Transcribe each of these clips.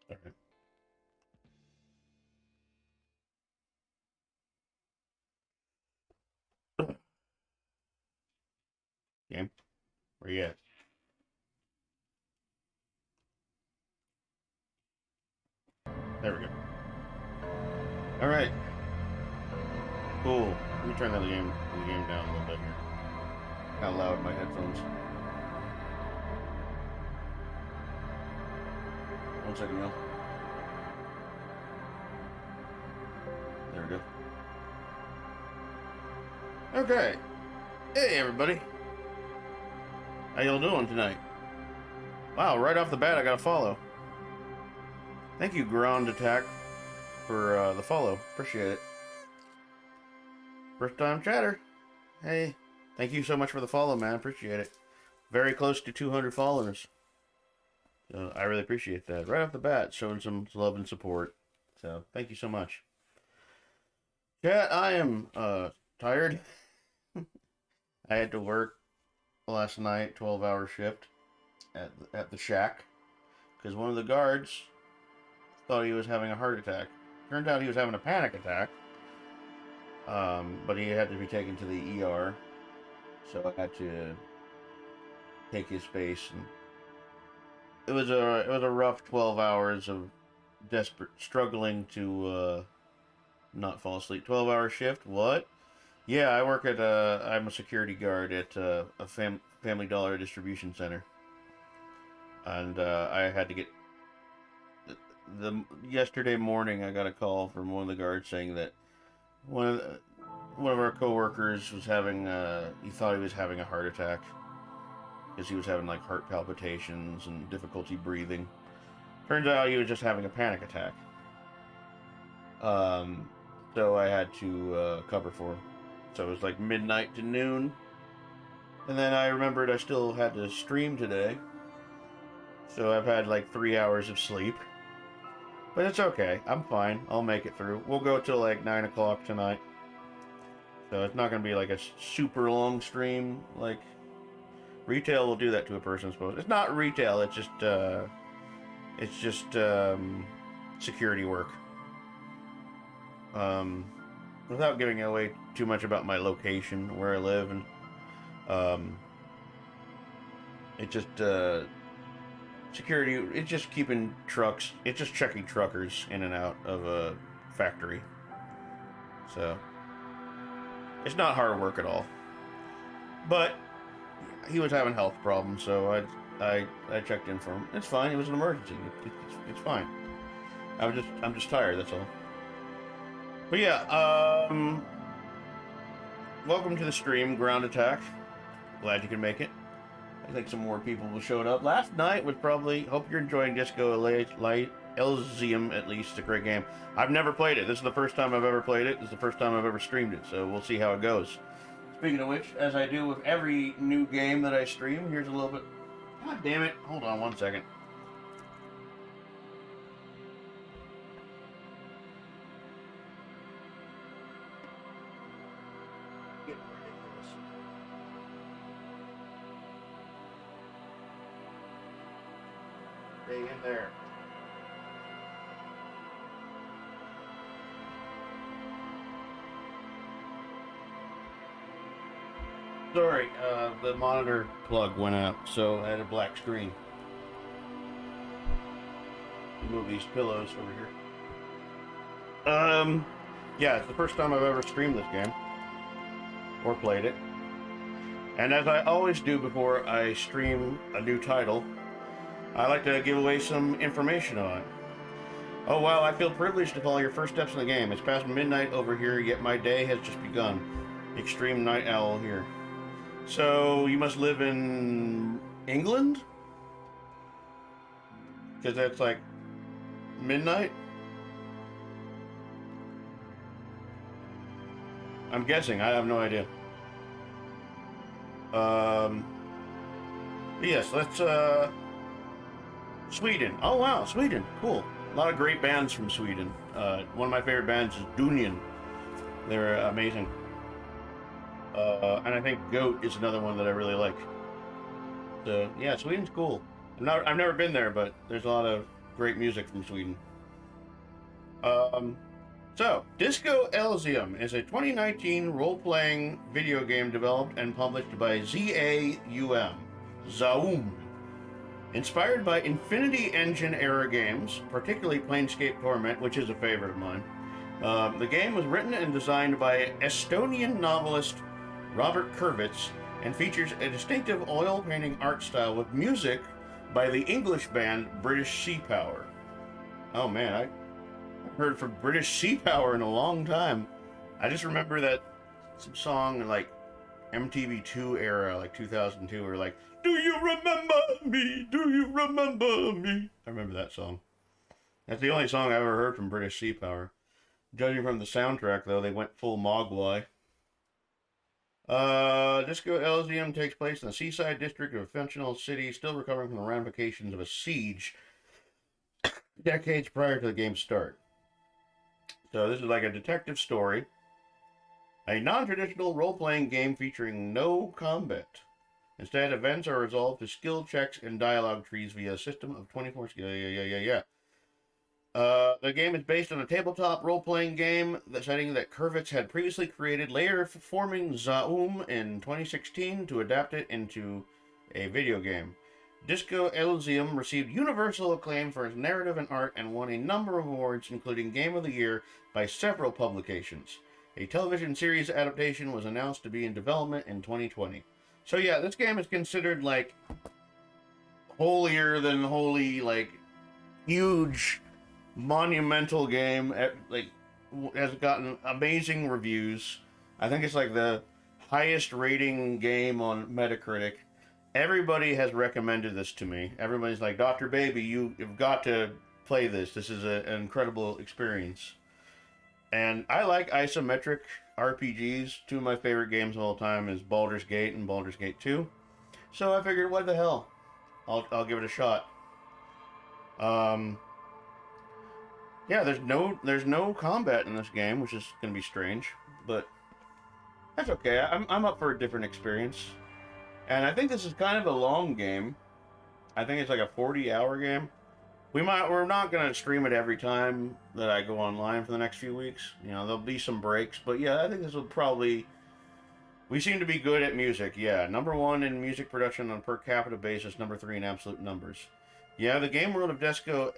Alright. Game, where you at? There we go. Alright, cool. Let me turn the game down a little bit here. Kind of loud in my headphones. One second, y'all. There we go. Okay. Hey, everybody. How y'all doing tonight? Wow, right off the bat, I got a follow. Thank you, Ground Attack, for the follow. Appreciate it. First time chatter. Hey, thank you so much for the follow, man. Appreciate it. Very close to 200 followers. So I really appreciate that. Right off the bat, showing some love and support. So thank you so much. Chat, I am tired. I had to work last night, 12-hour shift at the shack, because one of the guards thought he was having a heart attack. Turned out he was having a panic attack. But he had to be taken to the ER, so I had to take his space, and it was a rough 12 hours of desperate struggling to not fall asleep. 12-hour shift. What? Yeah, I work at I'm a security guard at a Family Dollar distribution center, and I had to get yesterday morning. I got a call from one of the guards saying that one of our coworkers was having he thought he was having a heart attack because he was having like heart palpitations and difficulty breathing. Turns out he was just having a panic attack. So I had to cover for him. So it was like midnight to noon. And then I remembered I still had to stream today. So I've had like 3 hours of sleep. But it's okay. I'm fine. I'll make it through. We'll go till like 9 o'clock tonight. So it's not going to be like a super long stream. Like, retail will do that to a person, I suppose. It's not retail. It's just security work. Without giving away too much about my location, where I live, and it just security. It's just keeping trucks. It's just checking truckers in and out of a factory. So it's not hard work at all. But he was having health problems, so I checked in for him. It's fine. It was an emergency. It's fine. I'm just tired. That's all. But yeah, welcome to the stream, Ground Attack. Glad you could make it. I think some more people will show up. Last night was probably. Hope you're enjoying Disco Elysium. At least it's a great game. I've never played it. This is the first time I've ever played it. This is the first time I've ever streamed it. So we'll see how it goes. Speaking of which, as I do with every new game that I stream, here's a little bit. God damn it! Hold on one second. Getting ridiculous. Stay in there. Sorry, the monitor plug went out, so I had a black screen. Move these pillows over here. Yeah, it's the first time I've ever streamed this game or played it. And as I always do before I stream a new title, I like to give away some information on it. Oh wow, I feel privileged to follow your first steps in the game. It's past midnight over here, yet my day has just begun. Extreme night owl here. So you must live in England? Because that's like midnight? I'm guessing. I have no idea. Yes, let's, Sweden. Oh, wow, Sweden. Cool. A lot of great bands from Sweden. One of my favorite bands is Dunion. They're amazing. And I think Goat is another one that I really like. So, yeah, Sweden's cool. I've never been there, but there's a lot of great music from Sweden. Um, so, Disco Elysium is a 2019 role-playing video game developed and published by Zaum. Inspired by Infinity Engine era games, particularly Planescape Torment, which is a favorite of mine, the game was written and designed by Estonian novelist Robert Kurvitz and features a distinctive oil painting art style with music by the English band British Sea Power. Oh man, I heard from British Sea Power in a long time. I just remember that some song in like MTV2 era, like 2002, were like, "Do you remember me? Do you remember me?" I remember that song. That's the only song I ever heard from British Sea Power. Judging from the soundtrack, though, they went full Mogwai. Disco Elysium takes place in the seaside district of a fictional city, still recovering from the ramifications of a siege decades prior to the game's start. So this is like a detective story. A non-traditional role-playing game featuring no combat. Instead, events are resolved to skill checks and dialogue trees via a system of 24 skill. The game is based on a tabletop role-playing game, the setting that Kurvitz had previously created, later forming Zaum in 2016 to adapt it into a video game. Disco Elysium received universal acclaim for its narrative and art and won a number of awards, including Game of the Year, by several publications. A television series adaptation was announced to be in development in 2020. So yeah, this game is considered like holier than holy, like huge, monumental game. Like has gotten amazing reviews. I think it's like the highest rating game on Metacritic. Everybody has recommended this to me. Everybody's like, Dr. Baby, you've got to play this. This is an incredible experience. And I like isometric RPGs. Two of my favorite games of all time is Baldur's Gate and Baldur's Gate 2. So I figured, what the hell? I'll give it a shot. Yeah, there's no combat in this game, which is gonna be strange, but that's okay. I'm up for a different experience. And I think this is kind of a long game. I think it's like a 40-hour game. We're not gonna stream it every time that I go online for the next few weeks. You know, there'll be some breaks, but yeah, I think this will probably. We seem to be good at music. Yeah, #1 in music production on a per capita basis, #3 in absolute numbers. Yeah, the game world of Disco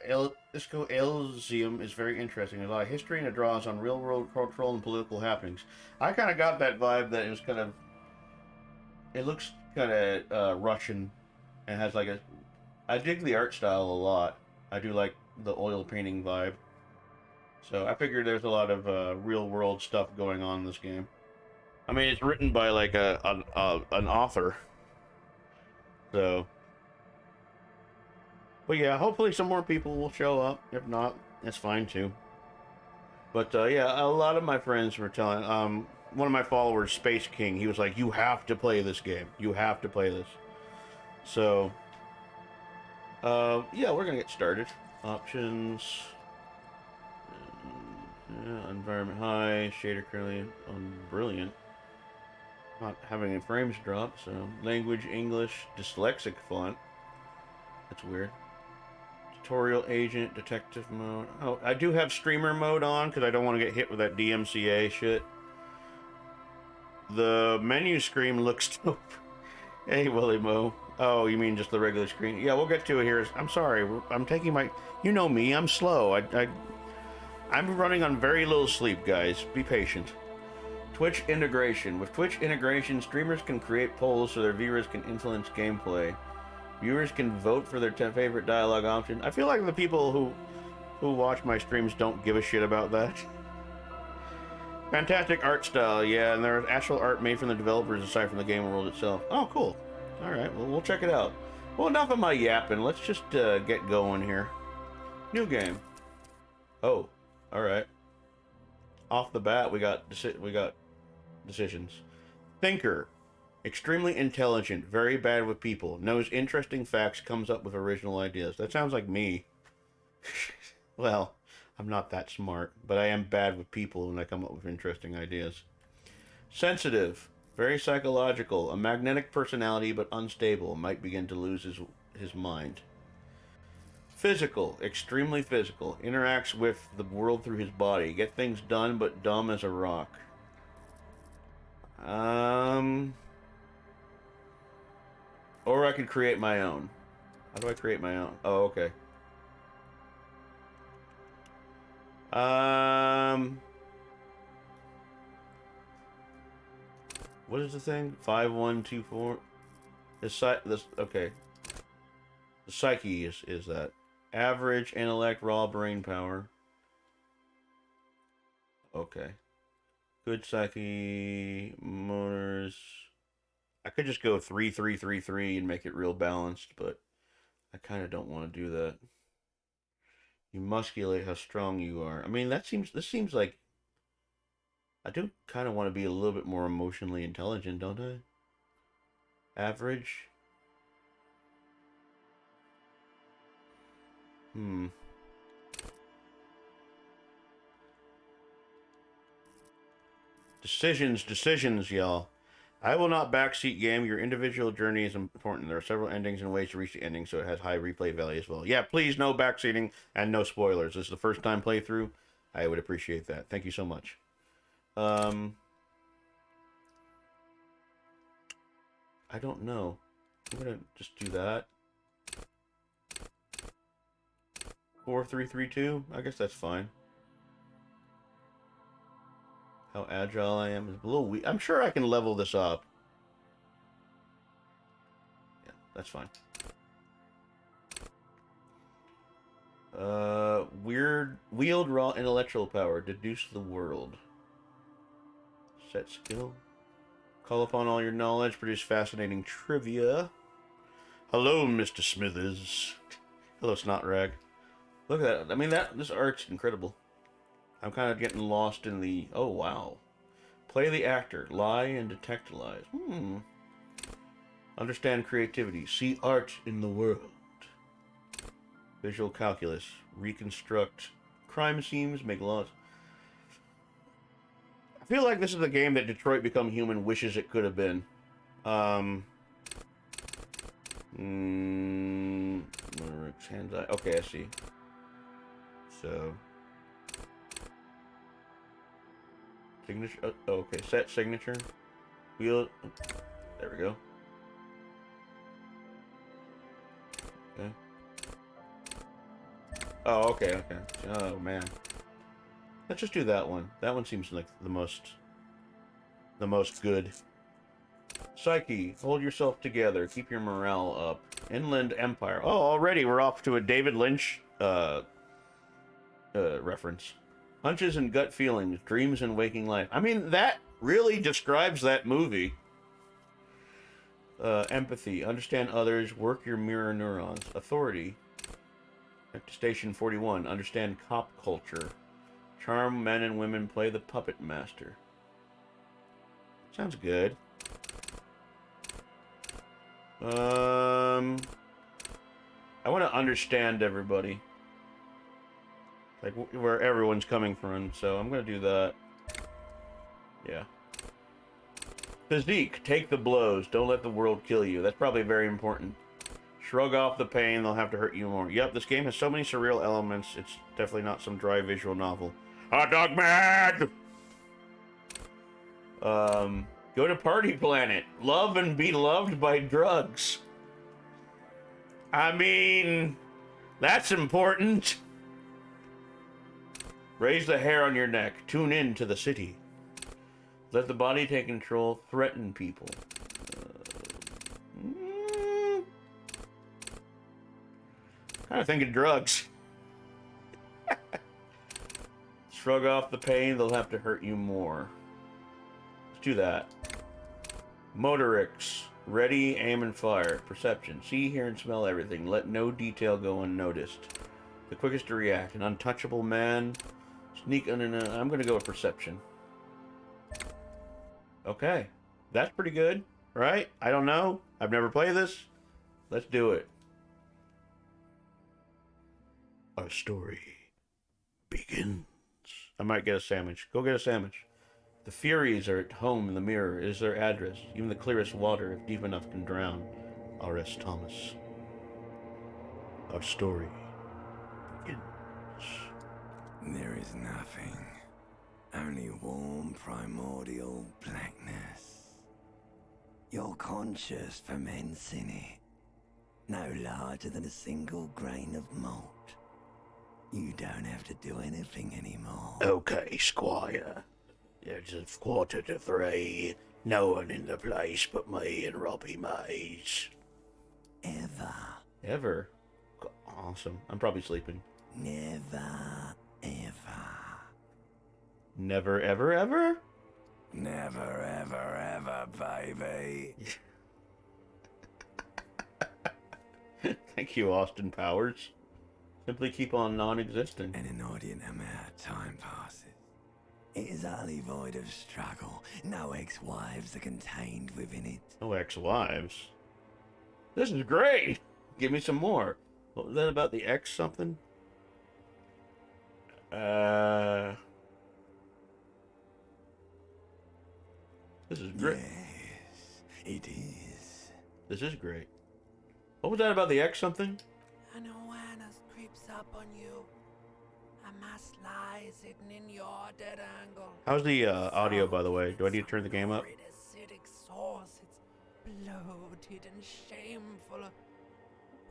Elysium is very interesting. There's a lot of history and it draws on real-world cultural and political happenings. I kind of got that vibe that it was kind of. It looks kind of Russian, and has like a. I dig the art style a lot. I do like the oil painting vibe. So I figured there's a lot of real-world stuff going on in this game. I mean, it's written by like an author. So. But yeah, hopefully some more people will show up. If not, it's fine too. But yeah, a lot of my friends were telling. One of my followers, Space King, he was like, "You have to play this game. You have to play this." So, yeah, we're gonna get started. Options. Environment high, shader currently on brilliant. Not having any frames drop, so language English, dyslexic font. That's weird. Tutorial agent, detective mode. Oh, I do have streamer mode on because I don't want to get hit with that DMCA shit. The menu screen looks dope. Hey, Willie Mo. Oh, you mean just the regular screen? Yeah, we'll get to it here. I'm sorry. I'm taking my. You know me. I'm slow. I'm running on very little sleep, guys. Be patient. Twitch integration. With Twitch integration, streamers can create polls so their viewers can influence gameplay. Viewers can vote for their favorite dialogue option. I feel like the people who watch my streams don't give a shit about that. Fantastic art style, yeah, and there's actual art made from the developers aside from the game world itself. Oh, cool. Alright, well, we'll check it out. Well, enough of my yapping. Let's just get going here. New game. Oh, alright. Off the bat, we got decisions. Thinker. Extremely intelligent, very bad with people, knows interesting facts, comes up with original ideas. That sounds like me. Well, I'm not that smart, but I am bad with people when I come up with interesting ideas. Sensitive, very psychological, a magnetic personality but unstable, might begin to lose his mind. Physical, extremely physical. Interacts with the world through his body. Get things done, but dumb as a rock. Or I could create my own. How do I create my own? Oh, okay. What is the thing? 5124. This okay. The psyche is that average intellect, raw brain power. Okay. Good psyche, motors. I could just go 3-3-3-3 and make it real balanced, but I kind of don't want to do that. You musculate how strong you are. I mean, this seems like I do kind of want to be a little bit more emotionally intelligent, don't I? Average. Decisions, y'all. I will not backseat game. Your individual journey is important. There are several endings and ways to reach the ending, so it has high replay value as well. Yeah, please, no backseating and no spoilers. This is the first time playthrough. I would appreciate that. Thank you so much. I don't know. I'm gonna just do that. 4-3-3-2. I guess that's fine. How agile I am is a little weak. I'm sure I can level this up. Yeah, that's fine. Wield raw intellectual power. Deduce the world. Set skill. Call upon all your knowledge. Produce fascinating trivia. Hello, Mr. Smithers. Hello, Snotrag. Look at that. I mean, this art's incredible. I'm kind of getting lost in the... Oh, wow. Play the actor. Lie and detect lies. Understand creativity. See art in the world. Visual calculus. Reconstruct crime scenes. Make laws. I feel like this is a game that Detroit Become Human wishes it could have been. Okay, I see. So... Signature. Oh, okay, set signature. Wheel. There we go. Okay. Oh, okay. Oh man. Let's just do that one. That one seems like the most good. Psyche. Hold yourself together. Keep your morale up. Inland Empire. Oh, already we're off to a David Lynch reference. Hunches and gut feelings, dreams and waking life. I mean, that really describes that movie. Empathy, understand others, work your mirror neurons. Authority. Back to Station 41, understand cop culture. Charm men and women, play the puppet master. Sounds good. I want to understand everybody. Like, where everyone's coming from, so I'm gonna do that. Yeah. Physique, take the blows. Don't let the world kill you. That's probably very important. Shrug off the pain, they'll have to hurt you more. Yep, this game has so many surreal elements, it's definitely not some dry visual novel. Hot dog man! Go to Party Planet. Love and be loved by drugs. I mean, that's important. Raise the hair on your neck. Tune in to the city. Let the body take control. Threaten people. Kind of thinking drugs. Shrug off the pain. They'll have to hurt you more. Let's do that. Motorix. Ready, aim, and fire. Perception. See, hear, and smell everything. Let no detail go unnoticed. The quickest to react. An untouchable man. Sneak under. I'm going to go with perception. Okay. That's pretty good, right? I don't know. I've never played this. Let's do it. Our story begins. I might get a sandwich. Go get a sandwich. The Furies are at home in the mirror. It is their address. Even the clearest water, if deep enough, can drown. R.S. Thomas. Our story There is nothing. Only warm primordial blackness. Your conscious ferments in it. No larger than a single grain of malt. You don't have to do anything anymore. Okay, Squire. It's a 2:45. No one in the place but me and Robbie Mays. Ever? Awesome. I'm probably sleeping. Never, ever. Never, ever, ever? Never, ever, ever, baby. Thank you, Austin Powers. Simply keep on non-existent. An inordinate amount of time passes. It is utterly void of struggle. No ex-wives are contained within it. No ex-wives. This is great! Give me some more. What was that about the ex something? This is great. Yes, it is. This is great. What was that about the X something? An awareness creeps up on you. A mass lies hidden in your dead angle. How's the audio, by the way? Do I need to turn the game up? Acidic source. It's bloated and shameful. A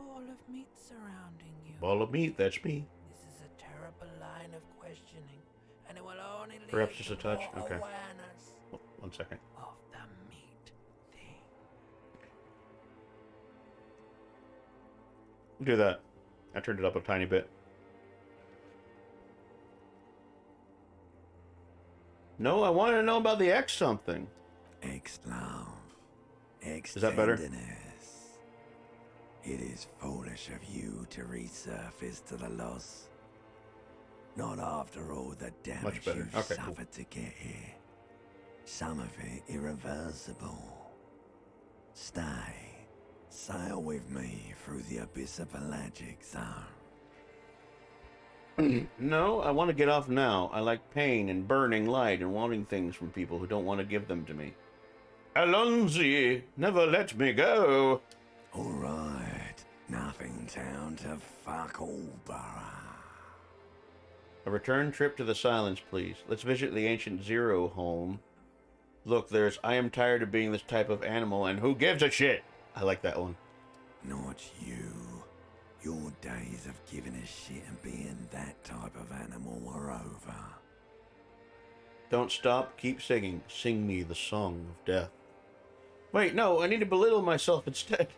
ball of meat surrounding you. Ball of meat, that's me. This is a terrible line of questioning, and it will only lead Perhaps just a touch? to more Okay. awareness Oh, 1 second. of the meat thing. Do that. I turned it up a tiny bit. No, I want to know about the X something. Ex-love. Is that better? Ex-tenderness. It is foolish of you to resurface to the loss. Not after all the damage better. you've Okay, cool. suffered to get here. Some of it irreversible. Stay. Sail with me through the abyss of pelagic zone. No, I want to get off now. I like pain and burning light and wanting things from people who don't want to give them to me. Alonzi, never let me go. Alright. Nothing down to fuck all, Borough. A return trip to the Silence, please. Let's visit the ancient Zero home. Look, there's I am tired of being this type of animal, and who gives a shit? I like that one. Not you. Your days of giving a shit and being that type of animal are over. Don't stop, keep singing. Sing me the song of death. Wait, no, I need to belittle myself instead.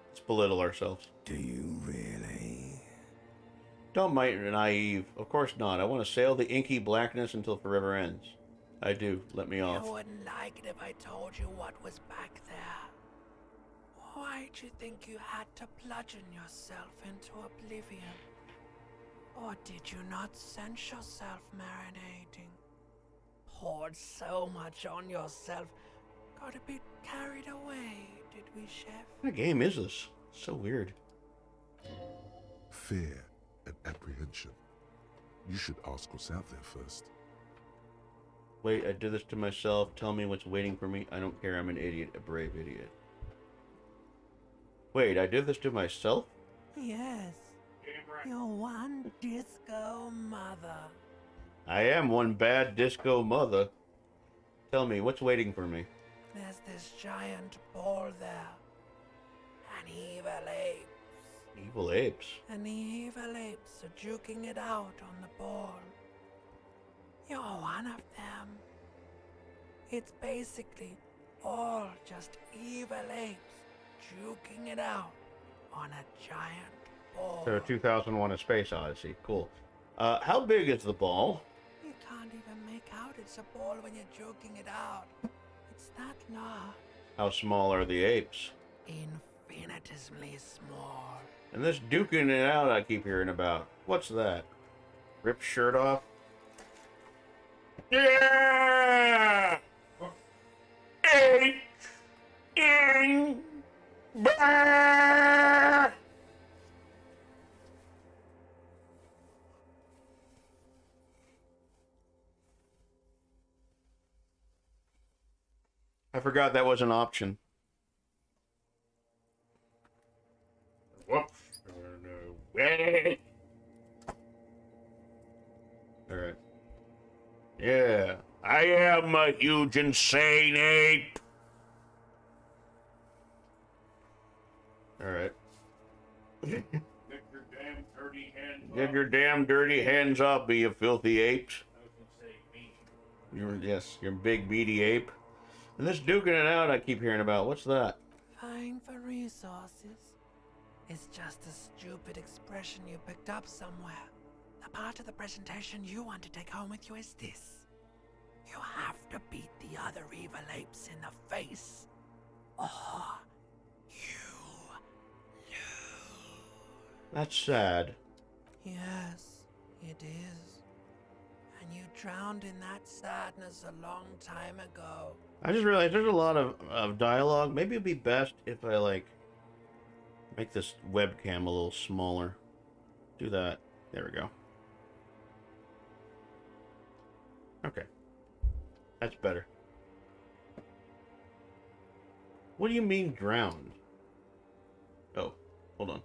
Let's belittle ourselves. Do you really? Don't be naive. Of course not. I want to sail the inky blackness until forever ends. I do. Let me off. You wouldn't like it if I told you what was back there. Why'd you think you had to bludgeon yourself into oblivion? Or did you not sense yourself marinating? Poured so much on yourself, got a bit carried away, did we, Chef? What game is this? So weird. Fear and apprehension. You should ask what's out there first. Wait, I did this to myself. Tell me what's waiting for me. I don't care. I'm an idiot. A brave idiot. Wait, I did this to myself? Yes. You're one disco mother. I am one bad disco mother. Tell me, what's waiting for me? There's this giant ball there. An evil ape. Evil apes. And the evil apes are juking it out on the ball. You're one of them. It's basically all just evil apes juking it out on a giant ball. So 2001: A Space Odyssey. Cool. How big is the ball? You can't even make out it's a ball when you're joking it out. It's that large. How small are the apes? Infinitesimally small. And this duking it out I keep hearing about. What's that? Rip shirt off? Yeah! I forgot that was an option. Whoops. Alright. Yeah. I am a huge insane ape. Alright. Get your damn dirty hands off me, you filthy apes. You're a big beady ape. And this duking it out I keep hearing about, what's that? Vying for resources? It's just a stupid expression you picked up somewhere. The part of the presentation you want to take home with you is this. You have to beat the other evil apes in the face, or you lose. That's sad. Yes, it is. And you drowned in that sadness a long time ago. I just realized there's a lot of dialogue. Maybe it'd be best if I, like, make this webcam a little smaller. Do that. There we go. Okay. That's better. What do you mean drowned? Oh, hold on.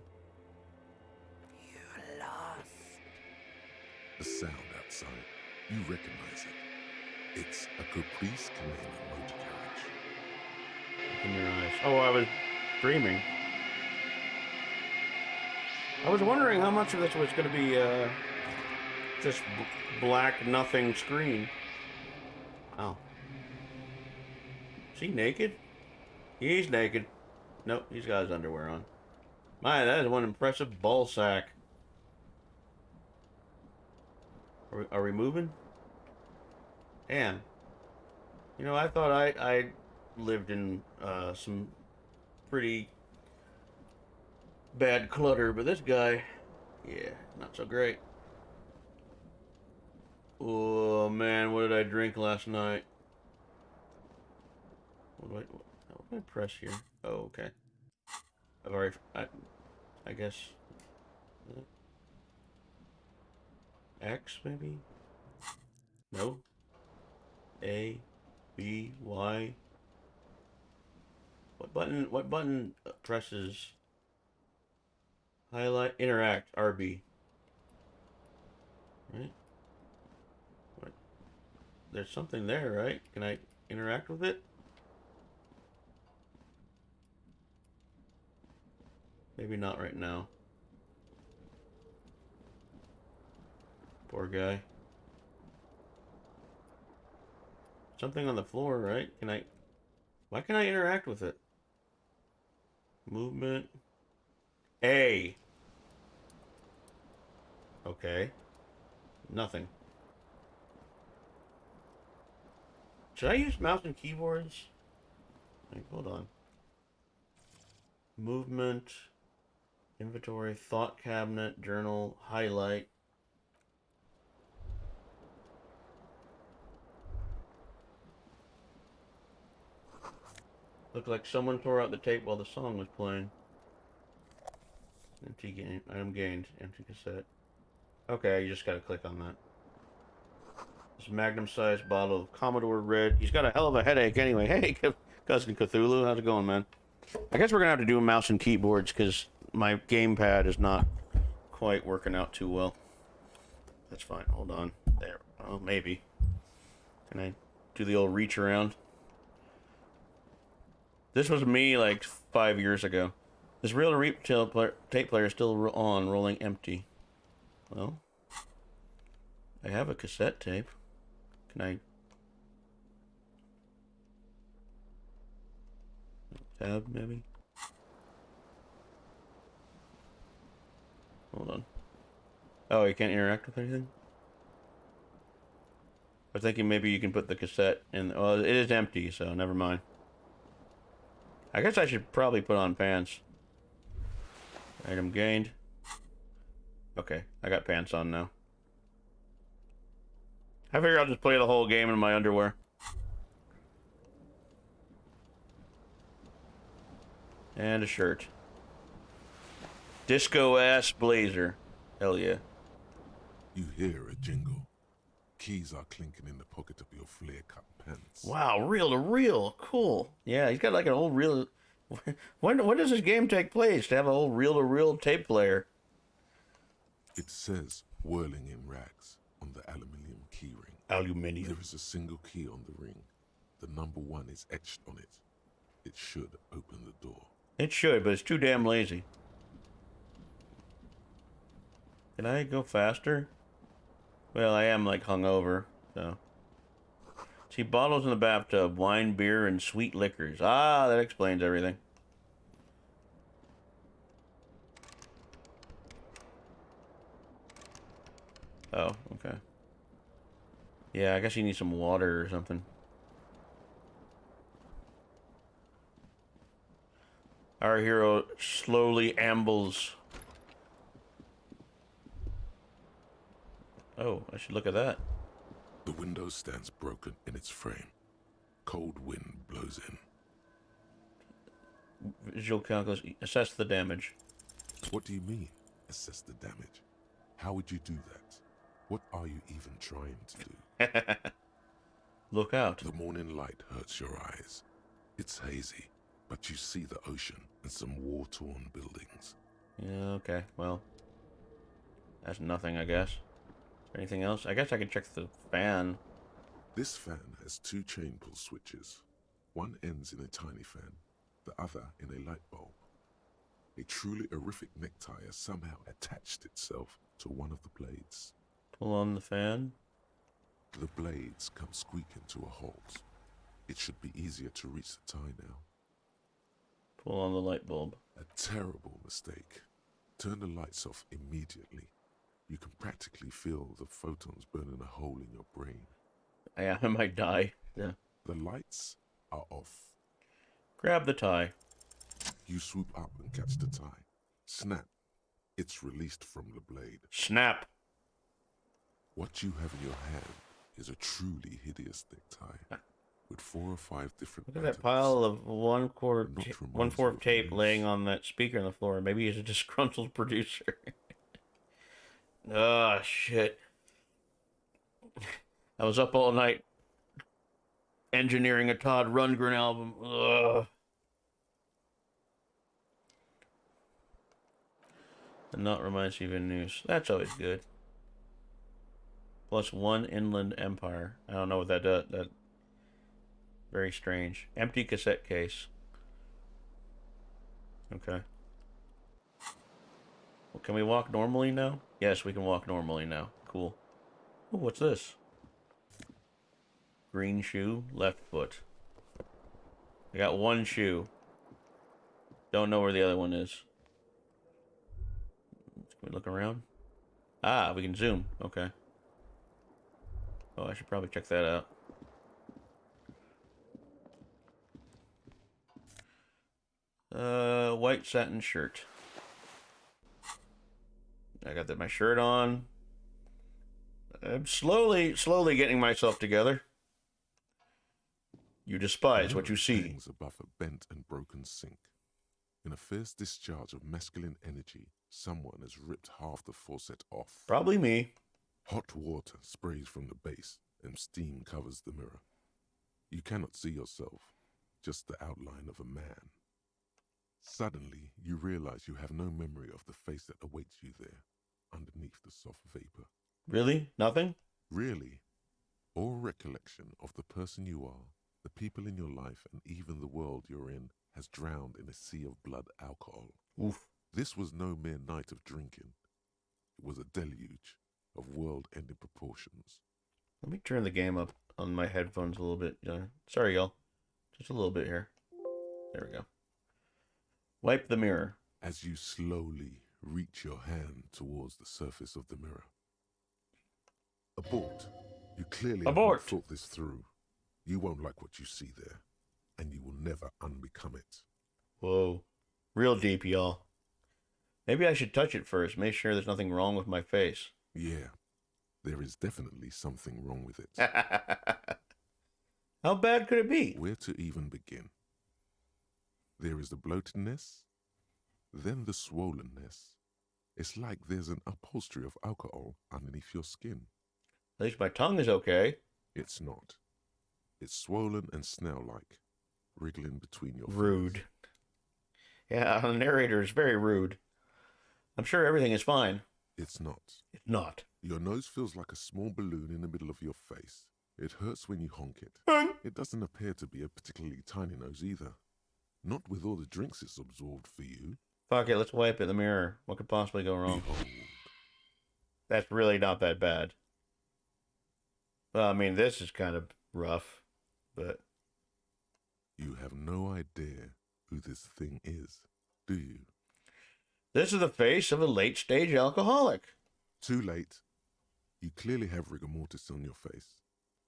You lost. The sound outside. You recognize it. It's a Caprice Commander motor carriage. In your eyes. Oh, I was dreaming. I was wondering how much of this was going to be just black nothing screen. Oh. Is he naked? He's naked. Nope, he's got his underwear on. My, that is one impressive ball sack. Are we moving? Damn. You know, I thought I lived in some pretty bad clutter, but this guy, yeah, not so great. Oh man, what did I drink last night? What do I press here? Oh, okay. I've already, I guess. X maybe? No. A, B, Y. What button presses highlight, interact, RB? Right? What? There's something there, right? Can I interact with it? Maybe not right now. Poor guy. Something on the floor, right? Why can I interact with it? Movement. A. Okay. Nothing. Should I use mouse and keyboards? Like, hold on. Movement. Inventory. Thought cabinet. Journal. Highlight. Looked like someone tore out the tape while the song was playing. Empty game. Item gained. Empty cassette. Okay, you just gotta click on that. This magnum-sized bottle of Commodore Red. He's got a hell of a headache anyway. Hey, Cousin Cthulhu, how's it going, man? I guess we're gonna have to do mouse and keyboards because my gamepad is not quite working out too well. That's fine. Hold on. There. Oh, maybe. Can I do the old reach around? This was me like 5 years ago. This reel-to-reel tape player is still on, rolling empty. Well, I have a cassette tape. Can I... Tab, maybe? Hold on. Oh, you can't interact with anything? I was thinking maybe you can put the cassette in... Oh, it is empty, so never mind. I guess I should probably put on pants. Item gained. Okay, I got pants on now. I figure I'll just play the whole game in my underwear. And a shirt. Disco-ass blazer. Hell yeah. You hear a jingle. Keys are clinking in the pocket of your flare-cut pants. Wow, reel to reel. Cool. Yeah, he's got like an old reel. When does this game take place to have an old reel to reel tape player? It says whirling in rags on the aluminium key ring. Aluminium. There is a single key on the ring. The number 1 is etched on it. It should open the door. It should, but it's too damn lazy. Can I go faster? Well, I am, like, hungover, so... See, bottles in the bathtub, wine, beer, and sweet liquors. Ah, that explains everything. Oh, okay. Yeah, I guess you need some water or something. Our hero slowly ambles. Oh, I should look at that. The window stands broken in its frame. Cold wind blows in. Visual calculus. Assess the damage. What do you mean, assess the damage? How would you do that? What are you even trying to do? Look out. The morning light hurts your eyes. It's hazy, but you see the ocean and some war-torn buildings. Yeah, okay, well. That's nothing, I guess. Anything else? I guess I could check the fan. This fan has 2 chain pull switches. One ends in a tiny fan, the other in a light bulb. A truly horrific necktie has somehow attached itself to one of the blades. Pull on the fan. The blades come squeaking to a halt. It should be easier to reach the tie now. Pull on the light bulb. A terrible mistake. Turn the lights off immediately. You can practically feel the photons burning a hole in your brain. I might die. Yeah. The lights are off. Grab the tie. You swoop up and catch the tie. Snap. It's released from the blade. Snap. What you have in your hand is a truly hideous necktie with 4 or 5 different Look at that pile of one-fourth tape laying on that speaker on the floor. Maybe he's a disgruntled producer. Ah, shit. I was up all night engineering a Todd Rundgren album. Ugh. And not reminds me of a news. That's always good. +1 Inland Empire. I don't know what that does. That very strange. Empty cassette case. Okay. Well, can we walk normally now? Yes, we can walk normally now. Cool. Ooh, what's this? Green shoe, left foot. I got 1 shoe. Don't know where the other one is. Can we look around? Ah, we can zoom. Okay. Oh, I should probably check that out. White satin shirt. I got my shirt on. I'm slowly getting myself together. You despise what you see. Hangs above a bent and broken sink. In a fierce discharge of masculine energy, someone has ripped half the faucet off. Probably me. Hot water sprays from the base, and steam covers the mirror. You cannot see yourself, just the outline of a man. Suddenly, you realize you have no memory of the face that awaits you there, underneath the soft vapor. Really? Nothing? Really? All recollection of the person you are, the people in your life, and even the world you're in has drowned in a sea of blood alcohol. Oof. This was no mere night of drinking. It was a deluge of world-ending proportions. Let me turn the game up on my headphones a little bit. Sorry, y'all. Just a little bit here. There we go. Wipe the mirror. As you slowly reach your hand towards the surface of the mirror. Abort. You clearly have not thought this through. You won't like what you see there, and you will never unbecome it. Whoa. Real deep, y'all. Maybe I should touch it first, make sure there's nothing wrong with my face. Yeah, there is definitely something wrong with it. How bad could it be? Where to even begin? There is the bloatedness, then the swollenness. It's like there's an upholstery of alcohol underneath your skin. At least my tongue is okay. It's not. It's swollen and snail-like, wriggling between your Rude. fingers. Yeah, the narrator is very rude. I'm sure everything is fine. It's not. It's not. Your nose feels like a small balloon in the middle of your face. It hurts when you honk it. It doesn't appear to be a particularly tiny nose either. Not with all the drinks it's absorbed for you. Fuck it, let's wipe it in the mirror. What could possibly go wrong? Behold. That's really not that bad. Well, I mean, this is kind of rough, but... You have no idea who this thing is, do you? This is the face of a late-stage alcoholic. Too late. You clearly have rigor mortis on your face.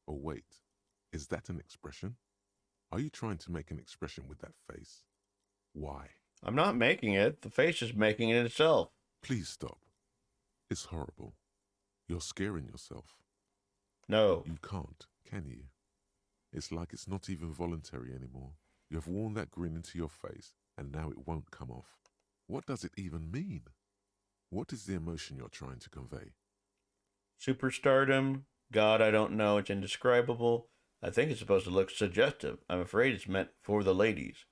Oh, wait. Is that an expression? Are you trying to make an expression with that face? Why? I'm not making it. The face is making it itself. Please stop. It's horrible. You're scaring yourself. No. You can't, can you? It's like it's not even voluntary anymore. You have worn that grin into your face, and now it won't come off. What does it even mean? What is the emotion you're trying to convey? Superstardom. God, I don't know. It's indescribable. I think it's supposed to look suggestive. I'm afraid it's meant for the ladies.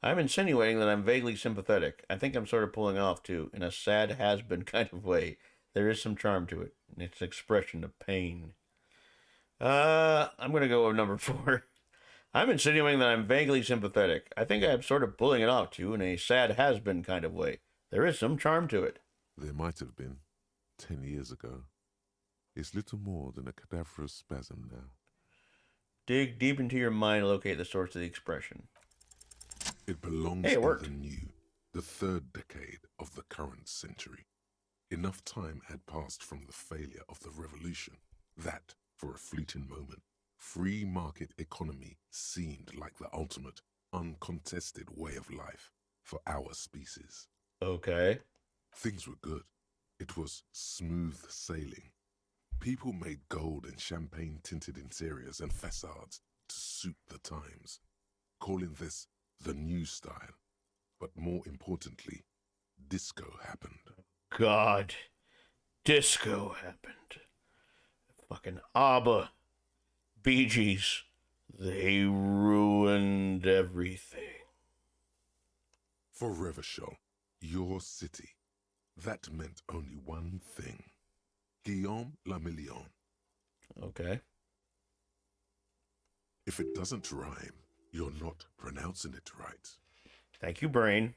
I'm insinuating that I'm vaguely sympathetic. I think I'm sort of pulling off, too, in a sad has-been kind of way. There is some charm to it. It's an expression of pain. I'm going to go with number 4. I'm insinuating that I'm vaguely sympathetic. I think I'm sort of pulling it off, too, in a sad has-been kind of way. There is some charm to it. There might have been 10 years ago. It's little more than a cadaverous spasm now. Dig deep into your mind to locate the source of the expression. It belongs in the new, the third decade of the current century. Enough time had passed from the failure of the revolution that, for a fleeting moment, free market economy seemed like the ultimate, uncontested way of life for our species. Okay. Things were good. It was smooth sailing. People made gold and champagne-tinted interiors and facades to suit the times, calling this the new style. But more importantly, disco happened. God. Disco happened. Fucking ABBA. Bee Gees. They ruined everything. For Revachol, your city, that meant only one thing. Guillaume Lamillion. Okay. If it doesn't rhyme, you're not pronouncing it right. Thank you, brain.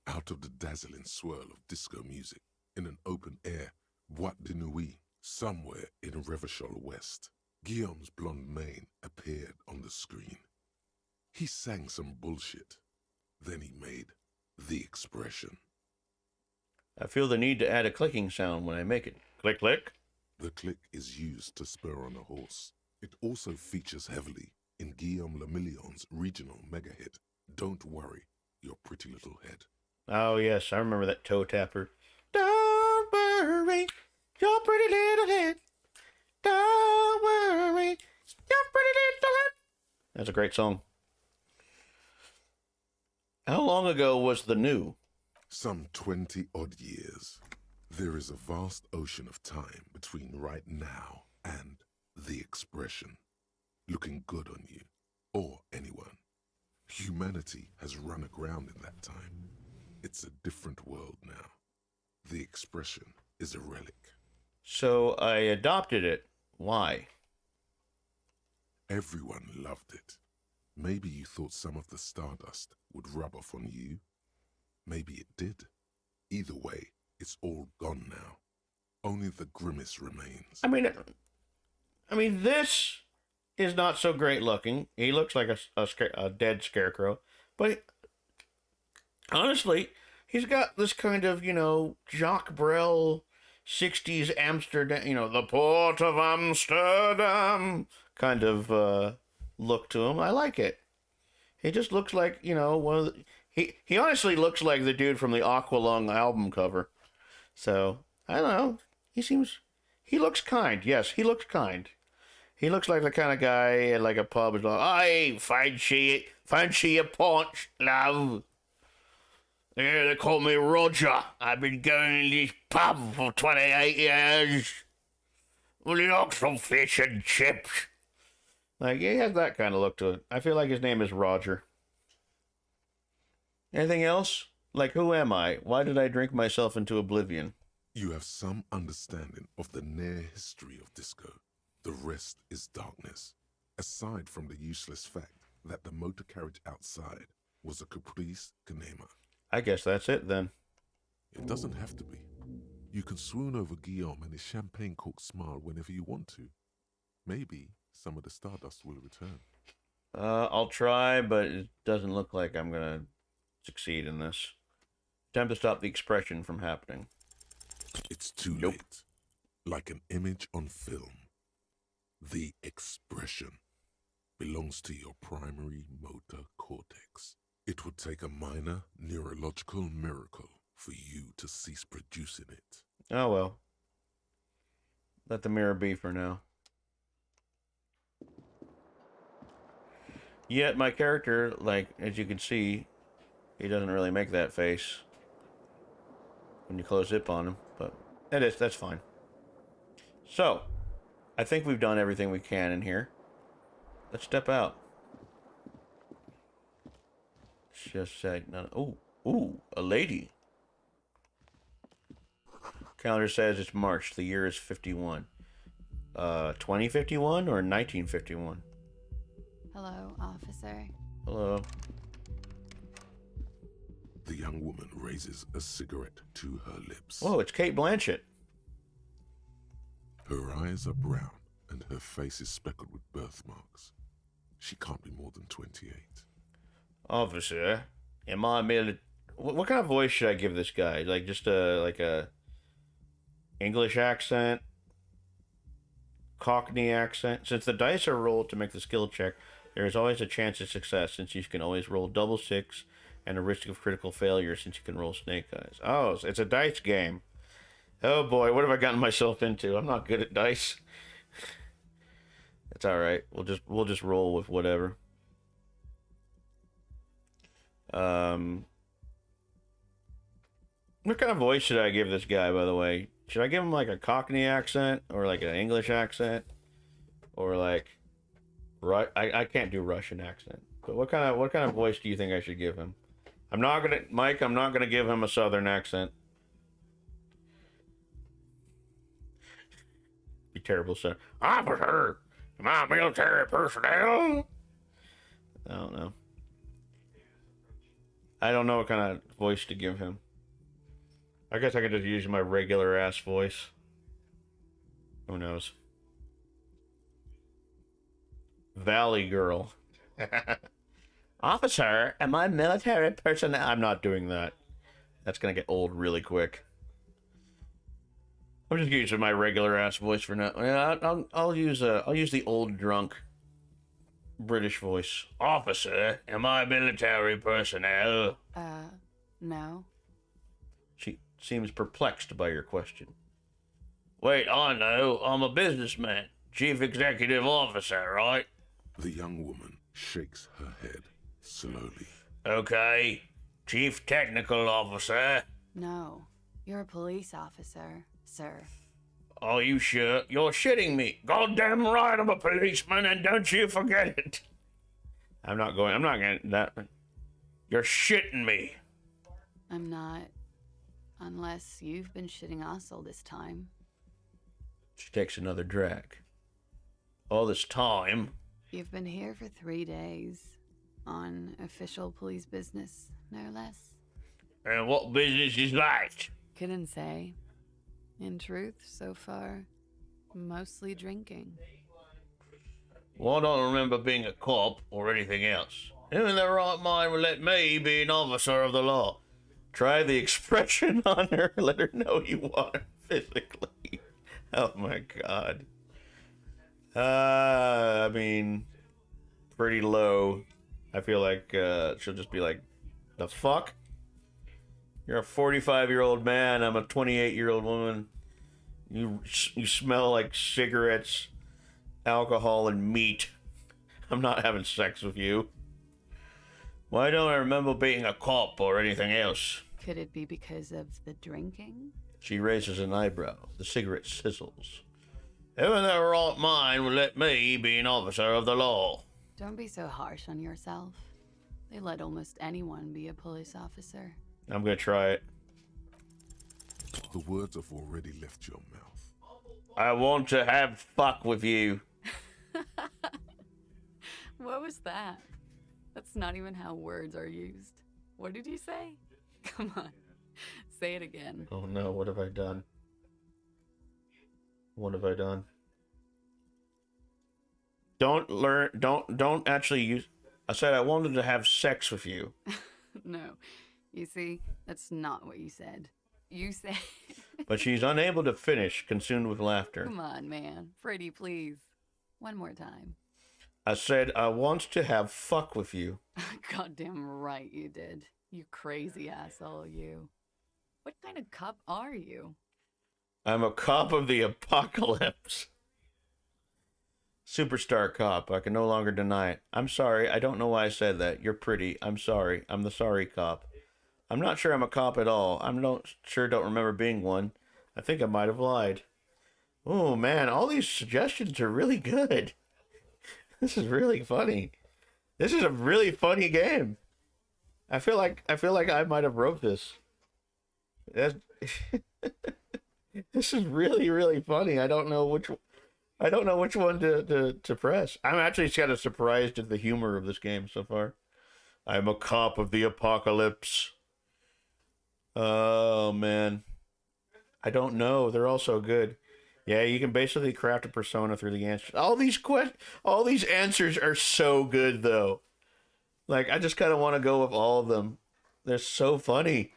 Out of the dazzling swirl of disco music, in an open-air boîte de nuit, somewhere in Revachol West, Guillaume's blonde mane appeared on the screen. He sang some bullshit. Then he made the expression. I feel the need to add a clicking sound when I make it. Click, click. The click is used to spur on a horse. It also features heavily in Guillaume Lamillion's regional mega hit, Don't Worry, Your Pretty Little Head. Oh, yes, I remember that toe tapper. Don't worry, your pretty little head. Don't worry, your pretty little head. That's a great song. How long ago was the new? Some 20-odd years. There is a vast ocean of time between right now and the expression. Looking good on you, or anyone. Humanity has run aground in that time. It's a different world now. The expression is a relic. So I adopted it. Why? Everyone loved it. Maybe you thought some of the stardust would rub off on you. Maybe it did. Either way, it's all gone now. Only the grimace remains. I mean, this is not so great looking. He looks like a dead scarecrow. But honestly, he's got this kind of, Jacques Brel 60s Amsterdam, the Port of Amsterdam kind of look to him. I like it. He just looks like, one of the... He honestly looks like the dude from the Aqualung album cover. So, I don't know. He looks kind. Yes, he looks kind. He looks like the kind of guy at like a pub is like, "Hey, fancy a punch, love. Yeah, they call me Roger. I've been going to this pub for 28 years. Will you like some fish and chips?" Like, he has that kind of look to it. I feel like his name is Roger. Anything else? Like, who am I? Why did I drink myself into oblivion? You have some understanding of the near history of disco. The rest is darkness, aside from the useless fact that the motor carriage outside was a caprice canema. I guess that's it then. It doesn't have to be. You can swoon over Guillaume and his champagne-corked smile whenever you want to. Maybe some of the stardust will return. I'll try, but it doesn't look like I'm gonna succeed in this. Time to stop the expression from happening. It's too Nope. late. Like an image on film. The expression belongs to your primary motor cortex. It would take a minor neurological miracle for you to cease producing it. Oh well. Let the mirror be for now. Yet my character, like, as you can see, he doesn't really make that face when you close zip on him, but that's fine. So, I think we've done everything we can in here. Let's step out. Just say, no. Ooh, a lady. Calendar says it's March. The year is 51. 2051 or 1951? Hello, officer. Hello. The young woman raises a cigarette to her lips. Whoa, it's Kate Blanchett. Her eyes are brown and her face is speckled with birthmarks. She can't be more than 28. Officer, am I what kind of voice should I give this guy? Like just a English accent? Cockney accent? Since the dice are rolled to make the skill check, there is always a chance of success since you can always roll double six and a risk of critical failure since you can roll snake eyes. Oh, it's a dice game. Oh boy, what have I gotten myself into? I'm not good at dice. It's all right. We'll just roll with whatever. What kind of voice should I give this guy, by the way? Should I give him like a Cockney accent or like an English accent or like I can't do Russian accent. But what kind of voice do you think I should give him? I'm not gonna give him a Southern accent. Be terrible, sir. Officer, am I military personnel? I don't know. I don't know what kind of voice to give him. I guess I could just use my regular ass voice. Who knows? Valley Girl. Officer, am I military personnel? I'm not doing that. That's gonna get old really quick. I'm just using my regular ass voice for now. Yeah, I'll use the old drunk British voice. Officer, am I military personnel? No. She seems perplexed by your question. Wait, I know. I'm a businessman. Chief Executive Officer, right? The young woman shakes her head slowly. Okay. Chief Technical Officer. No. You're a police officer, sir. Are you sure? You're shitting me. Goddamn right I'm a policeman, and don't you forget it. I'm not getting that. You're shitting me. I'm not. Unless you've been shitting us all this time. She takes another drag. All this time? You've been here for 3 days. On official police business, no less. And what business is that? Couldn't say. In truth, so far, mostly drinking. Well, I don't remember being a cop or anything else. Who in their right mind would let me be an officer of the law? Try the expression on her. Let her know you want her physically. Oh my god. I mean, pretty low. I feel like she'll just be like, the fuck? You're a 45-year-old man. I'm a 28-year-old woman. You smell like cigarettes, alcohol, and meat. I'm not having sex with you. Why don't I remember being a cop or anything else? Could it be because of the drinking? She raises an eyebrow. The cigarette sizzles. Who in their right mind would let me be an officer of the law? Don't be so harsh on yourself. They let almost anyone be a police officer. I'm gonna try it. The words have already left your mouth. I want to have fuck with you. What was that? That's not even how words are used. What did you say? Come on. Say it again. Oh no, what have I done? What have I done? Don't actually use... I said I wanted to have sex with you. No. You see, that's not what you said. You said... But she's unable to finish, consumed with laughter. Come on, man. Freddie, please. One more time. I said I want to have fuck with you. Goddamn right you did. You crazy asshole, you. What kind of cop are you? I'm a cop of the apocalypse. Superstar cop. I can no longer deny it. I'm sorry. I don't know why I said that. You're pretty. I'm sorry. I'm the sorry cop. I'm not sure I'm a cop at all. Don't remember being one. I think I might have lied. Oh man, all these suggestions are really good. This is really funny. This is a really funny game. I feel like I might have wrote this. This is really, really funny. I don't know which one to press. I'm actually kind of surprised at the humor of this game so far. I'm a cop of the apocalypse. Oh man, I don't know. They're all so good. Yeah, you can basically craft a persona through the answers. All these answers are so good though. Like I just kind of want to go with all of them. They're so funny.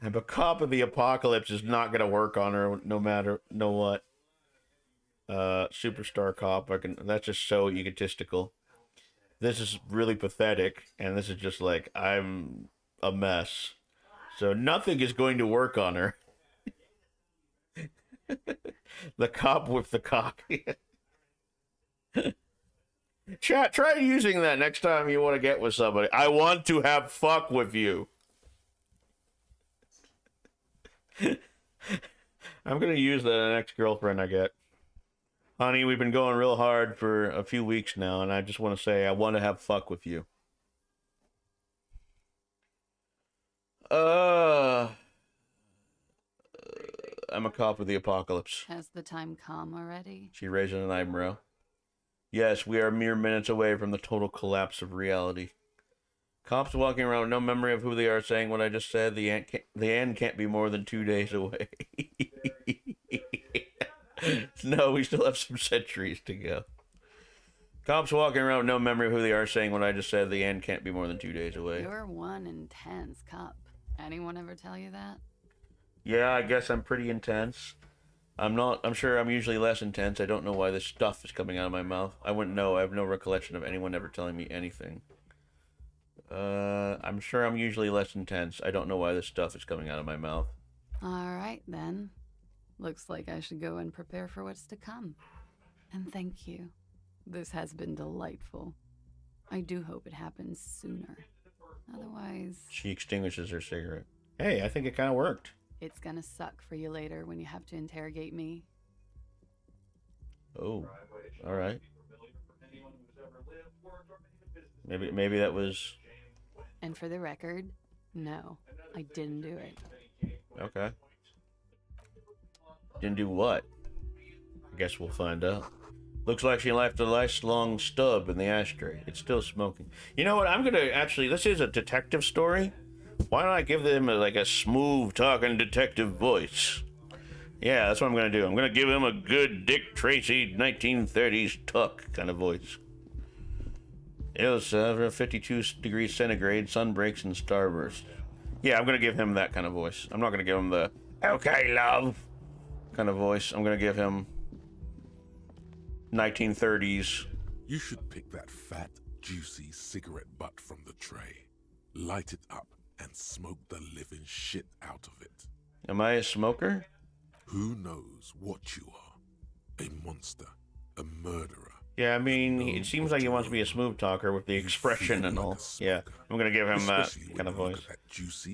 And a cop of the apocalypse is not gonna work on her no matter what. Superstar cop. That's just so egotistical. This is really pathetic, and this is just like I'm a mess. So nothing is going to work on her. The cop with the cock. Chat, try using that next time you want to get with somebody. I want to have fuck with you. I'm going to use that the next girlfriend I get. Honey, we've been going real hard for a few weeks now, and I just want to say I want to have fuck with you. I'm a cop of the apocalypse. Has the time come already? She raises an eyebrow. Yes, we are mere minutes away from the total collapse of reality. Cops walking around with no memory of who they are saying what I just said. The end can't be more than 2 days away. No, we still have some centuries to go. Cops walking around with no memory of who they are saying what I just said. The end can't be more than 2 days away. You're one intense cop. Anyone ever tell you that? Yeah, I guess I'm pretty intense. I'm sure I'm usually less intense. I don't know why this stuff is coming out of my mouth. I wouldn't know. I have no recollection of anyone ever telling me anything. I'm sure I'm usually less intense. I don't know why this stuff is coming out of my mouth. All right, then. Looks like I should go and prepare for what's to come. And thank you. This has been delightful. I do hope it happens sooner. Otherwise... She extinguishes her cigarette. Hey, I think it kind of worked. It's gonna suck for you later when you have to interrogate me. Oh, all right. Maybe that was... And for the record, no, I didn't do it. Okay. Didn't do what? I guess we'll find out. Looks like she left a nice long stub in the ashtray. It's still smoking. You know what? I'm gonna actually... This is a detective story. Why don't I give them a smooth talking detective voice? Yeah, that's what I'm gonna do. I'm gonna give him a good Dick Tracy 1930s tuck kind of voice. It was 52 degrees centigrade, sun breaks and starburst. Yeah, I'm gonna give him that kind of voice. I'm not gonna give him the okay, love kind of voice. I'm gonna give him 1930s. You should pick that fat, juicy cigarette butt from the tray, light it up, and smoke the living shit out of it. Am I a smoker? Who knows what you are? A monster, a murderer. Yeah, I mean, it seems like he wants to be a smooth talker with the expression and all. Yeah, I'm gonna give him that kind of voice.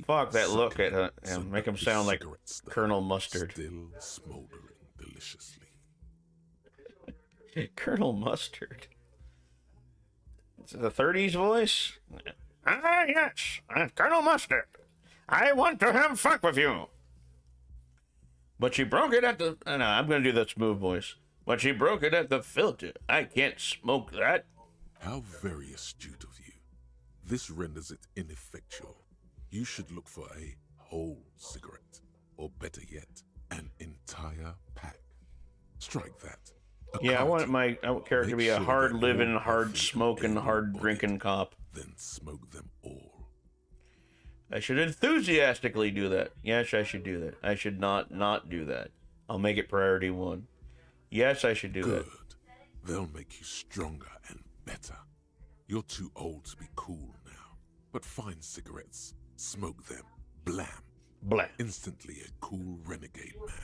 Fuck that look at him. Make him sound like Colonel Mustard. Still smoldering deliciously. Colonel Mustard. It's the 30s voice? Ah, yes. Colonel Mustard. I want to have fuck with you. But she broke it at the... No, I'm going to do that smooth voice. But she broke it at the filter. I can't smoke that. How very astute of you. This renders it ineffectual. You should look for a whole cigarette. Or better yet, an entire pack. Strike that. Yeah, I want my character to be a hard-living, hard-smoking, hard-drinking cop. Then smoke them all. I should enthusiastically do that. Yes, I should do that. I should not do that. I'll make it priority 1. Yes, I should do that. Good. They'll make you stronger and better. You're too old to be cool now. But find cigarettes, smoke them, blam. Blam. Instantly a cool renegade man.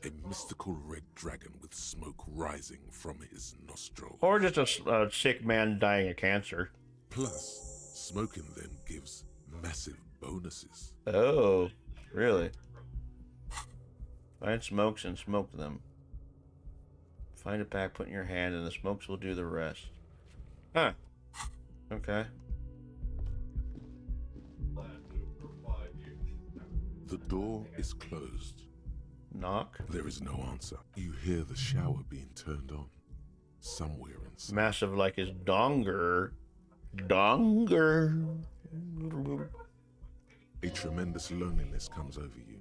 A mystical red dragon with smoke rising from his nostrils. Or just a sick man dying of cancer. Plus, smoking then gives massive bonuses. Oh, really? Find smokes and smoke them. Find a pack, put in your hand, and the smokes will do the rest. Huh. Okay. The door is closed. Knock. There is no answer. You hear the shower being turned on. Somewhere inside. Massive like his donger. Donger. A tremendous loneliness comes over you.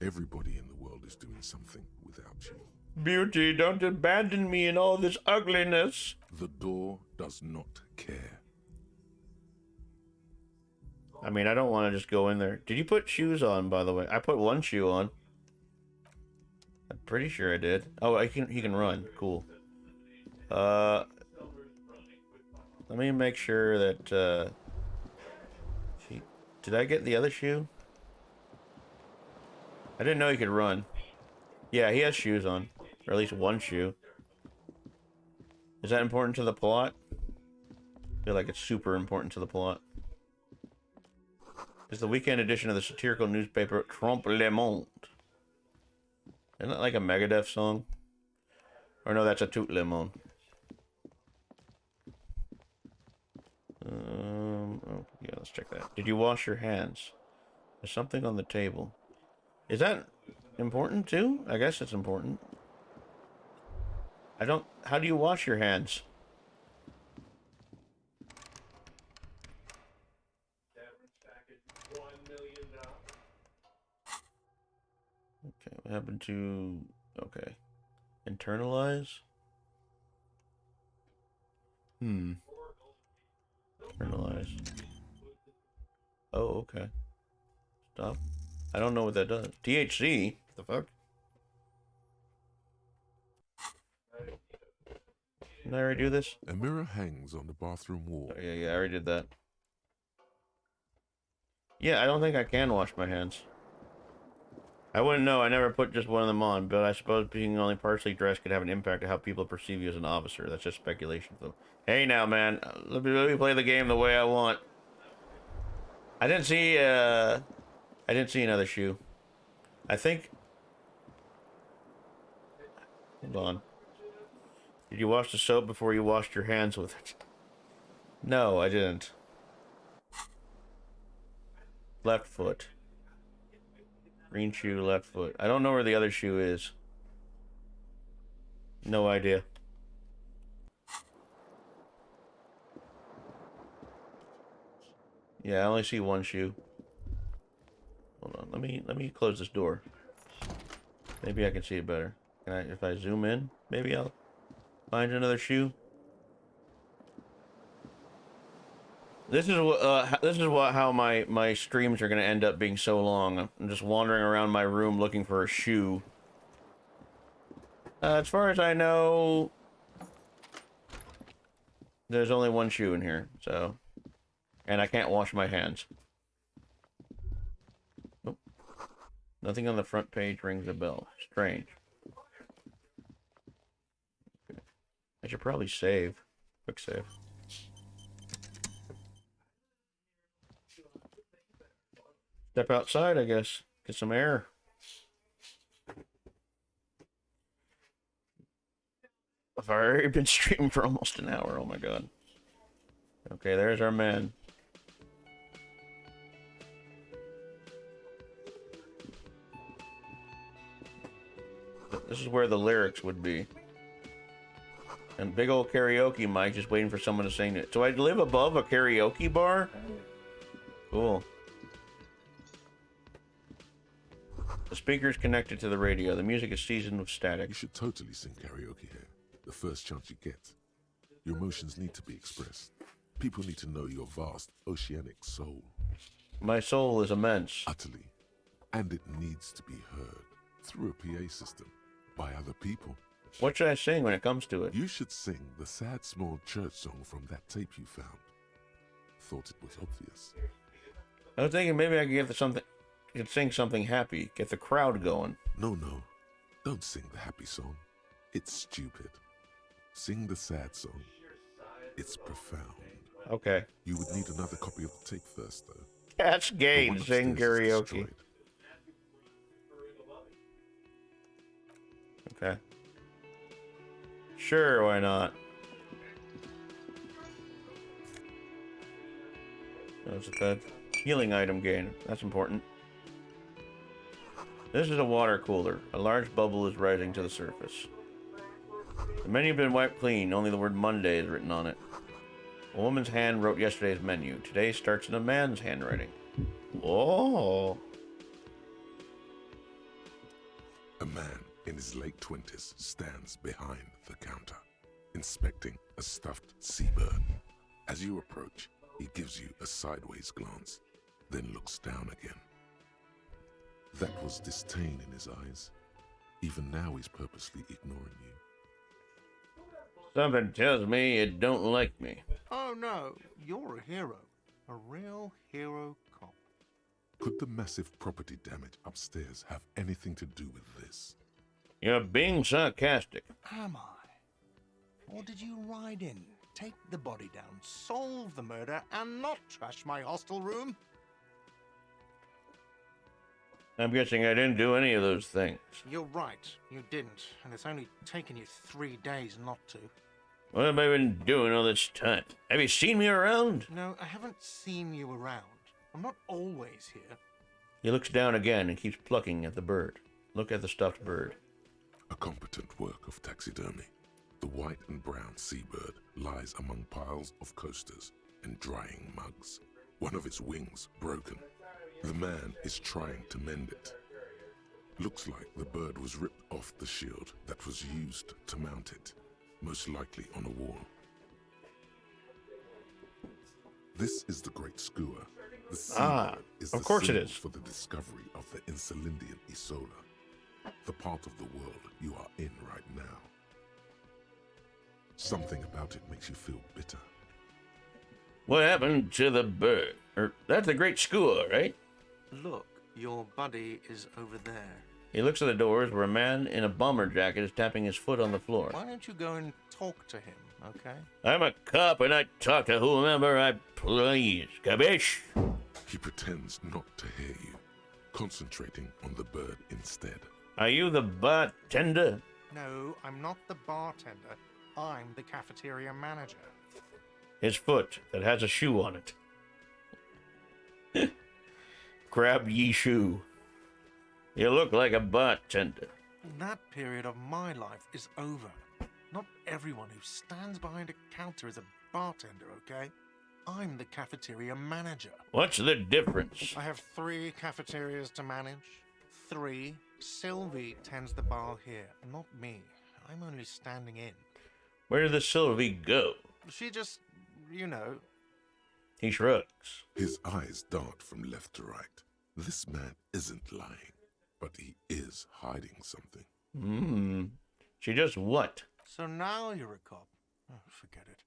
Everybody in the world is doing something without you. Beauty, don't abandon me in all this ugliness. The door does not care. I mean, I don't want to just go in there. Did you put shoes on, by the way? I put one shoe on. I'm pretty sure I did. Oh, he can run. Cool. Let me make sure that, did I get the other shoe? I didn't know he could run. Yeah, he has shoes on. Or at least one shoe. Is that important to the plot? I feel like it's super important to the plot. It's the weekend edition of the satirical newspaper Trompe Le Monde. Isn't that like a Megadeth song? Or no, that's a Tout Le Monde. Oh, yeah, let's check that. Did you wash your hands? There's something on the table. Is that important too? I guess it's important. How do you wash your hands? Okay, what happened to... Okay. Internalize? Internalize. Oh, okay. Stop. I don't know what that does. THC? What the fuck? Didn't I already do this? A mirror hangs on the bathroom wall. Oh, yeah, I already did that. Yeah, I don't think I can wash my hands. I wouldn't know. I never put just one of them on, but I suppose being only partially dressed could have an impact on how people perceive you as an officer. That's just speculation, though. Hey, now, man. Let me play the game the way I want. I didn't see another shoe. I think... Hold on. Did you wash the soap before you washed your hands with it? No, I didn't. Left foot. Green shoe, left foot. I don't know where the other shoe is. No idea. Yeah, I only see one shoe. Hold on, let me close this door. Maybe I can see it better. Can I, if I zoom in, maybe I'll find another shoe. This is how my streams are gonna end up being so long. I'm just wandering around my room looking for a shoe. As far as I know, there's only one shoe in here, so, and I can't wash my hands. Nope. Nothing on the front page rings a bell. Strange. Okay. I should probably save. Quick save. Step outside, I guess. Get some air. I've already been streaming for almost an hour. Oh my god. Okay, there's our man. This is where the lyrics would be. And big old karaoke mic just waiting for someone to sing it. So I live above a karaoke bar? Cool. The speaker is connected to the radio. The music is seasoned with static. You should totally sing karaoke here, the first chance you get. Your emotions need to be expressed. People need to know your vast, oceanic soul. My soul is immense. Utterly. And it needs to be heard through a PA system by other people. What should I sing when it comes to it? You should sing the sad small church song from that tape you found. Thought it was obvious. I was thinking maybe I could sing something happy, get the crowd going. No. Don't sing the happy song. It's stupid. Sing the sad song. It's profound. Okay. You would need another copy of the tape first, though. That's gay The one to sing upstairs is karaoke. destroyed. Okay. Sure, why not? That's a healing item gain. That's important. This is a water cooler. A large bubble is rising to the surface. The menu has been wiped clean. Only the word Monday is written on it. A woman's hand wrote yesterday's menu. Today starts in a man's handwriting. Oh. A man in his late 20s stands behind the counter, inspecting a stuffed seabird. As you approach, he gives you a sideways glance, then looks down again. That was disdain in his eyes. Even now he's purposely ignoring you. Something tells me it don't like me. Oh no, you're a hero. A real hero cop. Could the massive property damage upstairs have anything to do with this? You're being sarcastic. Am I? Or did you ride in, take the body down, solve the murder, and not trash my hostel room? I'm guessing I didn't do any of those things. You're right, you didn't, and it's only taken you 3 days not to. What have I been doing all this time? Have you seen me around? No, I haven't seen you around. I'm not always here. He looks down again and keeps plucking at the bird. Look at the stuffed bird. A competent work of taxidermy. The white and brown seabird lies among piles of coasters and drying mugs. One of its wings broken. The man is trying to mend it. Looks like the bird was ripped off the shield that was used to mount it, most likely on a wall. This is the Great Skua. The seabird is of the course it symbol is. for the discovery of the Insulindian Isola, the part of the world you are in right now. Something about it makes you feel bitter. What happened to the bird? That's the Great Skua, right? Look, your buddy is over there. He looks at the doors where a man in a bomber jacket is tapping his foot on the floor. Why don't you go and talk to him, okay? I'm a cop and I talk to whomever I please. Kabish? He pretends not to hear you, concentrating on the bird instead. Are you the bartender? No, I'm not the bartender. I'm the cafeteria manager. His foot that has a shoe on it. Grab ye shoe. You look like a bartender. That period of my life is over. Not everyone who stands behind a counter is a bartender, okay? I'm the cafeteria manager. What's the difference? I have 3 cafeterias to manage. 3. Sylvie tends the bar here, not me. I'm only standing in. Where did the Sylvie go? She just, you know. He shrugs. His eyes dart from left to right. This man isn't lying, but he is hiding something. She just what? So now you're a cop. Oh, forget it.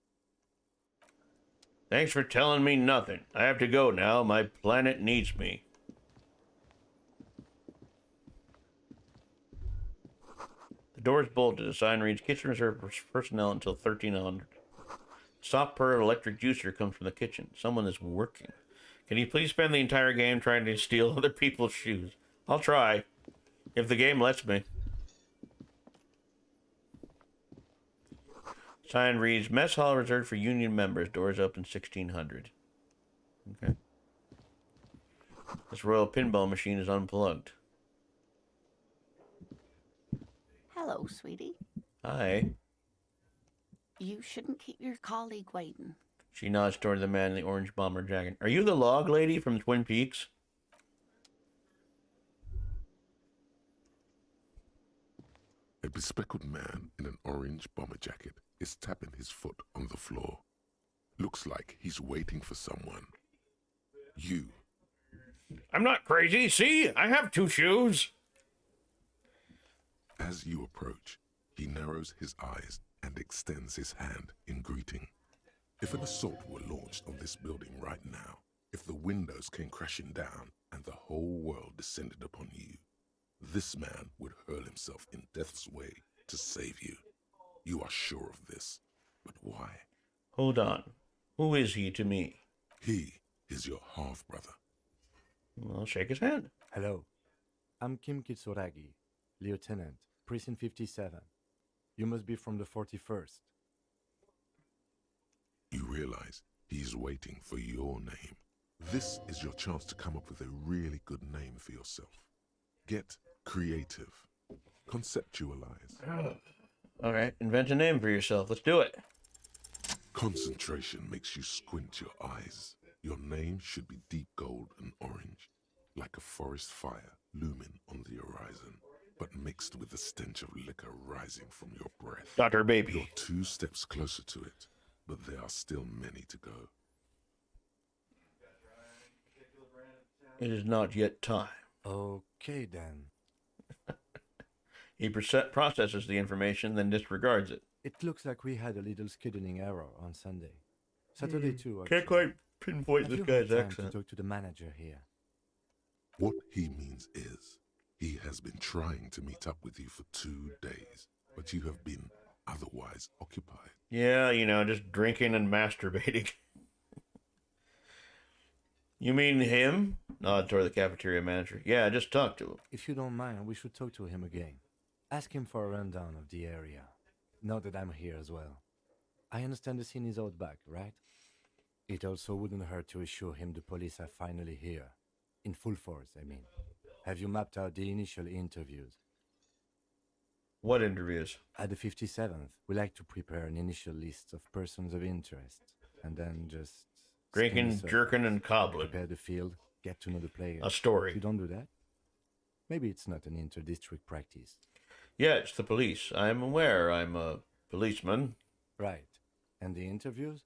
Thanks for telling me nothing. I have to go now. My planet needs me. The door is bolted. A sign reads, kitchen reserved for personnel until 1300. Soft purr electric juicer comes from the kitchen. Someone is working. Can you please spend the entire game trying to steal other people's shoes? I'll try. If the game lets me. Sign reads, mess hall reserved for union members. Doors open 1600. Okay. This royal pinball machine is unplugged. Hello, sweetie. Hi. You shouldn't keep your colleague waiting. She nods toward the man in the orange bomber jacket. Are you the log lady from Twin Peaks? A bespectacled man in an orange bomber jacket is tapping his foot on the floor. Looks like he's waiting for someone. You. I'm not crazy. See? I have two shoes. As you approach, he narrows his eyes and extends his hand in greeting. If an assault were launched on this building right now, if the windows came crashing down and the whole world descended upon you, this man would hurl himself in death's way to save you. You are sure of this, but why? Hold on. Who is he to me? He is your half-brother. I'll shake his hand. Hello. I'm Kim Kitsuragi, Lieutenant, Precinct 57. You must be from the 41st. You realize he's waiting for your name. This is your chance to come up with a really good name for yourself. Get creative. Conceptualize. All right, invent a name for yourself. Let's do it. Concentration makes you squint your eyes. Your name should be deep gold and orange, like a forest fire looming on the horizon, but mixed with the stench of liquor rising from your breath. Dr. Baby. You're 2 steps closer to it, but there are still many to go. It is not yet time. Okay, then. He processes the information, then disregards it. It looks like we had a little scheduling error on Sunday. Saturday too, actually. Can't quite pinpoint Have this you guy's had time accent. to talk to the manager here? What he means is, he has been trying to meet up with you for 2 days, but you have been otherwise occupied. Yeah, just drinking and masturbating. You mean him? Nod toward the cafeteria manager. Yeah, just talk to him. If you don't mind, we should talk to him again. Ask him for a rundown of the area. Now that I'm here as well. I understand the scene is out back, right? It also wouldn't hurt to assure him the police are finally here. In full force, I mean. Have you mapped out the initial interviews? What interviews? At the 57th, we like to prepare an initial list of persons of interest, and then just... Drinking, skim the jerking, surface, and cobbling. prepare the field, get to know the players. A story. If you don't do that, maybe it's not an inter-district practice. Yeah, it's the police. I'm aware I'm a policeman. Right. And the interviews?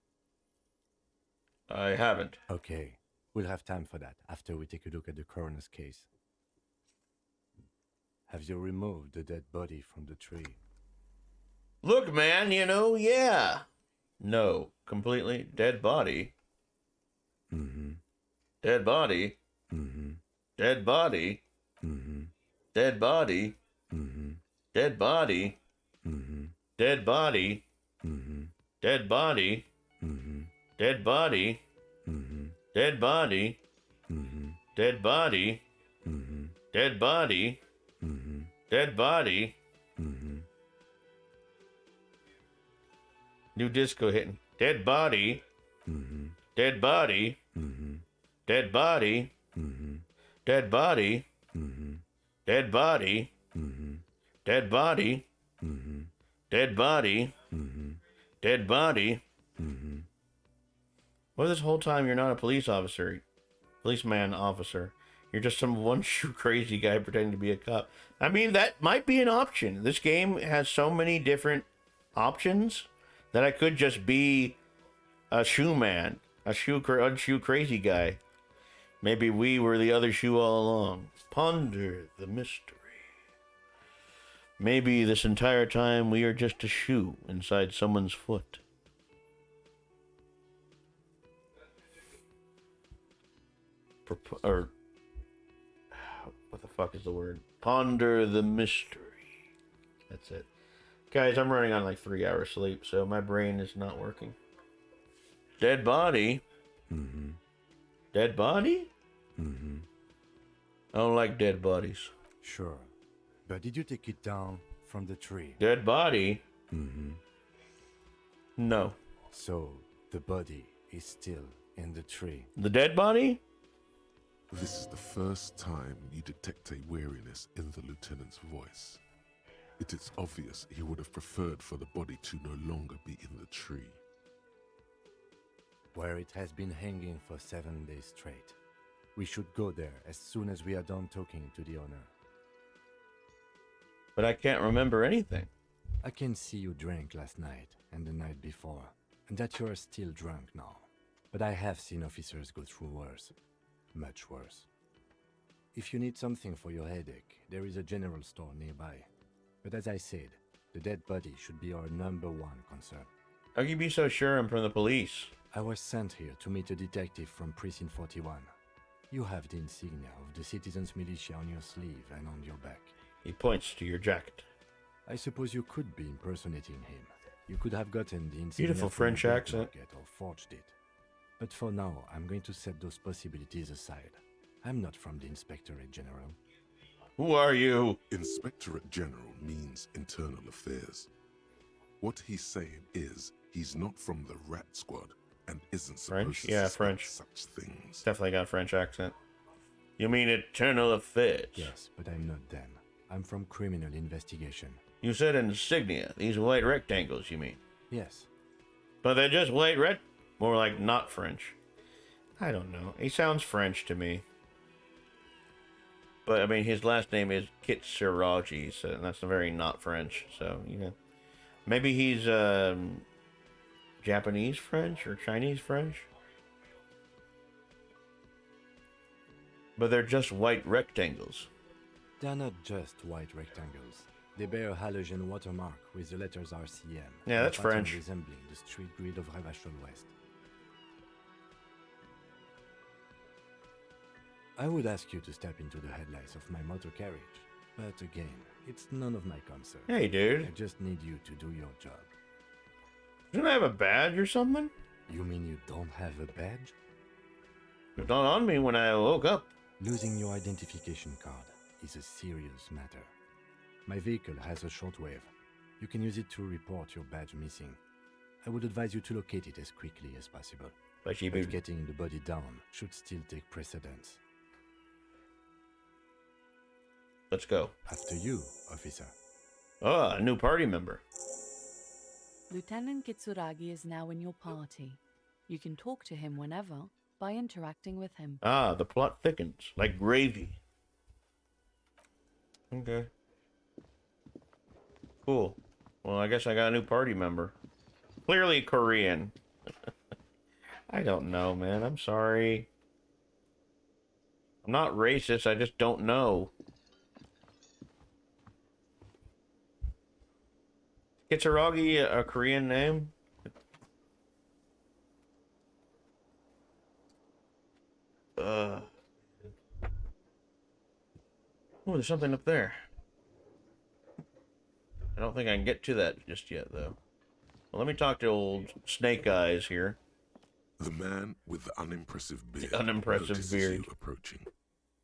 I haven't. Okay. We'll have time for that after we take a look at the coroner's case. Have you removed the dead body from the tree? Look, man, yeah. No, completely dead body. Mm-hmm. Dead body. Mm-hmm. Dead body. Mm-hmm. Dead body. Mm-hmm. Dead body. Mm-hmm. Dead body. Mm-hmm. Dead body. Mm-hmm. Dead body. Mm-hmm. Dead body. Mm-hmm. Dead body. Mm-hmm. Dead body. Mm-hmm. Dead body. Mm-hmm. New disco hitting. Dead body. Mm-hmm. Dead body. Mm-hmm. Dead body. Mm-hmm. Dead body. Mm-hmm. Dead body. Mm-hmm. Dead body. Mm-hmm. Dead body. Mm-hmm. Dead body. Mm-hmm. Well, this whole time you're not a police officer. Policeman officer. You're just some one-shoe crazy guy pretending to be a cop. I mean, that might be an option. This game has so many different options that I could just be a shoe man. A unshoe crazy guy. Maybe we were the other shoe all along. Ponder the mystery. Maybe this entire time we are just a shoe inside someone's foot. Or what the fuck is the word? Ponder the mystery. That's it. Guys, I'm running on like 3 hours sleep, so my brain is not working. Dead body? Mm-hmm. Dead body? Mm-hmm. I don't like dead bodies. Sure. But did you take it down from the tree? Dead body? Mm-hmm. No. So, the body is still in the tree. The dead body? This is the first time you detect a weariness in the lieutenant's voice. It is obvious he would have preferred for the body to no longer be in the tree. Where it has been hanging for 7 days straight. We should go there as soon as we are done talking to the owner. But I can't remember anything. I can see you drank last night and the night before, and that you are still drunk now. But I have seen officers go through worse. Much worse. If you need something for your headache, there is a general store nearby. But as I said, the dead body should be our #1 concern. How can you be so sure I'm from the police? I was sent here to meet a detective from Precinct 41. You have the insignia of the Citizens Militia on your sleeve and on your back. He points to your jacket. I suppose you could be impersonating him. You could have gotten the insignia Beautiful from French the black accent. market or forged it. But for now, I'm going to set those possibilities aside. I'm not from the Inspectorate General. Who are you? Inspectorate General means internal affairs. What he's saying is he's not from the rat squad and isn't supposed French? to Yeah, suspect French. such things. Definitely got a French accent. You mean eternal affairs? Yes, but I'm not them. I'm from criminal investigation. You said insignia. These white rectangles, you mean? Yes. But they're just white red. More like not French. I don't know. He sounds French to me. But I mean, his last name is Kitsuraji, so that's very not French. So you know, maybe he's Japanese French or Chinese French. But they're just white rectangles. They're not just white rectangles. They bear a halogen watermark with the letters RCM. Yeah, and a that's pattern French. resembling the street grid of Ravachol West. I would ask you to step into the headlights of my motor carriage. But again, it's none of my concern. Hey, I dude. just need you to do your job. Don't I have a badge or something? You mean you don't have a badge? It was not on me when I woke up. Losing your identification card is a serious matter. My vehicle has a shortwave. You can use it to report your badge missing. I would advise you to locate it as quickly as possible. But she But getting the body down should still take precedence. Let's go. After you, officer. Oh, a new party member. Lieutenant Kitsuragi is now in your party. You can talk to him whenever by interacting with him. Ah, the plot thickens like gravy. Okay. Cool. Well, I guess I got a new party member. Clearly Korean. I don't know, man. I'm sorry. I'm not racist. I just don't know. Kitsuragi a Korean name? Oh, there's something up there. I don't think I can get to that just yet, though. Well, let me talk to old Snake Eyes here. The man with the unimpressive beard unimpressive notices beard. you approaching.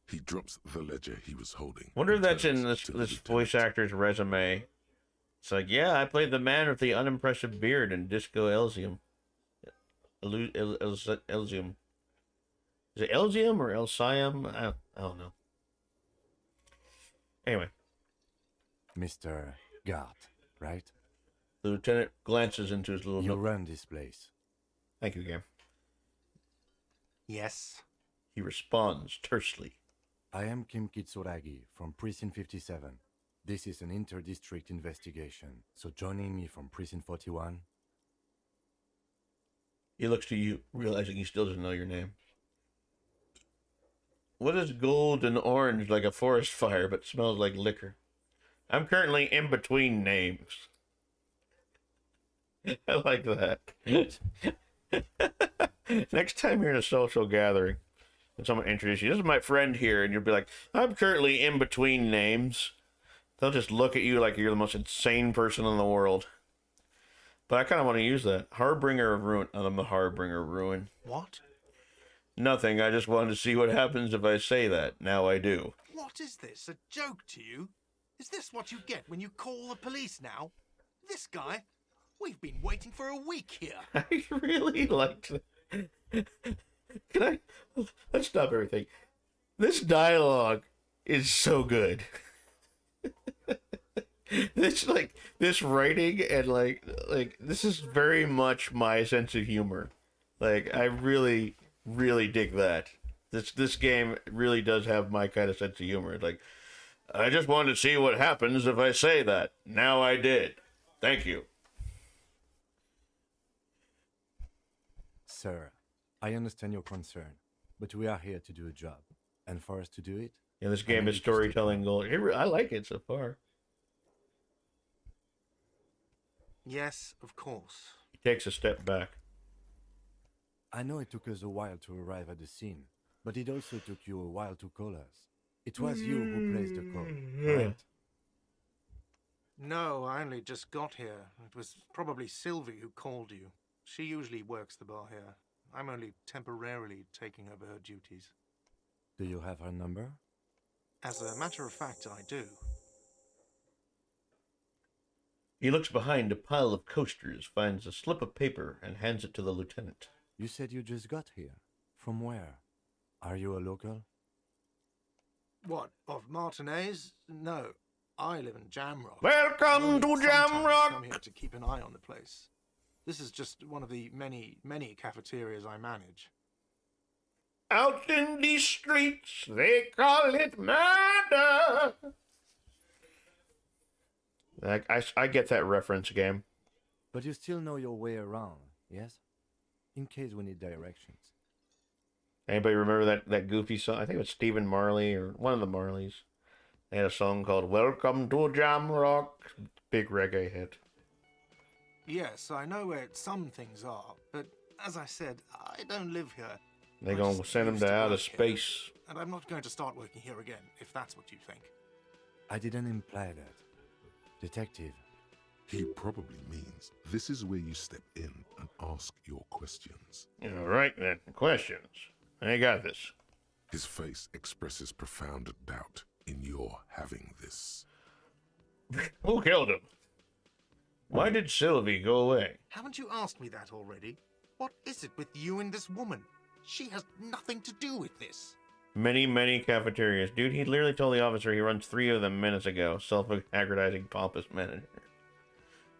He drops the ledger he was holding. Wonder if and that's in turns this to the this lieutenant. voice actor's resume. It's like, yeah, I played the man with the unimpressive beard in Disco Elysium. Elysium. Is it Elysium or Elysium? I don't know. Anyway, Mr. Gart, right? the lieutenant glances into his little You note. run this place. Thank you, Game. Yes. He responds tersely. I am Kim Kitsuragi from Precinct 57. This is an inter-district investigation, so joining me from Precinct 41. He looks to you, realizing he still doesn't know your name. What is gold and orange like a forest fire but smells like liquor? I'm currently in between names. I like that. Next time you're in a social gathering and someone introduces you, this is my friend here, and you'll be like, I'm currently in between names. They'll just look at you like you're the most insane person in the world. But I kind of want to use that. Harbinger of Ruin. I'm the Harbinger of Ruin. What? Nothing. I just wanted to see what happens if I say that. Now I do. What is this? A joke to you? Is this what you get when you call the police now? This guy? We've been waiting for a week here. I really liked that. Can I? Let's stop everything. This dialogue is so good. this writing and like this is very much my sense of humor. Like I really dig that. This game really does have my kind of sense of humor. It's like I just wanted to see what happens if I say that. Now I did. Thank you. Sir, I understand your concern, but we are here to do a job. And for us to do it... Yeah, this I game need is you to stick storytelling around. gold. I like it so far. Yes, of course. He takes a step back. I know it took us a while to arrive at the scene, but it also took you a while to call us. It was you who placed the call, correct? No, I only just got here. It was probably Sylvie who called you. She usually works the bar here. I'm only temporarily taking over her duties. Do you have her number? As a matter of fact, I do. He looks behind a pile of coasters, finds a slip of paper, and hands it to the lieutenant. You said you just got here. From where? Are you a local? What, of Martinez? No, I live in Jamrock. Welcome to Sometimes come Jamrock! here to keep an eye on the place. This is just one of the many cafeterias I manage. Out in the streets, they call it murder. I get that reference, game. But you still know your way around, yes? In case we need directions. Anybody remember that goofy song? I think it was Stephen Marley or one of the Marleys. They had a song called Welcome to Jamrock. Big reggae hit. Yes, I know where some things are, but as I said, I don't live here. They're I going to just send him used to outer work here, space. and I'm not going to start working here again, if that's what you think. I didn't imply that. Detective. He probably means this is where you step in and ask your questions. All right, then. Questions. I got this. His face expresses profound doubt in your having this. Who killed him? Why did Sylvie go away? Haven't you asked me that already? What is it with you and this woman? She has nothing to do with this. Many cafeterias. Dude, he literally told the officer he runs 3 of them minutes ago. Self-aggrandizing pompous manager.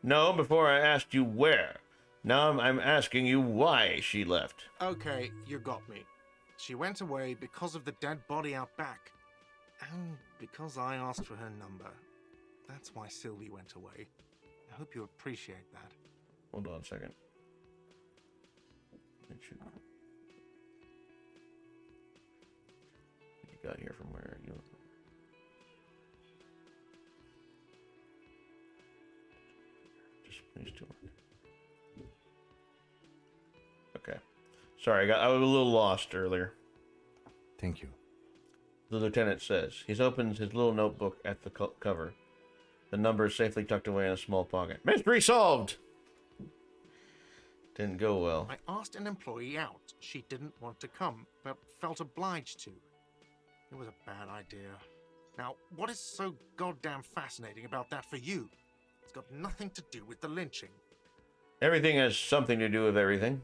No, before I asked you where. Now I'm asking you why she left. Okay, you got me. She went away because of the dead body out back. And because I asked for her number. That's why Sylvie went away. I hope you appreciate that. Hold on a second. You got here from where? You... Just please do it. Okay. Sorry, I was a little lost earlier. Thank you. The lieutenant says. He opens his little notebook at the cover. The number is safely tucked away in a small pocket. Mystery solved! Didn't go well. I asked an employee out. She didn't want to come, but felt obliged to. It was a bad idea. Now, what is so goddamn fascinating about that for you? It's got nothing to do with the lynching. Everything has something to do with everything.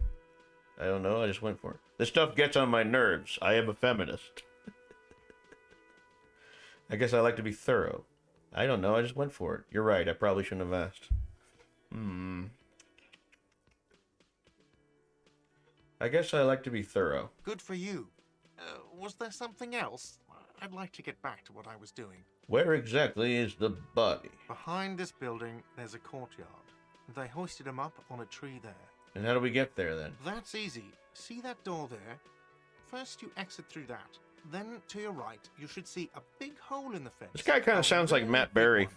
I don't know, I just went for it. This stuff gets on my nerves. I am a feminist. I guess I like to be thorough. I don't know, I just went for it. You're right, I probably shouldn't have asked. I guess I like to be thorough. Good for you. Was there something else? I'd like to get back to what I was doing. Where exactly is the body? Behind this building, there's a courtyard. They hoisted him up on a tree there. And how do we get there then? That's easy. See that door there? First you exit through that. Then to your right, you should see a big hole in the fence. This guy kind A of sounds like really Matt big Berry. one.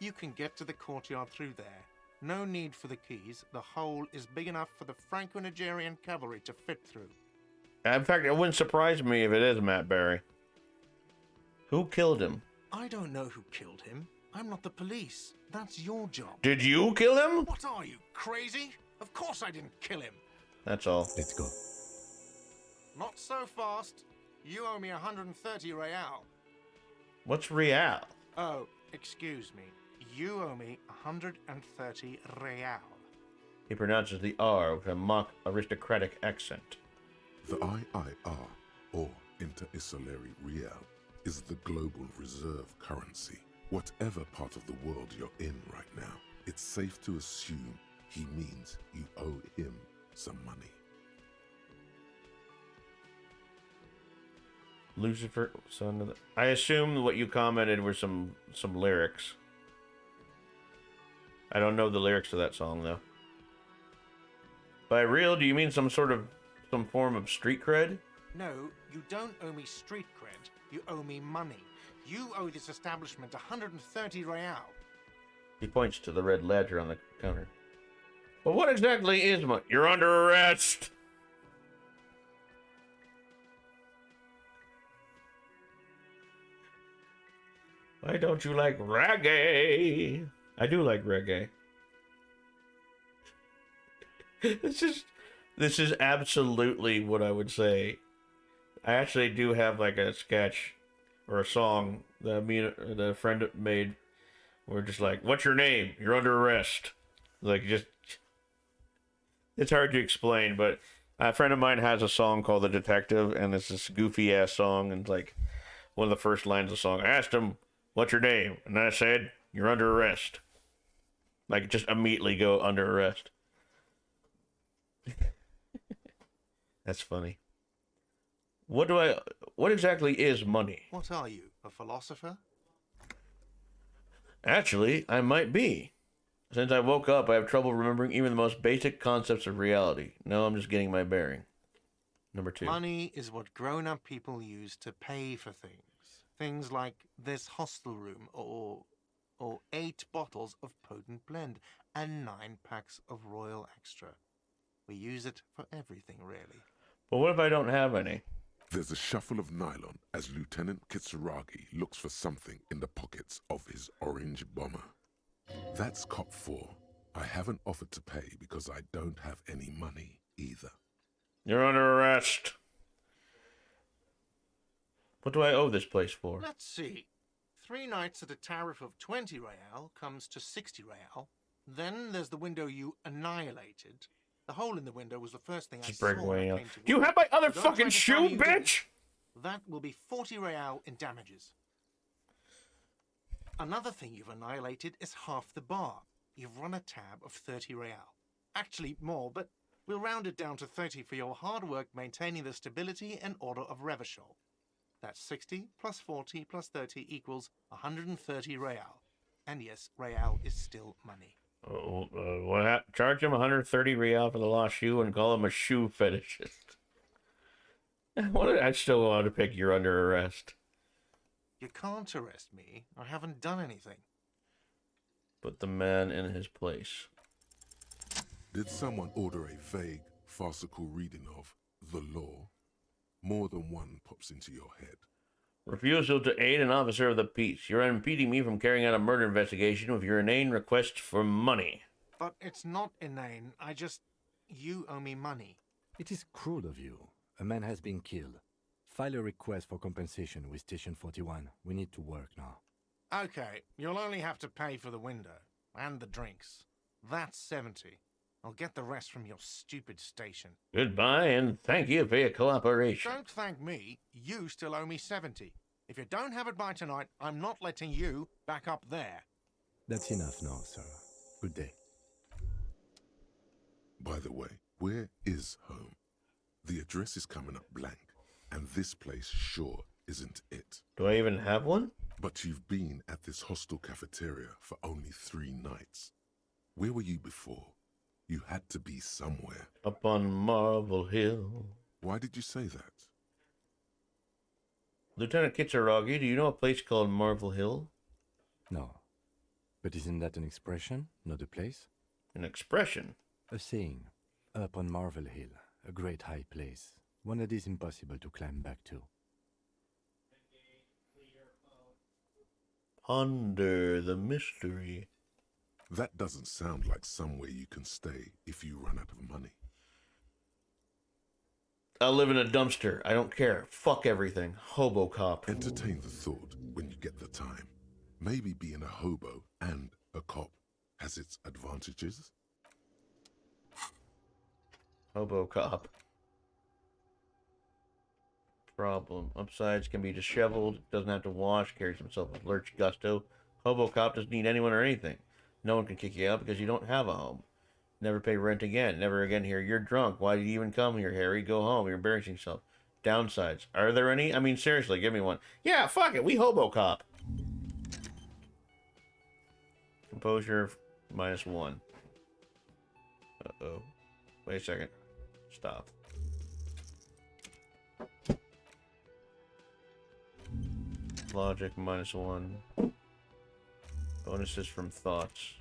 You can get to the courtyard through there. No need for the keys. The hole is big enough for the Franco-Nigerian cavalry to fit through. In fact, it wouldn't surprise me if it is Matt Berry. Who killed him? I don't know who killed him. I'm not the police. That's your job. Did you kill him? What are you, crazy? Of course I didn't kill him. That's all. Let's go. Not so fast. You owe me 130 real. What's real? Oh, excuse me. You owe me 130 real. He pronounces the R with a mock aristocratic accent. The IIR, or Inter-Isolary Real, is the global reserve currency. Whatever part of the world you're in right now, it's safe to assume he means you owe him some money. Lucifer, son of the... I assume what you commented were some lyrics. I don't know the lyrics to that song, though. By real, do you mean some form of street cred? No, you don't owe me street cred. You owe me money. You owe this establishment 130 real. He points to the red ledger on the counter. But what exactly is money? You're under arrest! Why don't you like reggae? I do like reggae. This is absolutely what I would say. I actually do have like a sketch or a song that me and a friend made. We're just like, what's your name? You're under arrest. Like, just... It's hard to explain, but a friend of mine has a song called The Detective, and it's this goofy-ass song, and like, one of the first lines of the song, I asked him, what's your name? And I said, you're under arrest. Like, just immediately go under arrest. That's funny. What exactly is money? What are you, a philosopher? Actually, I might be. Since I woke up, I have trouble remembering even the most basic concepts of reality. No, I'm just getting my bearing. Number 2. Money is what grown-up people use to pay for things. Things like this hostel room, or 8 bottles of potent blend, and 9 packs of Royal Extra. We use it for everything, really. But what if I don't have any? There's a shuffle of nylon as Lieutenant Kitsuragi looks for something in the pockets of his orange bomber. That's Cop 4. I haven't offered to pay because I don't have any money either. You're under arrest. What do I owe this place for? Let's see. 3 nights at a tariff of 20 real comes to 60 real. Then there's the window you annihilated. The hole in the window was the first thing I saw when I came to Do you work. have my other Don't fucking try to shoe, tell me you didn't. bitch? That will be 40 real in damages. Another thing you've annihilated is half the bar. You've run a tab of 30 real. Actually more, but we'll round it down to 30 for your hard work maintaining the stability and order of Revachol. That's 60 plus 40 plus 30 equals 130 real. And yes, real is still money. Charge him 130 real for the lost shoe and call him a shoe fetishist. I still want to pick you're under arrest. You can't arrest me. I haven't done anything. Put the man in his place. Did someone order a vague, farcical reading of the law? More than one pops into your head. Refusal to aid an officer of the peace. You're impeding me from carrying out a murder investigation with your inane request for money. But it's not inane. You owe me money. It is cruel of you. A man has been killed. File a request for compensation with Station 41. We need to work now. Okay, you'll only have to pay for the window and the drinks. That's 70. I'll get the rest from your stupid station. Goodbye, and thank you for your cooperation. Don't thank me. You still owe me 70. If you don't have it by tonight, I'm not letting you back up there. That's enough now, sir. Good day. By the way, where is home? The address is coming up blank, and this place sure isn't it. Do I even have one? But you've been at this hostel cafeteria for only 3 nights. Where were you before? You had to be somewhere. Up on Marble Hill. Why did you say that? Lieutenant Kitsuragi, do you know a place called Marble Hill? No. But isn't that an expression, not a place? An expression? A saying. Up on Marvel Hill, a great high place. One that is impossible to climb back to. Ponder the mystery. That doesn't sound like somewhere you can stay if you run out of money. I'll live in a dumpster. I don't care. Fuck everything. Hobo cop. Entertain the thought when you get the time. Maybe being a hobo and a cop has its advantages. Hobo cop. Problem. Upsides can be disheveled. Doesn't have to wash. Carries himself with lurch gusto. Hobo cop doesn't need anyone or anything. No one can kick you out because you don't have a home. Never pay rent again. Never again here. You're drunk. Why did you even come here, Harry? Go home. You're embarrassing yourself. Downsides. Are there any? I mean, seriously, give me one. Yeah, fuck it. We hobo cop. Composure -1. Uh-oh. Wait a second. Stop. Logic -1. Bonuses from thoughts.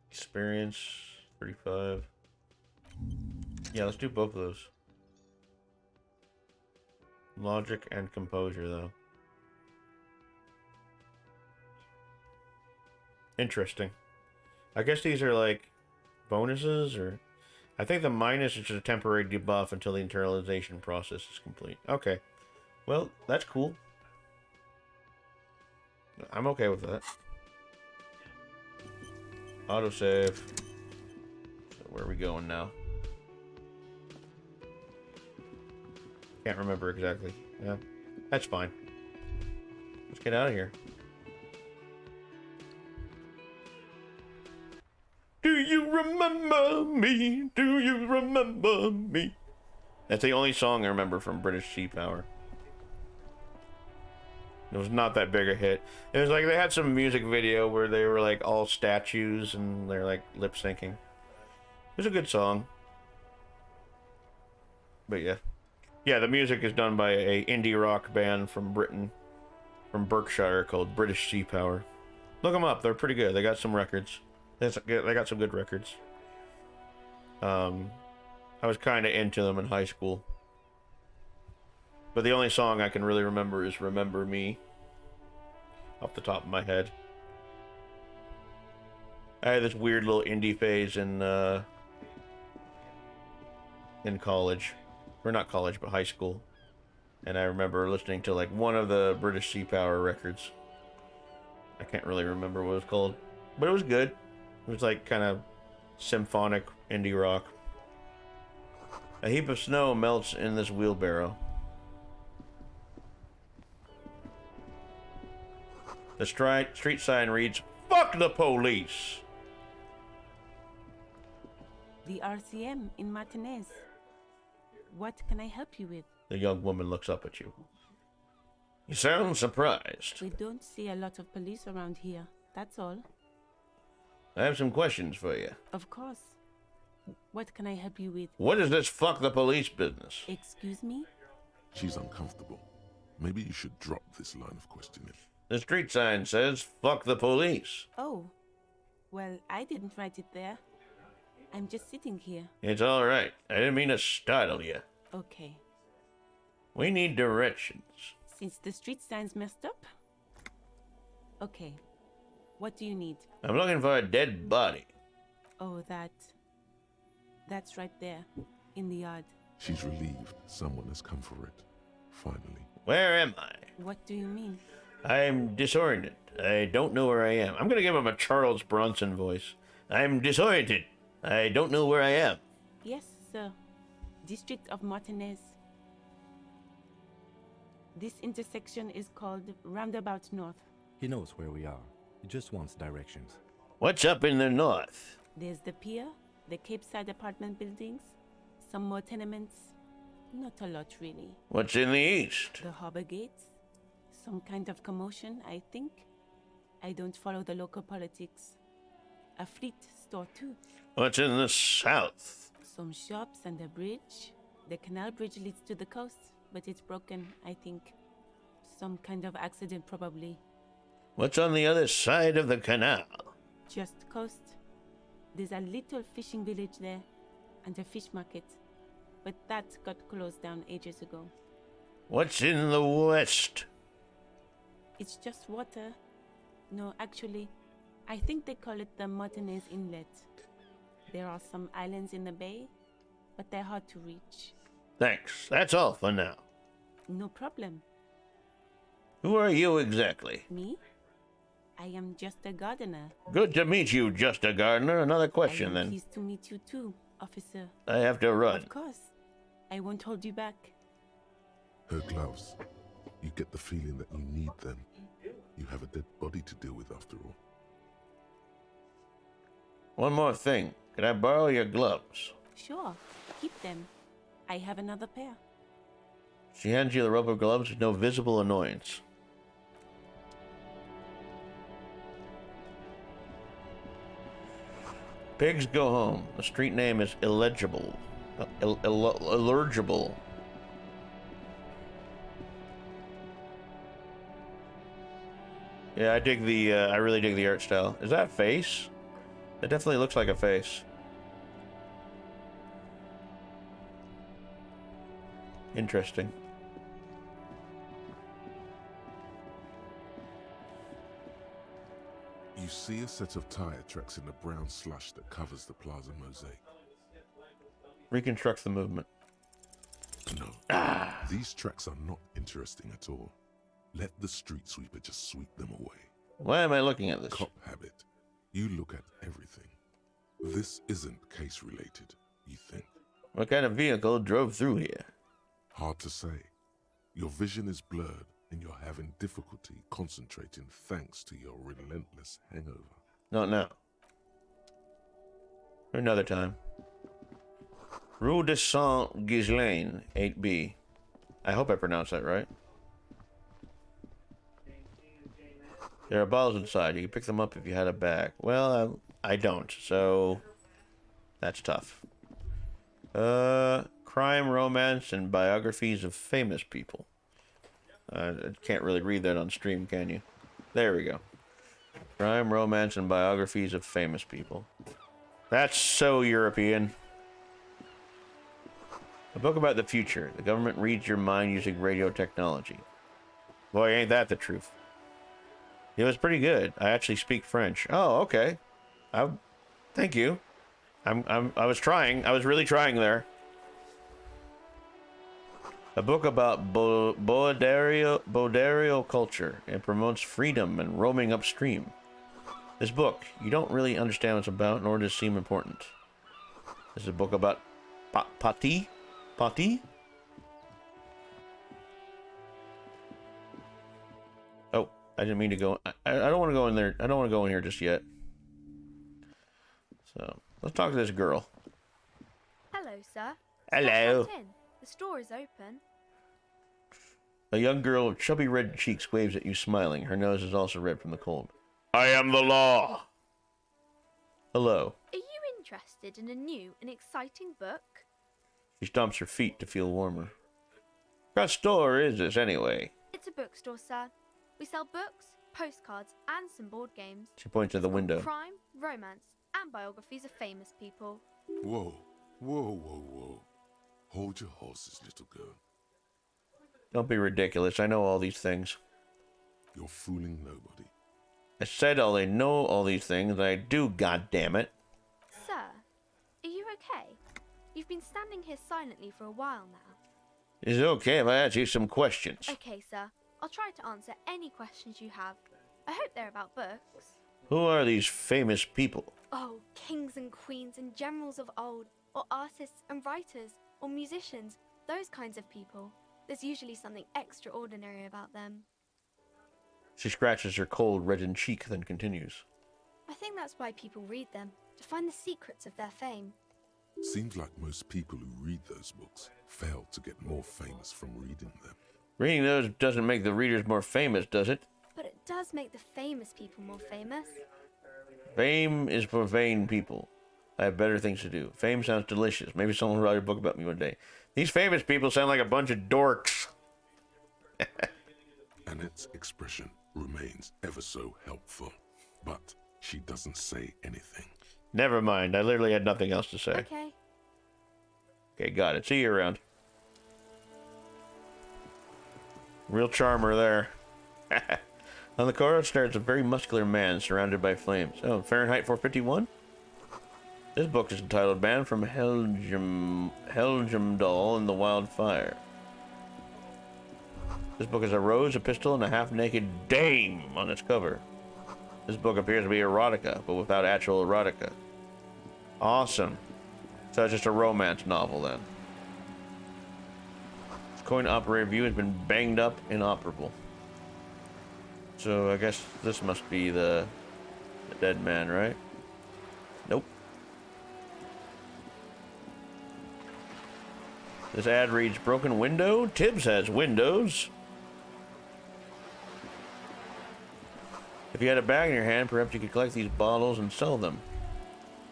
Experience 35. Yeah, let's do both of those. Logic and composure, though. Interesting. I guess these are like bonuses, or I think the minus is just a temporary debuff until the internalization process is complete. Okay. Well, that's cool. I'm okay with that. Autosave. So where are we going now? Can't remember exactly. Yeah, that's fine. Let's get out of here. Do you remember me? Do you remember me? That's the only song I remember from British Sea Power. It was not that big a hit. It was like they had some music video where they were like all statues and they're like lip syncing. It was a good song. But yeah. Yeah, the music is done by a indie rock band from Britain, from Berkshire, called British Sea Power. Look them up; they're pretty good. They got some records. They got some good records. I was kind of into them in high school, but the only song I can really remember is "Remember Me," off the top of my head. I had this weird little indie phase in college. Or not college, but high school. And I remember listening to like one of the British Sea Power records. I can't really remember what it was called. But it was good. It was like kind of symphonic indie rock. A heap of snow melts in this wheelbarrow. The street sign reads, "Fuck the police!" The RCM in Martinez. What can I help you with? The young woman looks up at you. You sound surprised. We don't see a lot of police around here. That's all. I have some questions for you. Of course. What can I help you with? What is this fuck the police business? Excuse me? She's uncomfortable. Maybe you should drop this line of questioning. The street sign says, "Fuck the police." Oh. Well, I didn't write it there. I'm just sitting here. It's all right. I didn't mean to startle you. Okay. We need directions. Since the street sign's messed up? Okay. What do you need? I'm looking for a dead body. Oh, that's right there, in the yard. She's relieved someone has come for it. Finally. Where am I? What do you mean? I'm disoriented. I don't know where I am. I'm gonna give him a Charles Bronson voice. I'm disoriented. I don't know where I am. Yes, sir. District of Martinez. This intersection is called Roundabout North. He knows where we are. He just wants directions. What's up in the north? There's the pier, the Cape Side apartment buildings, some more tenements. Not a lot, really. What's in the east? The harbor gates. Some kind of commotion, I think. I don't follow the local politics. A fleet store, too. What's in the south? Some shops and a bridge. The canal bridge leads to the coast, but it's broken, I think. Some kind of accident, probably. What's on the other side of the canal? Just coast. There's a little fishing village there, and a fish market. But that got closed down ages ago. What's in the west? It's just water. No, actually, I think they call it the Martinez Inlet. There are some islands in the bay, but they're hard to reach. Thanks. That's all for now. No problem. Who are you exactly? Me? I am just a gardener. Good to meet you, Just a Gardener. Another question, I am then. pleased to meet you too. Officer. I have to run. Of course. I won't hold you back. Her gloves. You get the feeling that you need them. You have a dead body to deal with after all. One more thing. Can I borrow your gloves? Sure. Keep them. I have another pair. She hands you the rubber gloves with no visible annoyance. Pigs go home. The street name is illegible. Illegible. Yeah, I dig the, I really dig the art style. Is that a face? It definitely looks like a face. Interesting. You see a set of tire tracks in the brown slush that covers the plaza mosaic. Reconstructs the movement. No, these tracks are not interesting at all. Let the street sweeper just sweep them away. Why am I looking at this? Cop habit. You look at everything. This isn't case related, you think. What kind of vehicle drove through here? Hard to say. Your vision is blurred and you're having difficulty concentrating thanks to your relentless hangover. Not now. Another time. Rue de Saint-Ghislain, 8B. I hope I pronounced that right. There are bottles inside. You can pick them up if you had a bag. Well, I don't, so that's tough. Crime, romance, and biographies of famous people. I can't really read that on stream, can you? There we go. Crime, romance, and biographies of famous people. That's so European. A book about the future. The government reads your mind using radio technology. Boy, ain't that the truth. It was pretty good. I actually speak French. Oh, okay. Thank you. I was trying. I was really trying there. A book about Bodario culture. It promotes freedom and roaming upstream. This book, you don't really understand what it's about, nor does it seem important. This is a book about Pati? Pati? Oh, I didn't mean to go. I don't want to go in there. I don't want to go in here just yet. So, let's talk to this girl. Hello, sir. Hello. Step right in. The store is open. A young girl with chubby red cheeks waves at you smiling. Her nose is also red from the cold. I am the law. Hello. Are you interested in a new and exciting book? She stomps her feet to feel warmer. What store is this anyway? It's a bookstore, sir. We sell books, postcards, and some board games. She points to the window. Crime, romance, and biographies of famous people. Whoa, whoa, whoa, whoa. Hold your horses, little girl. Don't be ridiculous. I know all these things. You're fooling nobody. I said I know all these things. I do, goddammit. Sir, are you okay? You've been standing here silently for a while now. Is it okay if I ask you some questions? Okay, sir. I'll try to answer any questions you have. I hope they're about books. Who are these famous people? Oh, kings and queens and generals of old, or artists and writers, or musicians, those kinds of people. There's usually something extraordinary about them. She scratches her cold, reddened cheek, then continues. I think that's why people read them, to find the secrets of their fame. Seems like most people who read those books fail to get more famous from reading them. Reading those doesn't make the readers more famous, does it? But it does make the famous people more famous. Fame is for vain people. I have better things to do. Fame sounds delicious. Maybe someone will write a book about me one day. These famous people sound like a bunch of dorks. Annette's expression remains ever so helpful, but she doesn't say anything. Never mind. I literally had nothing else to say. Okay. Okay, got it. See you around. Real charmer there. On the corridor stands a very muscular man surrounded by flames. Oh, Fahrenheit 451? This book is entitled Man from Helgemdal in the Wildfire. This book has a rose, a pistol, and a half-naked dame on its cover. This book appears to be erotica, but without actual erotica. Awesome. So it's just a romance novel then. This coin operator view has been banged up, inoperable. So I guess this must be the dead man, right? Nope. This ad reads, broken window? Tibbs has windows. If you had a bag in your hand, perhaps you could collect these bottles and sell them.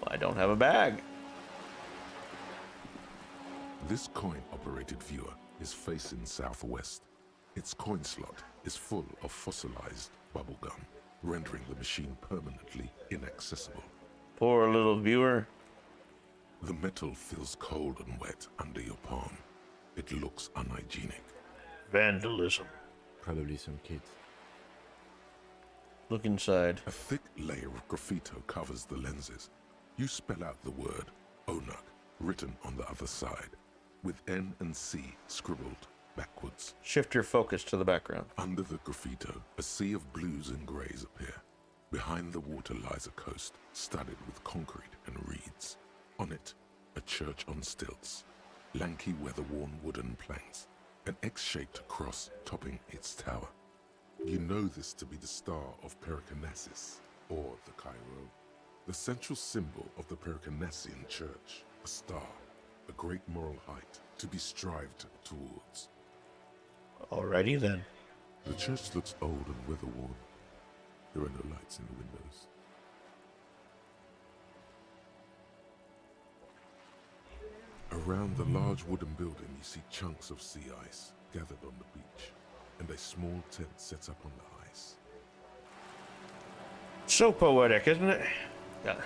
Well, I don't have a bag. This coin-operated viewer is facing southwest. Its coin slot is full of fossilized bubblegum, rendering the machine permanently inaccessible. Poor little viewer. The metal feels cold and wet under your palm. It looks unhygienic. Vandalism. Probably some kids. Look inside. A thick layer of graffito covers the lenses. You spell out the word Onuk, written on the other side, with N and C scribbled backwards. Shift your focus to the background. Under the graffito, a sea of blues and greys appear. Behind the water lies a coast, studded with concrete and reeds. On it, a church on stilts, lanky weather-worn wooden planks, an X-shaped cross topping its tower. You know this to be the Star of Periconesus, or the Cairo, the central symbol of the Periconesian Church, a star, a great moral height to be strived towards. Alrighty then. The church looks old and weather-worn. There are no lights in the windows. Around the large wooden building, you see chunks of sea ice gathered on the beach, and a small tent sets up on the ice. So poetic, isn't it? Yeah.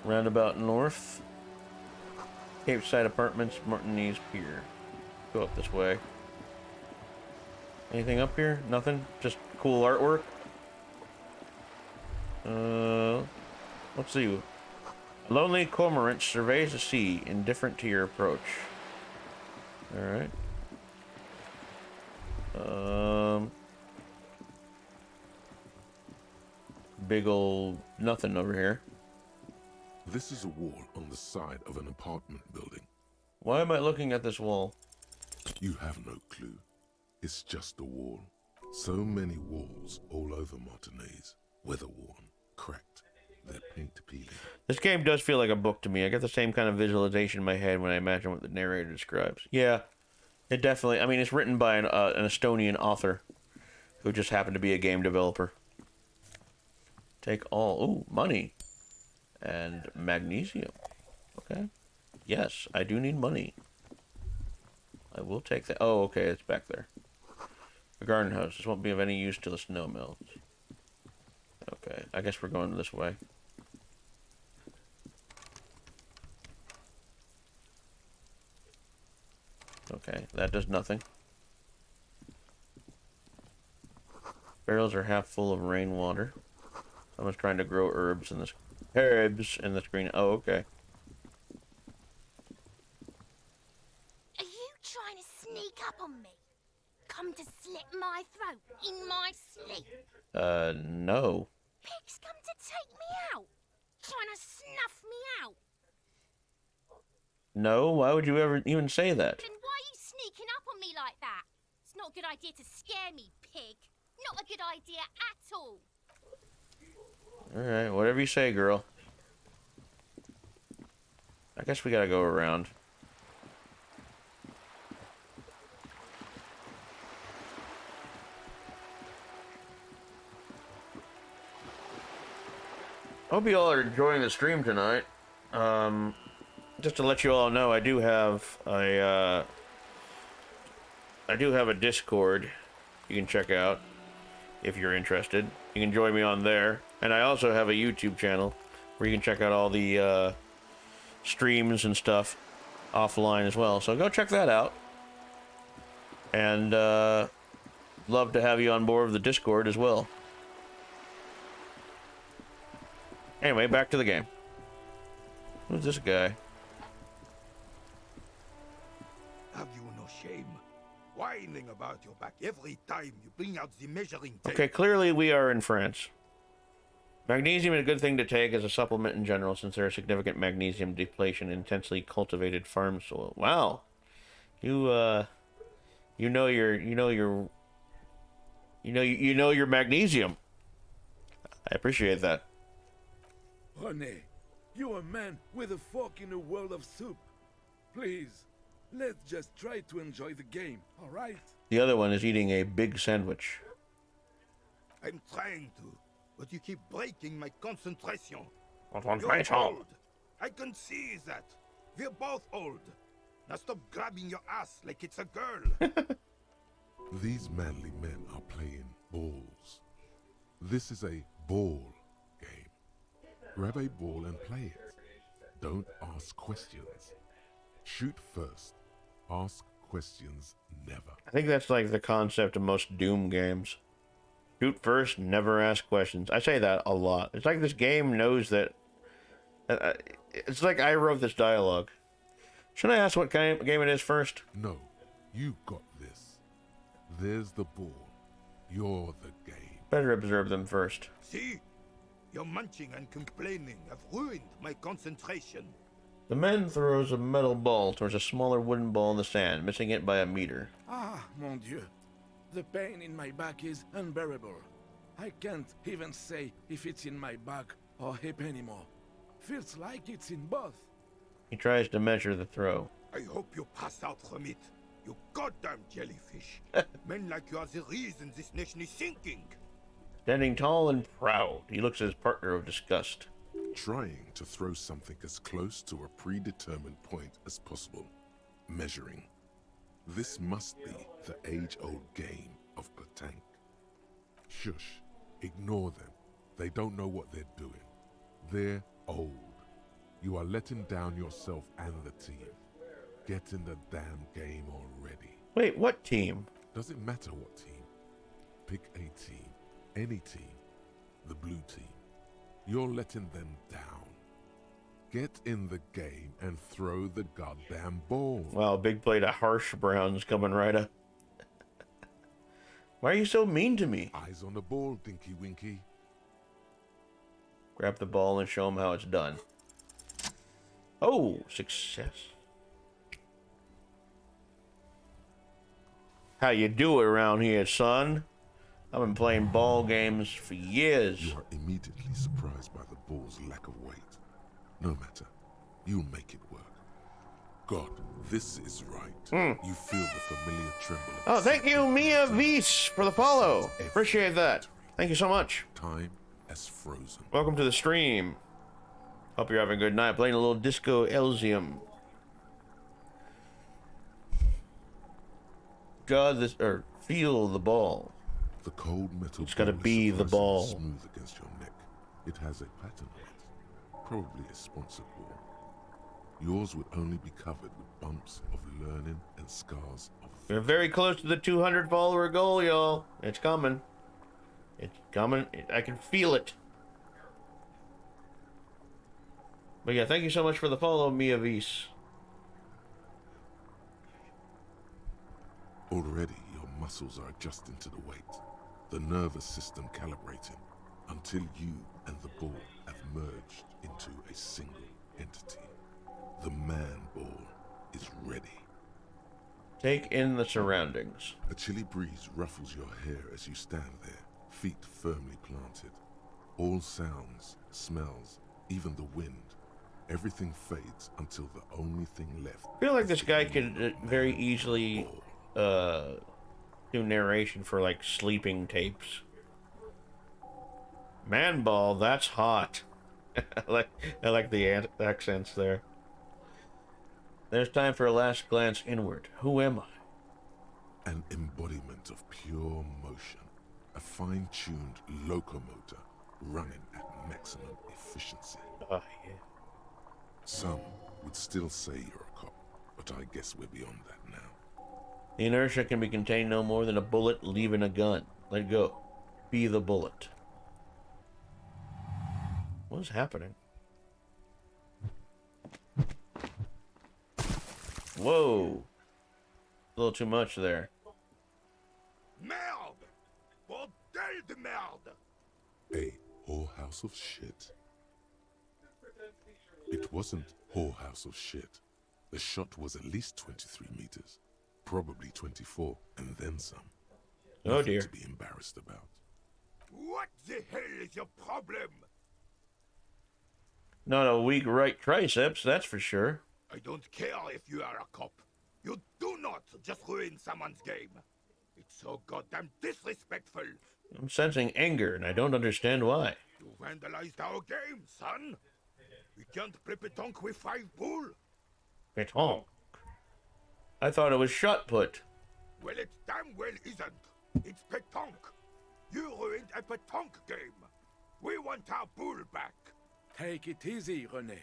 Roundabout north. Cape Side Apartments, Martinez Pier. Go up this way. Anything up here? Nothing? Just cool artwork? Let's see. Lonely cormorant surveys the sea, indifferent to your approach. Alright. Big ol' nothing over here. This is a wall on the side of an apartment building. Why am I looking at this wall? You have no clue. It's just a wall. So many walls all over Martinez, weather-worn, cracked, their paint peeling. This game does feel like a book to me. I get the same kind of visualization in my head when I imagine what the narrator describes. Yeah, it definitely... I mean, it's written by an Estonian author who just happened to be a game developer. Take all... Ooh, money. And magnesium. Okay. Yes, I do need money. I will take that. Oh, okay, it's back there. A garden hose. This won't be of any use till the snow melts. Okay, I guess we're going this way. Okay, that does nothing. Barrels are half full of rainwater. Someone's trying to grow herbs in this green. Oh, okay. Are you trying to sneak up on me? Come to slit my throat in my sleep? No. Pigs come to take me out, trying to snuff me out. No, why would you ever even say that? Then why are you sneaking up on me like that? It's not a good idea to scare me, pig. Not a good idea at all. Alright, whatever you say, girl. I guess we gotta go around. Hope you all are enjoying the stream tonight. Just to let you all know, I do have a Discord you can check out if you're interested. You can join me on there. And I also have a YouTube channel where you can check out all the streams and stuff offline as well. So go check that out. And love to have you on board with the Discord as well. Anyway, back to the game. Who's this guy? Have you no shame? Whining about your back every time you bring out the measuring tape. Okay, clearly we are in France. Magnesium is a good thing to take as a supplement in general, since there is significant magnesium depletion in intensely cultivated farm soil. Wow, you know your magnesium. I appreciate that. René, you're a man with a fork in a world of soup. Please, let's just try to enjoy the game, all right? The other one is eating a big sandwich. I'm trying to, but you keep breaking my concentration. Concentration. You're old. I can see that. We're both old. Now stop grabbing your ass like it's a girl. These manly men are playing balls. This is a ball game. Grab a ball and play it. Don't ask questions. Shoot first. Ask questions never. I think that's like the concept of most Doom games. Shoot first, never ask questions. I say that a lot. It's like this game knows that... it's like I wrote this dialogue. Should I ask what kind of game it is first? No, you got this. There's the ball. You're the game. Better observe them first. See? Your munching and complaining have ruined my concentration. The man throws a metal ball towards a smaller wooden ball in the sand, missing it by a meter. Ah, mon Dieu. The pain in my back is unbearable. I can't even say if it's in my back or hip anymore. Feels like it's in both. He tries to measure the throw. I hope you pass out from it, you goddamn jellyfish. Men like you are the reason this nation is sinking. Standing tall and proud, he looks at his partner with disgust. Trying to throw something as close to a predetermined point as possible. Measuring. This must be the age-old game of petanque. Shush. Ignore them. They don't know what they're doing. They're old. You are letting down yourself and the team. Get in the damn game already. Wait, what team? Doesn't matter what team. Pick a team. Any team. The blue team. You're letting them down. Get in the game and throw the goddamn ball. Wow, big plate of harsh browns coming right up. Why are you so mean to me? Eyes on the ball, Dinky Winky. Grab the ball and show him how it's done. Oh, success. How you do it around here, son? I've been playing ball games for years. You are immediately surprised by the ball's lack of weight. No matter. You'll make it work. God, this is right. You feel the familiar tremble. Oh, thank you, Mia Vies, for the follow. Appreciate that. Thank you so much. Time as frozen. Welcome to the stream. Hope you're having a good night. Playing a little Disco Elysium. Feel the ball. The cold metal. It's got to be the ball. Smooth against your neck. It has a pattern on it. Probably a sponsored ball. Yours would only be covered with bumps of learning and scars of... We're very close to the 200 follower goal, y'all. It's coming. It's coming. I can feel it. But yeah, thank you so much for the follow, Mia Vies. Already, your muscles are adjusting to the weight. The nervous system calibrating until you and the ball have merged into a single entity. The man ball is ready. Take in the surroundings. A chilly breeze ruffles your hair as you stand there, feet firmly planted. All sounds, smells, even the wind, everything fades until the only thing left. I feel like this guy could very easily do narration for like sleeping tapes. Man ball, that's hot. I like the accents there. There's time for a last glance inward. Who am I? An embodiment of pure motion. A fine-tuned locomotor running at maximum efficiency. Oh, yeah. Some would still say you're a cop, but I guess we're beyond that now. The inertia can be contained no more than a bullet leaving a gun. Let go. Be the bullet. What is happening? Whoa. A little too much there. Merde! Bordel de merde! A Whorehouse of shit. It wasn't whorehouse of shit. The shot was at least 23 meters, probably 24, and then some. Oh Nothing dear. to be embarrassed about. What the hell is your problem? Not a weak right triceps, that's for sure. I don't care if you are a cop. You do not just ruin someone's game. It's so goddamn disrespectful. I'm sensing anger, and I don't understand why. You vandalized our game, son. We can't play pétanque with 5 bull. Pétanque. I thought it was shot put. Well, it damn well isn't. It's pétanque. You ruined a pétanque game. We want our bull back. Take it easy, René.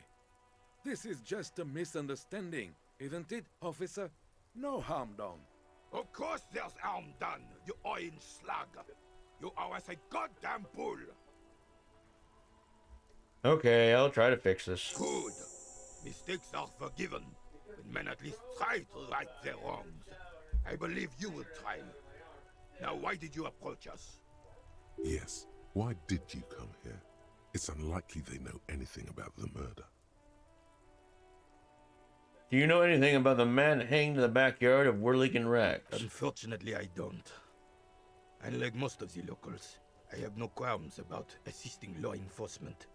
This is just a misunderstanding, isn't it, officer? No harm done. Of course there's harm done, you orange slug. You owe us a goddamn bull. Okay, I'll try to fix this. Good. Mistakes are forgiven when men at least try to right their wrongs. I believe you will try. Now, why did you approach us? Yes, why did you come here? It's unlikely they know anything about the murder. Do you know anything about the man hanged in the backyard of Whirligan Rags? Unfortunately, I don't. Unlike most of the locals, I have no qualms about assisting law enforcement.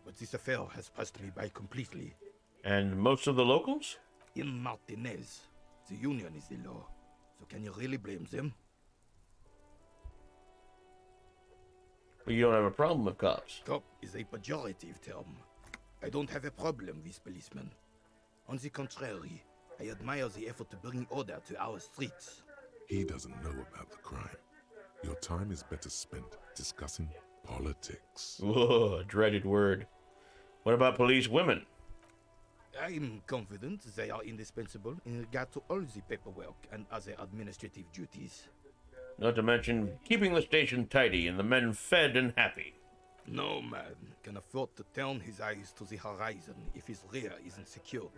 But this affair has passed me by completely. And most of the locals? In Martinez, the union is the law. So can you really blame them? But you don't have a problem with cops. Cop is a pejorative term. I don't have a problem with policemen. On the contrary, I admire the effort to bring order to our streets. He doesn't know about the crime. Your time is better spent discussing politics. Whoa, dreaded word. What about police women? I'm confident they are indispensable in regard to all the paperwork and other administrative duties. Not to mention keeping the station tidy and the men fed and happy. No man can afford to turn his eyes to the horizon if his rear isn't secured.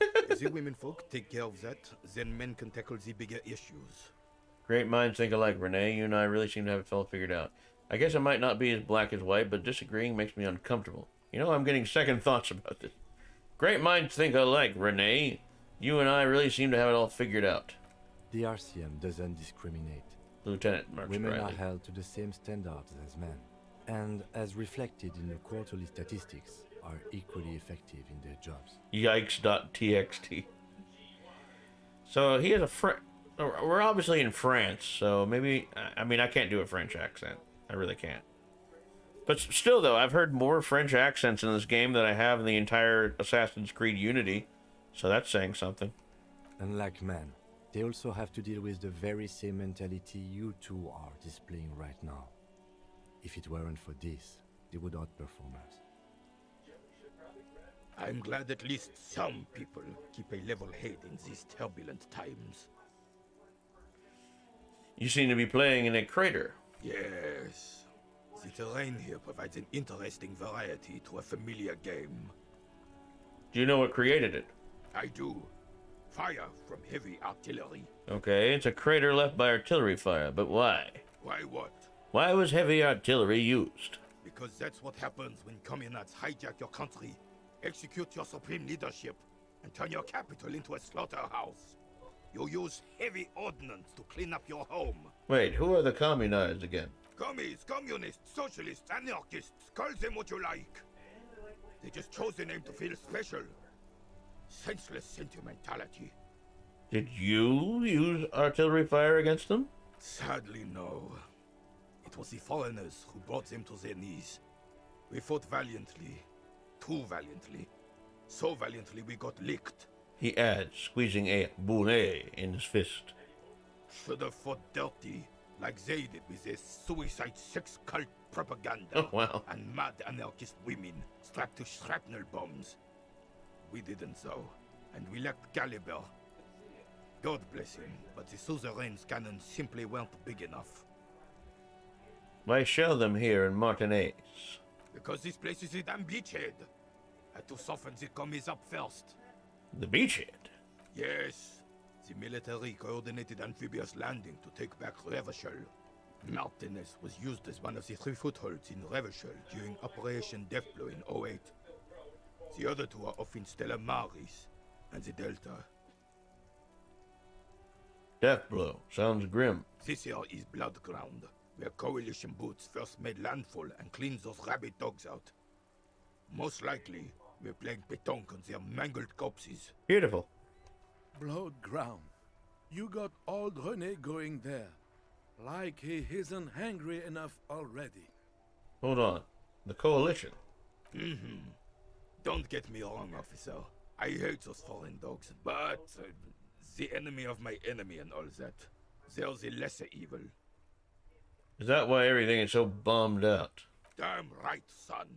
If the women folk take care of that, then men can tackle the bigger issues. Great minds think alike, Renee. You and I really seem to have it all figured out. I guess I might not be as black as white, but disagreeing makes me uncomfortable. You know, I'm getting second thoughts about this. Great minds think alike, Renee. You and I really seem to have it all figured out. The RCM doesn't discriminate. Lieutenant Mark Women Riley. are held to the same standards as men, and as reflected in the quarterly statistics, are equally effective in their jobs. Yikes.txt. So he has a we're obviously in France, so maybe, I mean, I can't do a French accent. I really can't. But still, though, I've heard more French accents in this game than I have in the entire Assassin's Creed Unity, so that's saying something. Unlike men, they also have to deal with the very same mentality you two are displaying right now. If it weren't for this, they would outperform us. I'm glad at least some people keep a level head in these turbulent times. You seem to be playing in a crater. Yes. The terrain here provides an interesting variety to a familiar game. Do you know what created it? I do. Fire from heavy artillery. Okay, it's a crater left by artillery fire, but why? Why what? Why was heavy artillery used? Because that's what happens when communists hijack your country, execute your supreme leadership, and turn your capital into a slaughterhouse. You use heavy ordnance to clean up your home. Wait, who are the communists again? Commies, communists, socialists, anarchists, call them what you like. They just chose a name to feel special. Senseless sentimentality. Did you use artillery fire against them? Sadly, no. It was the foreigners who brought them to their knees. We fought valiantly. Too valiantly. So valiantly we got licked. He adds, squeezing a boulet in his fist. Should have fought dirty, like they did with their suicide sex cult propaganda. Oh, wow. And mad anarchist women strapped to shrapnel bombs. We didn't so, and we lacked caliber. God bless him, but the suzerain's cannons simply weren't big enough. Why shell them here in Martinez? Because this place is a damn beachhead. Had to soften the commies up first. The beachhead? Yes. The military coordinated amphibious landing to take back Revachel. Martinez was used as one of the 3 footholds in Revachol during Operation Deathblow in '08. The other 2 are off in Stella Maris and the Delta. Deathblow. Sounds grim. This here is Blood Ground, where Coalition boots first made landfall and cleaned those rabid dogs out. Most likely, we're playing pétanque on their mangled corpses. Beautiful. Blood Ground. You got old René going there. Like he isn't hungry enough already. Hold on. The Coalition. Don't get me wrong, officer. I hate those foreign dogs, but the enemy of my enemy and all that. They're the lesser evil. Is that why everything is so bombed out? Damn right, son.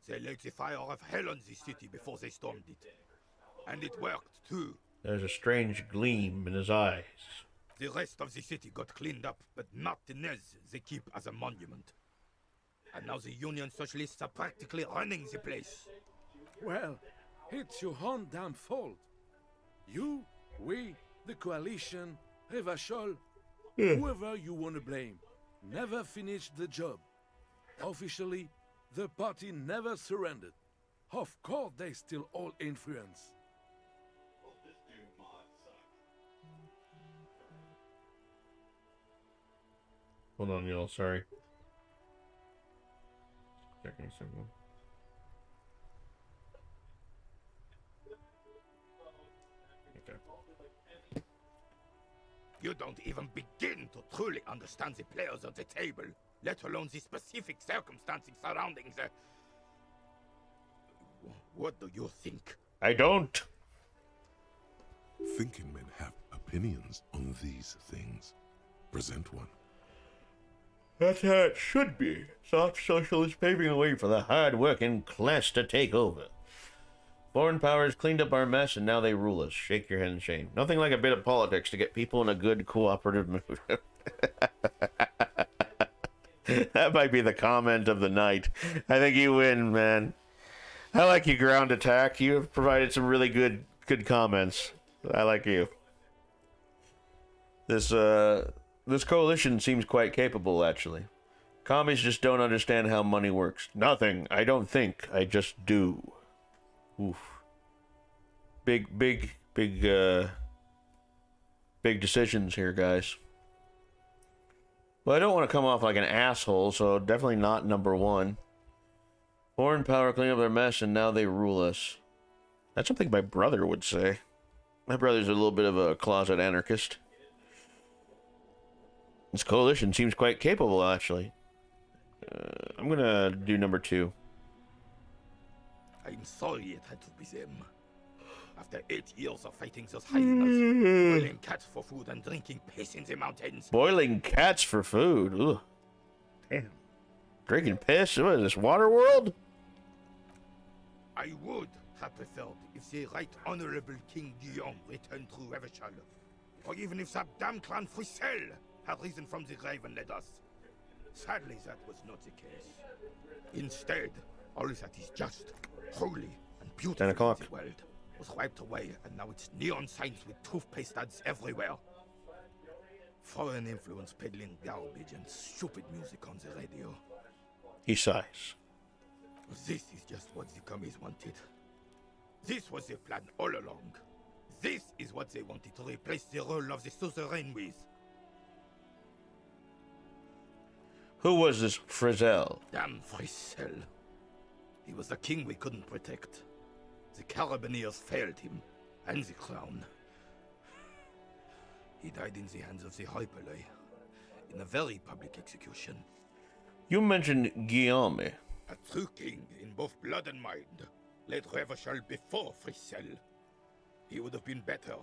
They lit the fire of hell on the city before they stormed it. And it worked, too. There's a strange gleam in his eyes. The rest of the city got cleaned up, but Martinez they keep as a monument. And now the Union Socialists are practically running the place. Well, it's your own damn fault. You, we, the Coalition, Revachol, whoever you want to blame, never finished the job. Officially, the party never surrendered. Of course they still hold influence. Hold on, y'all. Sorry. Checking something. Okay. You don't even begin to truly understand the players at the table, let alone the specific circumstances surrounding the... What do you think? I don't. Thinking men have opinions on these things. Present one. That's how it should be. Soft socialists paving the way for the hard-working class to take over. Foreign powers cleaned up our mess and now they rule us. Shake your head in shame. Nothing like a bit of politics to get people in a good, cooperative mood. That might be the comment of the night. I think you win, man. I like you, Ground Attack. You have provided some really good comments. I like you. This coalition seems quite capable, actually. Commies just don't understand how money works. Nothing. I don't think. I just do. Oof. Big decisions here, guys. Well, I don't want to come off like an asshole, so definitely not number 1. Foreign power clean up their mess, and now they rule us. That's something my brother would say. My brother's a little bit of a closet anarchist. This coalition seems quite capable, actually. I'm gonna do number 2. I'm sorry it had to be them. After 8 years of fighting those hyenas, boiling cats for food and drinking piss in the mountains. Boiling cats for food? Ugh. Damn. Drinking piss? What is this, Waterworld? I would have preferred if the Right Honorable King Guillaume returned through Revachol, or even if that damn clan Frissel had risen from the grave and led us. Sadly, that was not the case. Instead, all that is just, holy, and beautiful 10 o'clock. in the world was wiped away, and now it's neon signs with toothpaste ads everywhere. Foreign influence peddling garbage and stupid music on the radio. He sighs. This is just what the commies wanted. This was their plan all along. This is what they wanted to replace the role of the suzerain with. Who was this Frizzell? Damn Frissel. He was the king we couldn't protect. The Carabineers failed him, and the crown. He died in the hands of the Hyperlay, in a very public execution. You mentioned Guillaume. A true king in both blood and mind, led Revachol before Frissel. He would have been better,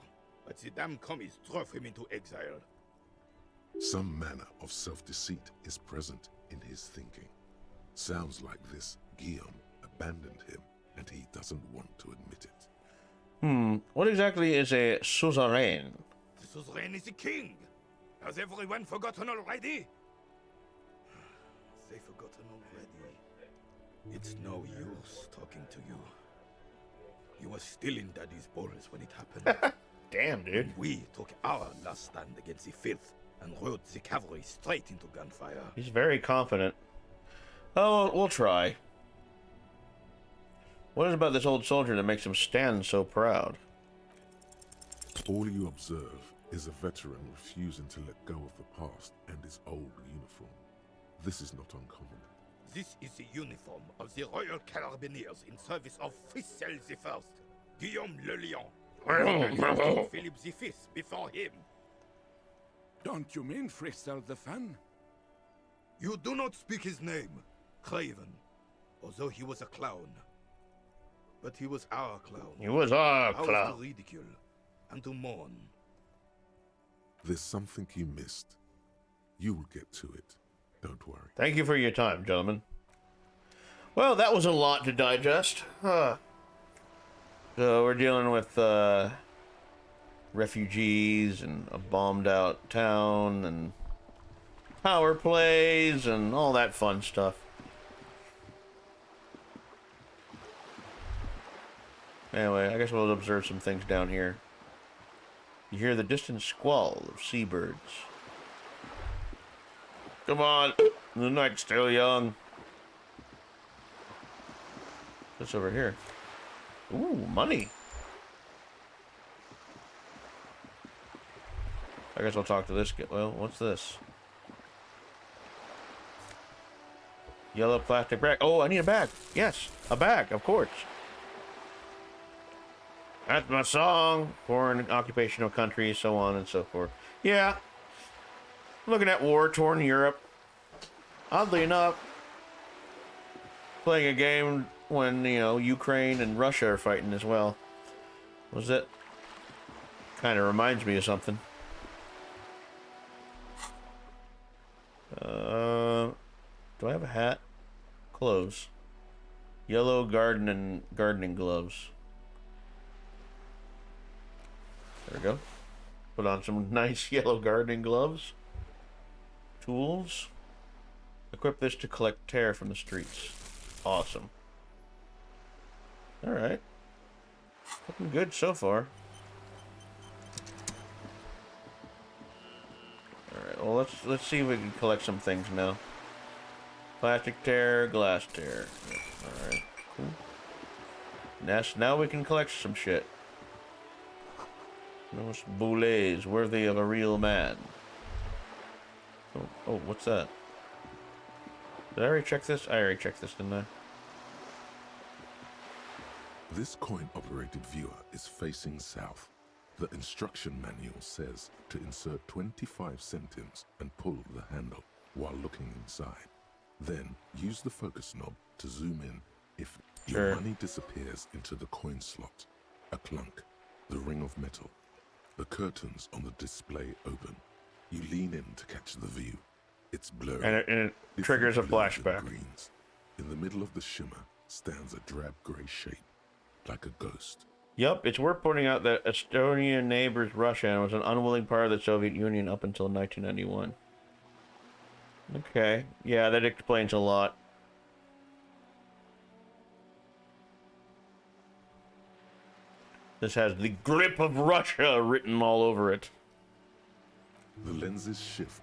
but the damn commies drove him into exile. Some manner of self-deceit is present in his thinking. Sounds like this Guillaume abandoned him, and he doesn't want to admit it. What exactly is a suzerain? The suzerain is the king. Has everyone forgotten already? They've forgotten already. It's no use talking to you. You were still in Daddy's balls when it happened. Damn, dude. We took our last stand against the filth and rode the cavalry straight into gunfire. He's very confident. Oh, we'll try. What is it about this old soldier that makes him stand so proud? All you observe is a veteran refusing to let go of the past and his old uniform. This is not uncommon. This is the uniform of the Royal Carabineers in service of Frissel I, Guillaume le Lion, Philip V before him. Don't you mean Frissel the Fan? You do not speak his name, Craven, although he was a clown. But he was our clown. He was our Ours clown. to ridicule and to mourn. There's something you missed. You will get to it. Don't worry. Thank you for your time, gentlemen. Well, that was a lot to digest. So we're dealing with refugees and a bombed out town and power plays and all that fun stuff. Anyway, I guess we'll observe some things down here. You hear the distant squall of seabirds. Come on, the night's still young. What's over here? Ooh, money. I guess I'll talk to this guy. Well, what's this? Yellow plastic bag. Oh, I need a bag. Yes, a bag, of course. That's my song. Foreign occupational countries, so on and so forth. Yeah. Looking at war-torn Europe. Oddly enough, playing a game when, you know, Ukraine and Russia are fighting as well. Was it? Kind of reminds me of something. Do I have a hat? Clothes. Yellow gardening gloves. There we go. Put on some nice yellow gardening gloves. Tools. Equip this to collect tear from the streets. Awesome. Alright. Looking good so far. Alright, well let's see if we can collect some things now. Plastic tear, glass tear. Alright, cool. Now we can collect some shit. Those boulets worthy of a real man. Oh, what's that? Did I already check this? I already checked this, didn't I? This coin-operated viewer is facing south. The instruction manual says to insert 25 centimes and pull the handle while looking inside. Then use the focus knob to zoom in if your money disappears into the coin slot. A clunk, the ring of metal. The curtains on the display open. You lean in to catch the view. It's blurry. And it triggers a flashback. Greens. In the middle of the shimmer stands a drab gray shape, like a ghost. Yup, it's worth pointing out that Estonian neighbors Russia was an unwilling part of the Soviet Union up until 1991. Okay, yeah, that explains a lot. This has the grip of Russia written all over it. The lenses shift.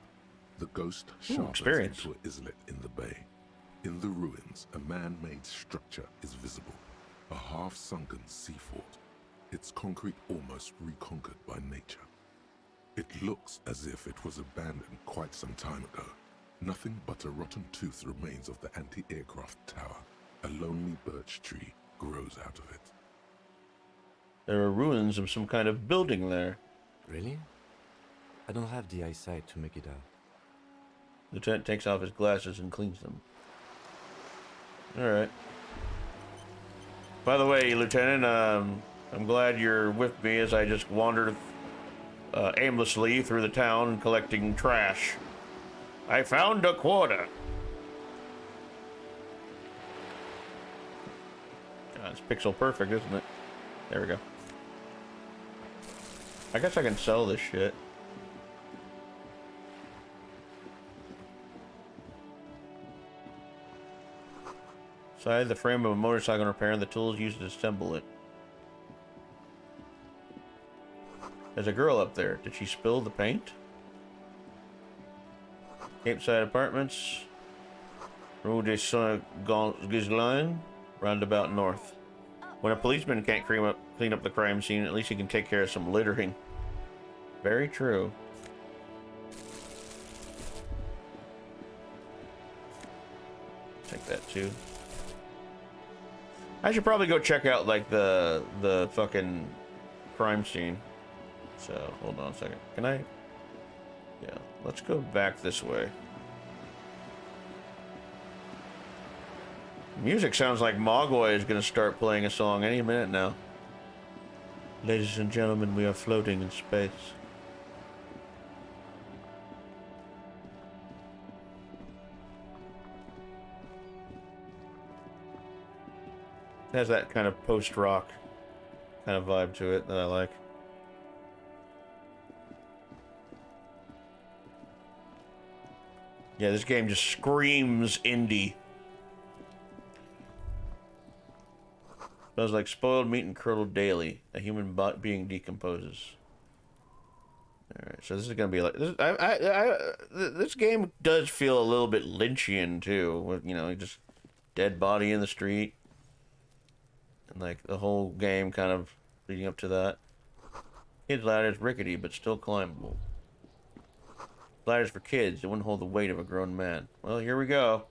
The ghost sharpens into an islet in the bay. In the ruins, a man-made structure is visible. A half-sunken sea fort. Its concrete almost reconquered by nature. It looks as if it was abandoned quite some time ago. Nothing but a rotten tooth remains of the anti-aircraft tower. A lonely birch tree grows out of it. There are ruins of some kind of building there. Really? I don't have the eyesight to make it out. Lieutenant takes off his glasses and cleans them. Alright. By the way, Lieutenant, I'm glad you're with me as I just wandered aimlessly through the town collecting trash. I found a quarter. God, it's pixel perfect, isn't it? There we go. I guess I can sell this shit. Inside the frame of a motorcycle repair and the tools used to assemble it. There's a girl up there. Did she spill the paint? Cape Side Apartments. Rue de Saint-Ghislain. Roundabout north. When a policeman can't clean up the crime scene, at least he can take care of some littering. Very true. Take that too. I should probably go check out like the fucking crime scene. So hold on a second. Can I? Yeah, let's go back this way. Music sounds like Mogwai is gonna start playing a song any minute now. Ladies and gentlemen, we are floating in space. It has that kind of post-rock kind of vibe to it that I like. Yeah, this game just screams indie. Smells like spoiled meat and curdled daily. A human being decomposes. Alright, so this is gonna be like this. This game does feel a little bit Lynchian too, with just dead body in the street, and like the whole game kind of leading up to that. Kid's ladder is rickety but still climbable. Ladders for kids, it wouldn't hold the weight of a grown man. Well, here we go.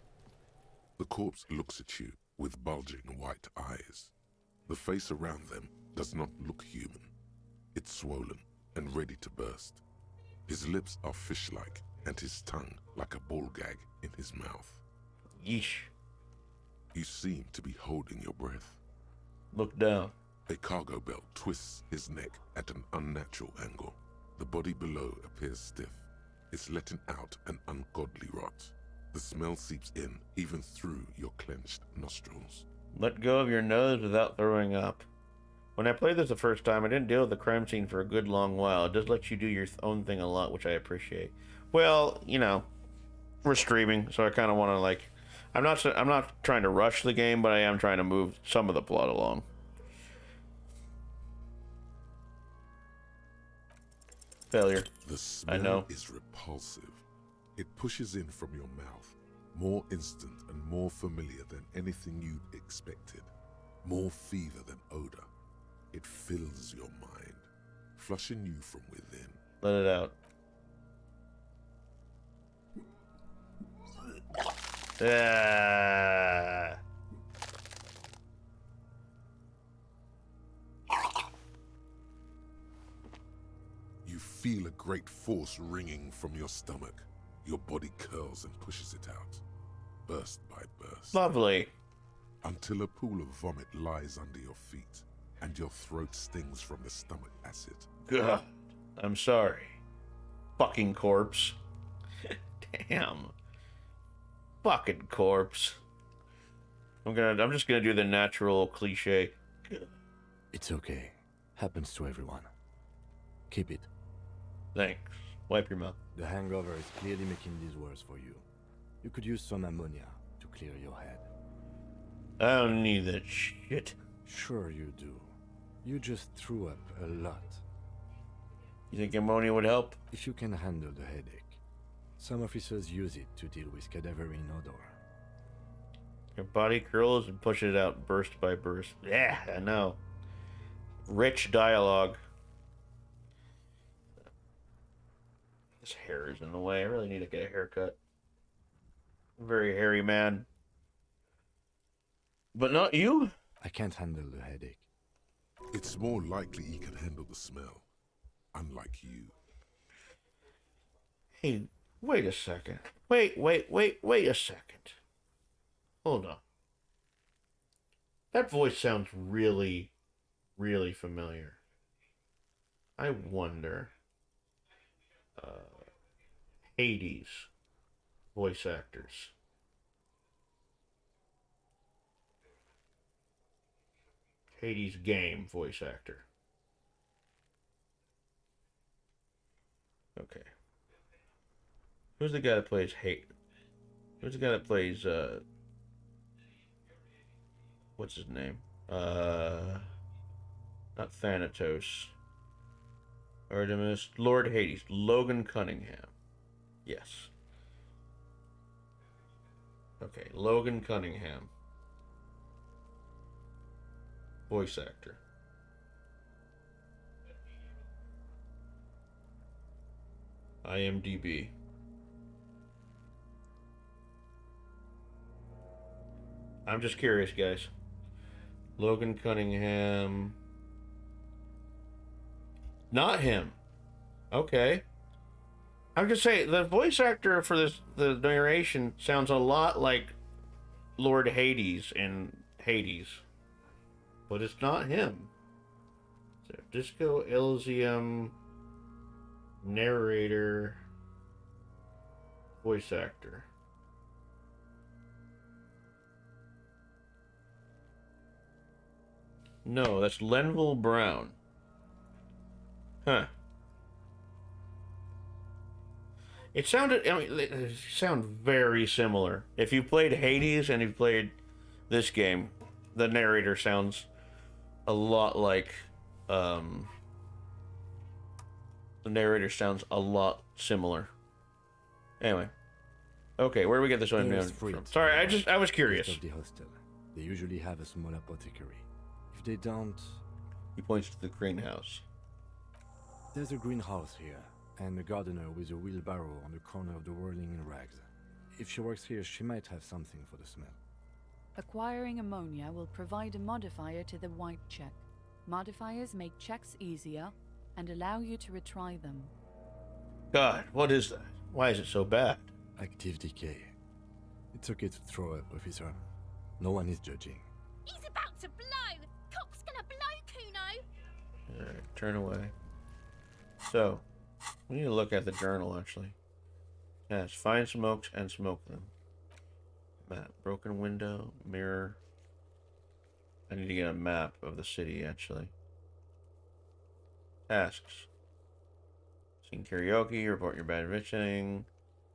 The corpse looks at you with bulging white eyes. The face around them does not look human. It's swollen and ready to burst. His lips are fish-like, and his tongue like a ball gag in his mouth. Yeesh. You seem to be holding your breath. Look down. A cargo belt twists his neck at an unnatural angle. The body below appears stiff. It's letting out an ungodly rot. The smell seeps in, even through your clenched nostrils. Let go of your nose without throwing up. When I played this the first time, I didn't deal with the crime scene for a good long while. It does let you do your own thing a lot, which I appreciate. Well, we're streaming, so I kind of want to like... I'm not trying to rush the game, but I am trying to move some of the plot along. Failure. The smell I know. is repulsive. It pushes in from your mouth, more instant and more familiar than anything you'd expected. More fever than odor. It fills your mind, flushing you from within. Let it out. Ah. You feel a great force ringing from your stomach. Your body curls and pushes it out, burst by burst. Lovely. Until a pool of vomit lies under your feet, and your throat stings from the stomach acid. God, I'm sorry. Fucking corpse. Damn. Fucking corpse. I'm just gonna do the natural cliche. It's okay. Happens to everyone. Keep it. Thanks. Wipe your mouth. The hangover is clearly making this worse for you. You could use some ammonia to clear your head. I don't need that shit. Sure you do. You just threw up a lot. You think ammonia would help? If you can handle the headache. Some officers use it to deal with cadaverine odor. Your body curls and pushes it out burst by burst. Yeah, I know. Rich dialogue. This hair is in the way. I really need to get a haircut. I'm a very hairy man. But not you? I can't handle the headache. It's more likely he can handle the smell, unlike you. Hey, wait a second. Wait a second. Hold on. That voice sounds really, really familiar. I wonder... Hades voice actors. Hades game voice actor. Okay. Who's the guy that plays Who's the guy that plays what's his name? Not Thanatos. Artemis. Lord Hades. Logan Cunningham. Yes. Okay, Logan Cunningham. Voice actor. IMDb. I'm just curious, guys. Logan Cunningham. Not him. Okay. I'm just saying, the voice actor for the narration sounds a lot like Lord Hades in Hades. But it's not him. So, Disco Elysium narrator voice actor. No, that's Lenville Brown. Huh. It sounded, I mean, it sound very similar. If you played Hades and you played this game, the narrator sounds a lot like, the narrator sounds a lot similar. Anyway. Okay, where do we get this one from? Sorry, I was curious. Of the hostel. They usually have a small apothecary. If they don't... He points to the greenhouse. There's a greenhouse here, and a gardener with a wheelbarrow on the corner of the whirling in rags. If she works here, she might have something for the smell. Acquiring ammonia will provide a modifier to the white check. Modifiers make checks easier and allow you to retry them. God, what is that? Why is it so bad? Active decay. It's okay to throw it, officer. No one is judging. He's about to blow! Cock's gonna blow, Kuno! Alright, turn away. So, we need to look at the journal, actually. Yes, find smokes and smoke them. Map. Broken window. Mirror. I need to get a map of the city, actually. Tasks. Sing karaoke. Report your bad visiting.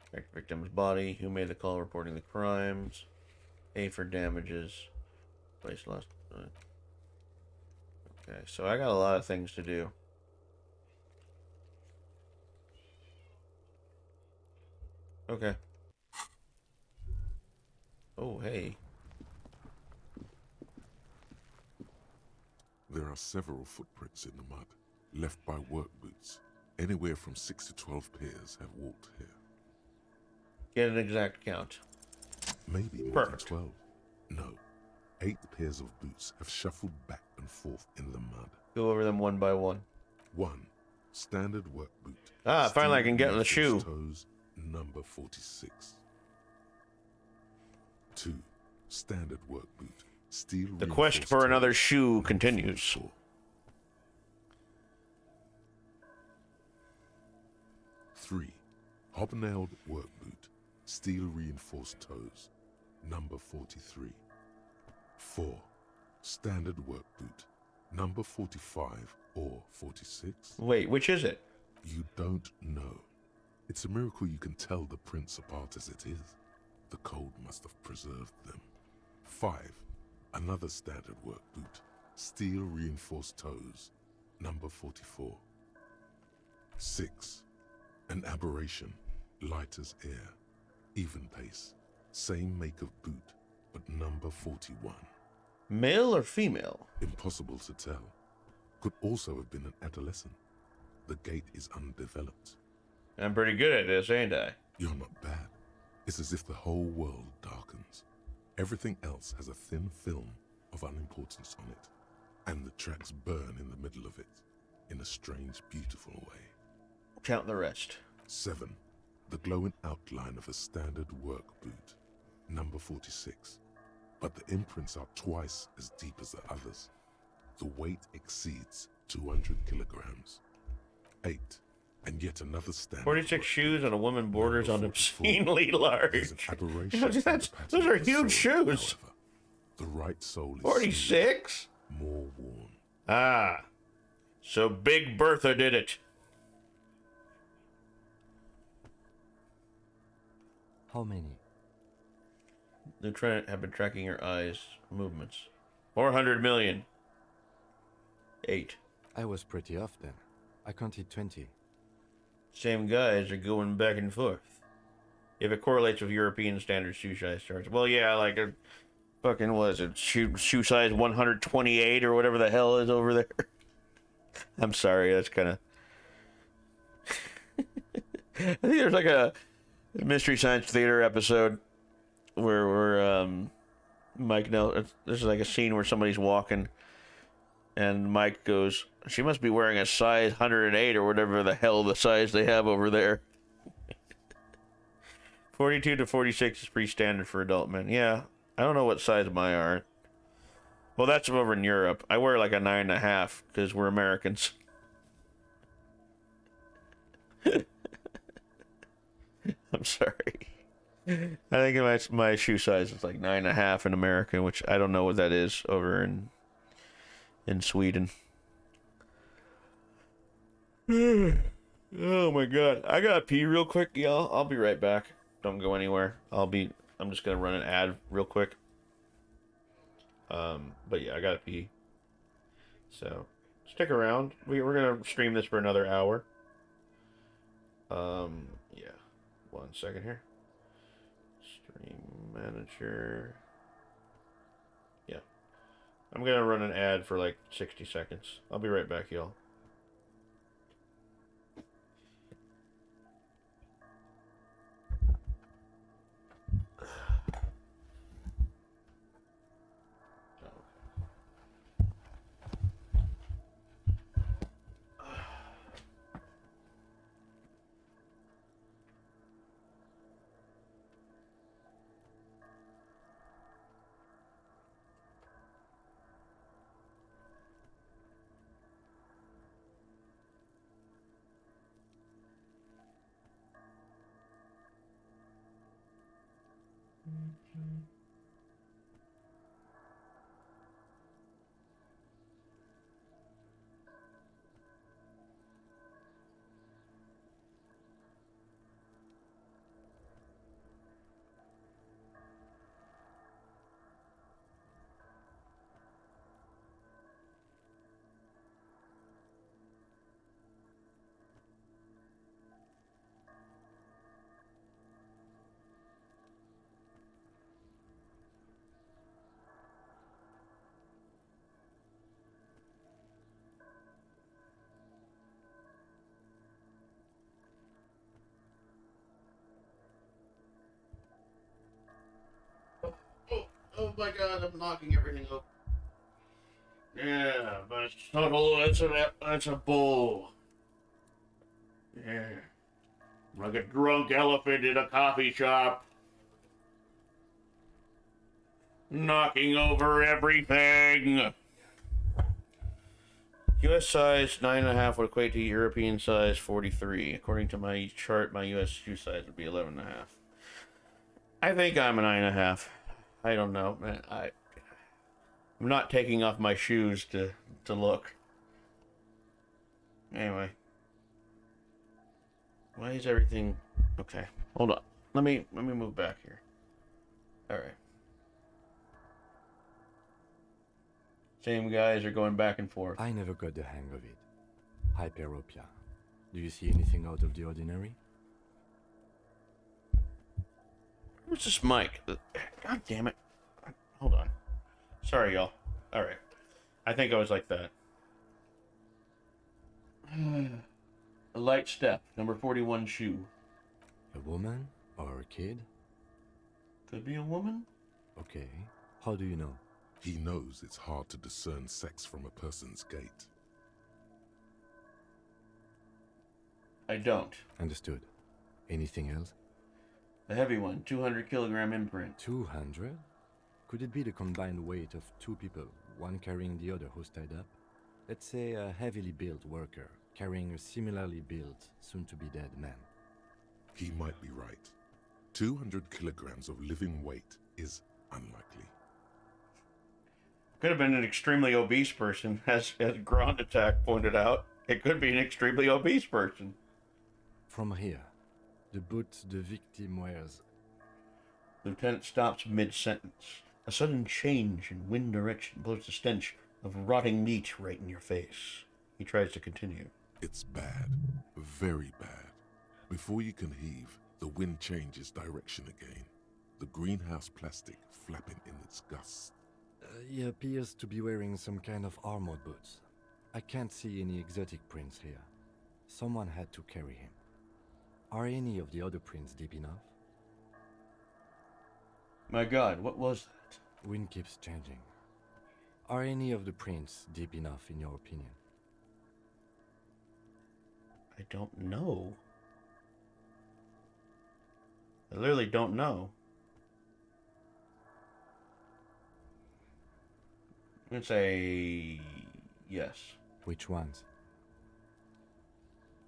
Track the victim's body. Who made the call reporting the crimes. A for damages. Place lost. Okay, so I got a lot of things to do. Okay. Oh, hey. There are several footprints in the mud, left by work boots. Anywhere from 6 to 12 pairs have walked here. Get an exact count. Maybe more than 12. No. 8 pairs of boots have shuffled back and forth in the mud. Go over them one by one. 1. Standard work boot. Ah, finally I can get in the shoe. Toes, number 46. 2. Standard work boot. Steel. The quest for another shoe continues. 44. 3. Hobnailed work boot. Steel reinforced toes. Number 43. 4. Standard work boot. Number 45 or 46. Wait, which is it? You don't know. It's a miracle you can tell the prints apart as it is. The cold must have preserved them. 5. Another standard work boot. Steel reinforced toes. Number 44. 6. An aberration. Light as air. Even pace. Same make of boot, but number 41. Male or female? Impossible to tell. Could also have been an adolescent. The gait is undeveloped. I'm pretty good at this, ain't I? You're not bad. It's as if the whole world darkens. Everything else has a thin film of unimportance on it, and the tracks burn in the middle of it, in a strange, beautiful way. Count the rest. 7. The glowing outline of a standard work boot, number 46. But the imprints are twice as deep as the others. The weight exceeds 200 kilograms. 8. And yet another standard. 46 shoes and a woman borders on obscenely large. Those are huge shoes. However, the right sole is 46? More worn. Ah. So Big Bertha did it. How many? They have been tracking your eyes' movements. 400 million. 8. I was pretty off then. I counted 20. Same guys are going back and forth. if it correlates with European standard shoe size charts. Well, yeah, like a fucking, was it shoe size 128 or whatever the hell is over there. I'm sorry, that's kind of. I think there's like a Mystery Science Theater episode where Mike there's like a scene where somebody's walking, and Mike goes, "She must be wearing a size 108 or whatever the hell the size they have over there." 42 to 46 is pretty standard for adult men. Yeah, I don't know what size mine are. Well, that's over in Europe. I wear like a 9.5 because we're Americans. I'm sorry. I think my shoe size is like 9.5 in America, which I don't know what that is over in Sweden. Oh my god. I gotta pee real quick, y'all. I'll be right back. Don't go anywhere. I'm just gonna run an ad real quick. But yeah, I gotta pee. So stick around. We're gonna stream this for another hour. Yeah. 1 second here. Stream manager. Yeah. I'm gonna run an ad for like 60 seconds. I'll be right back, y'all. Oh my god, I'm knocking everything up. Yeah, but subtle, that's a bull. Yeah. Like a drunk elephant in a coffee shop. Knocking over everything. US size 9.5 would equate to European size 43. According to my chart, my US shoe size would be 11.5. I think I'm a 9.5. I don't know, man. I'm not taking off my shoes to look. Anyway. Why is everything... Okay, hold on. Let me move back here. Alright. Same guys are going back and forth. I never got the hang of it. Hyperopia. Do you see anything out of the ordinary? Where's this mic? God damn it. Hold on. Sorry, y'all. Alright. I think I was like that. A light step. Number 41 shoe. A woman or a kid? Could be a woman? Okay. How do you know? He knows it's hard to discern sex from a person's gait. I don't. Understood. Anything else? The heavy one, 200 kilogram imprint. 200? Could it be the combined weight of two people, one carrying the other who's tied up? Let's say a heavily built worker carrying a similarly built, soon-to-be-dead man. He might be right. 200 kilograms of living weight is unlikely. Could have been an extremely obese person, as Grand Attack pointed out. It could be an extremely obese person. From here, the boot the victim wears. Lieutenant stops mid-sentence. A sudden change in wind direction blows the stench of rotting meat right in your face. He tries to continue. It's bad. Very bad. Before you can heave, The wind changes direction again, the greenhouse plastic flapping in its gusts. He appears to be wearing some kind of armored boots. I can't see any exotic prints here. Someone had to carry him. Are any of the other prints deep enough? My God, what was that? Wind keeps changing. Are any of the prints deep enough in your opinion? I don't know. I literally don't know. I'm gonna say yes. Which ones?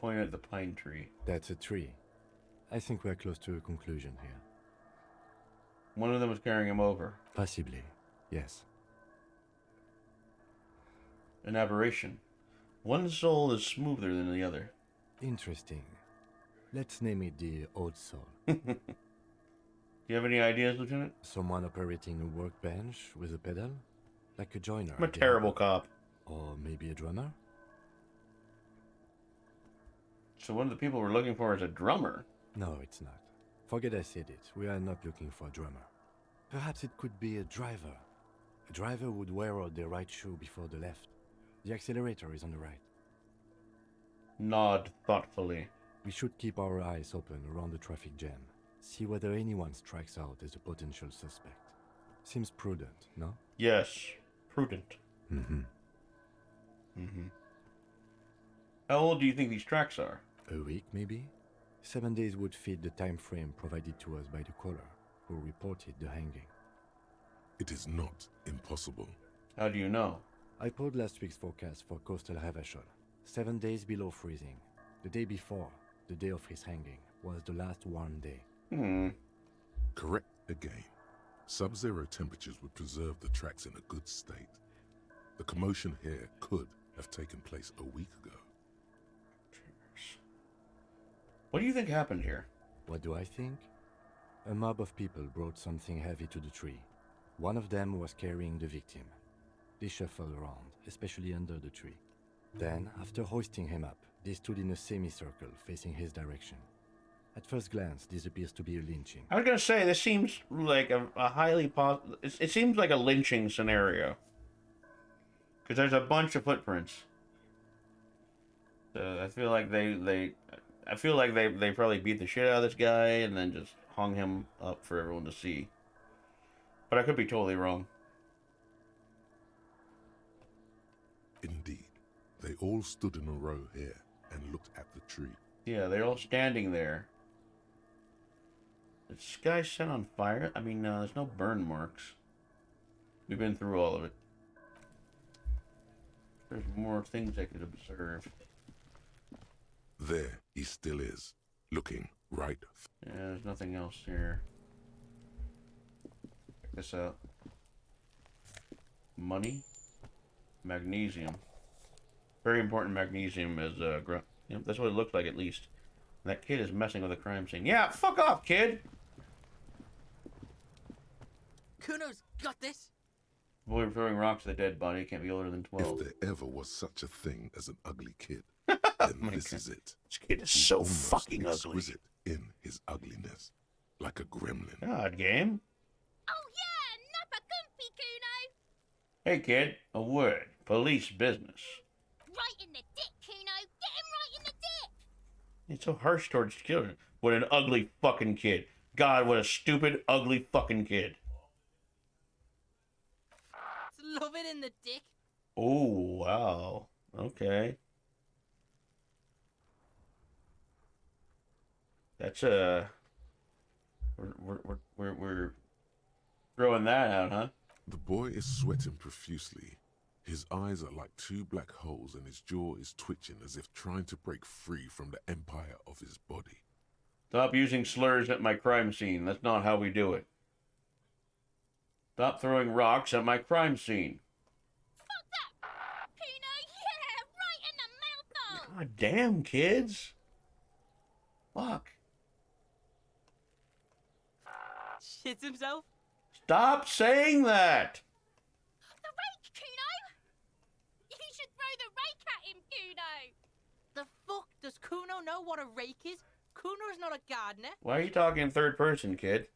Point at the pine tree. That's a tree. I think we're close to a conclusion here. One of them was carrying him over. Possibly, yes. An aberration. One soul is smoother than the other. Interesting. Let's name it the Old Soul. Do you have any ideas, Lieutenant? Someone operating a workbench with a pedal? Like a joiner. I'm a terrible cop. Or maybe a drummer? So one of the people we're looking for is a drummer. No, it's not. Forget I said it. We are not looking for a drummer. Perhaps it could be a driver. A driver would wear out their right shoe before the left. The accelerator is on the right. Nod thoughtfully. We should keep our eyes open around the traffic jam. See whether anyone strikes out as a potential suspect. Seems prudent, no? Yes, prudent. Mm-hmm. Mm-hmm. How old do you think these tracks are? A week, maybe? 7 days would fit the time frame provided to us by the caller, who reported the hanging. It is not impossible. How do you know? I pulled last week's forecast for coastal Havashol. 7 days below freezing. The day before, the day of his hanging, was the last warm day. Correct again. Sub-zero temperatures would preserve the tracks in a good state. The commotion here could have taken place a week ago. What do you think happened here? What do I think? A mob of people brought something heavy to the tree. One of them was carrying the victim. They shuffled around, especially under the tree. Then, after hoisting him up, they stood in a semicircle facing his direction. At first glance, this appears to be a lynching. I was gonna say, this seems like a highly it seems like a lynching scenario. Because there's a bunch of footprints. So I feel like they probably beat the shit out of this guy and then just hung him up for everyone to see. But I could be totally wrong. Indeed. They all stood in a row here and looked at the tree. Yeah, they're all standing there. Is this guy set on fire? I mean, there's no burn marks. We've been through all of it. There's more things I could observe. There he still is, looking right. Yeah, there's nothing else here. Check this out. Money. Magnesium. Very important magnesium is, yep, that's what it looks like at least. That kid is messing with a crime scene. Yeah, fuck off, kid! Kuno's got this. Boy throwing rocks at a dead body can't be older than 12. If there ever was such a thing as an ugly kid, then this is it. This kid is He's so almost fucking ugly. exquisite in his ugliness, like a gremlin. God, game. Oh yeah, nappa gumpy, Kuno. Hey, kid, a word. Police business. Right in the dick, Kuno. Get him right in the dick. It's so harsh towards children. What an ugly fucking kid. God, what a stupid, ugly fucking kid. Love it in the dick. Oh, wow. Okay. That's we're throwing that out, huh? The boy is sweating profusely. His eyes are like two black holes and his jaw is twitching as if trying to break free from the empire of his body. Stop using slurs at my crime scene. That's not how we do it. Stop throwing rocks at my crime scene. Fuck that. Kuno, yeah, right in the mouth. God damn, kids. Fuck. Shits himself. Stop saying that. The rake, Kuno. You should throw the rake at him, Kuno. The fuck does Kuno know what a rake is? Kuno's not a gardener. Why are you talking in third person, kid?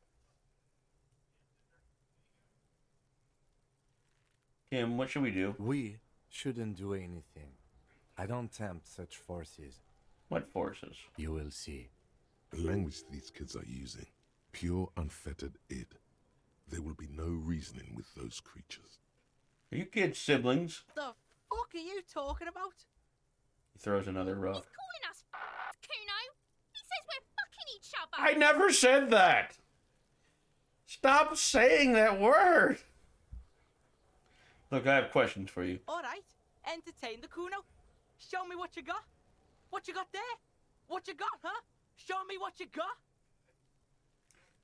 Kim, what should we do? We shouldn't do anything. I don't tempt such forces. What forces? You will see. The language these kids are using, pure unfettered id. There will be no reasoning with those creatures. Are you kids siblings? The fuck are you talking about? He throws another rock. He's calling us Kuno. He says we're fucking each other. I never said that! Stop saying that word! Look, I have questions for you. Alright, entertain the Kuno. Show me what you got. What you got there? What you got, huh? Show me what you got.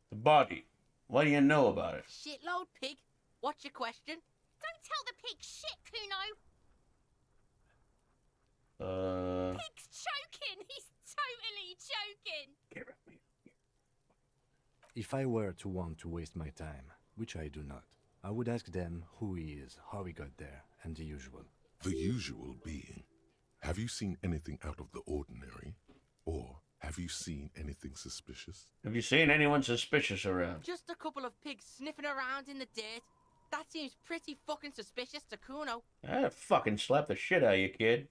The body. What do you know about it? Shitload pig. What's your question? Don't tell the pig shit, Kuno. Pig's choking. He's totally choking. If I were to want to waste my time, which I do not, I would ask them who he is, how he got there, and the usual. The usual being, have you seen anything out of the ordinary? Or have you seen anything suspicious? Have you seen anyone suspicious around? Just a couple of pigs sniffing around in the dirt. That seems pretty fucking suspicious to Kuno. I'd fucking slap the shit out of you, kid.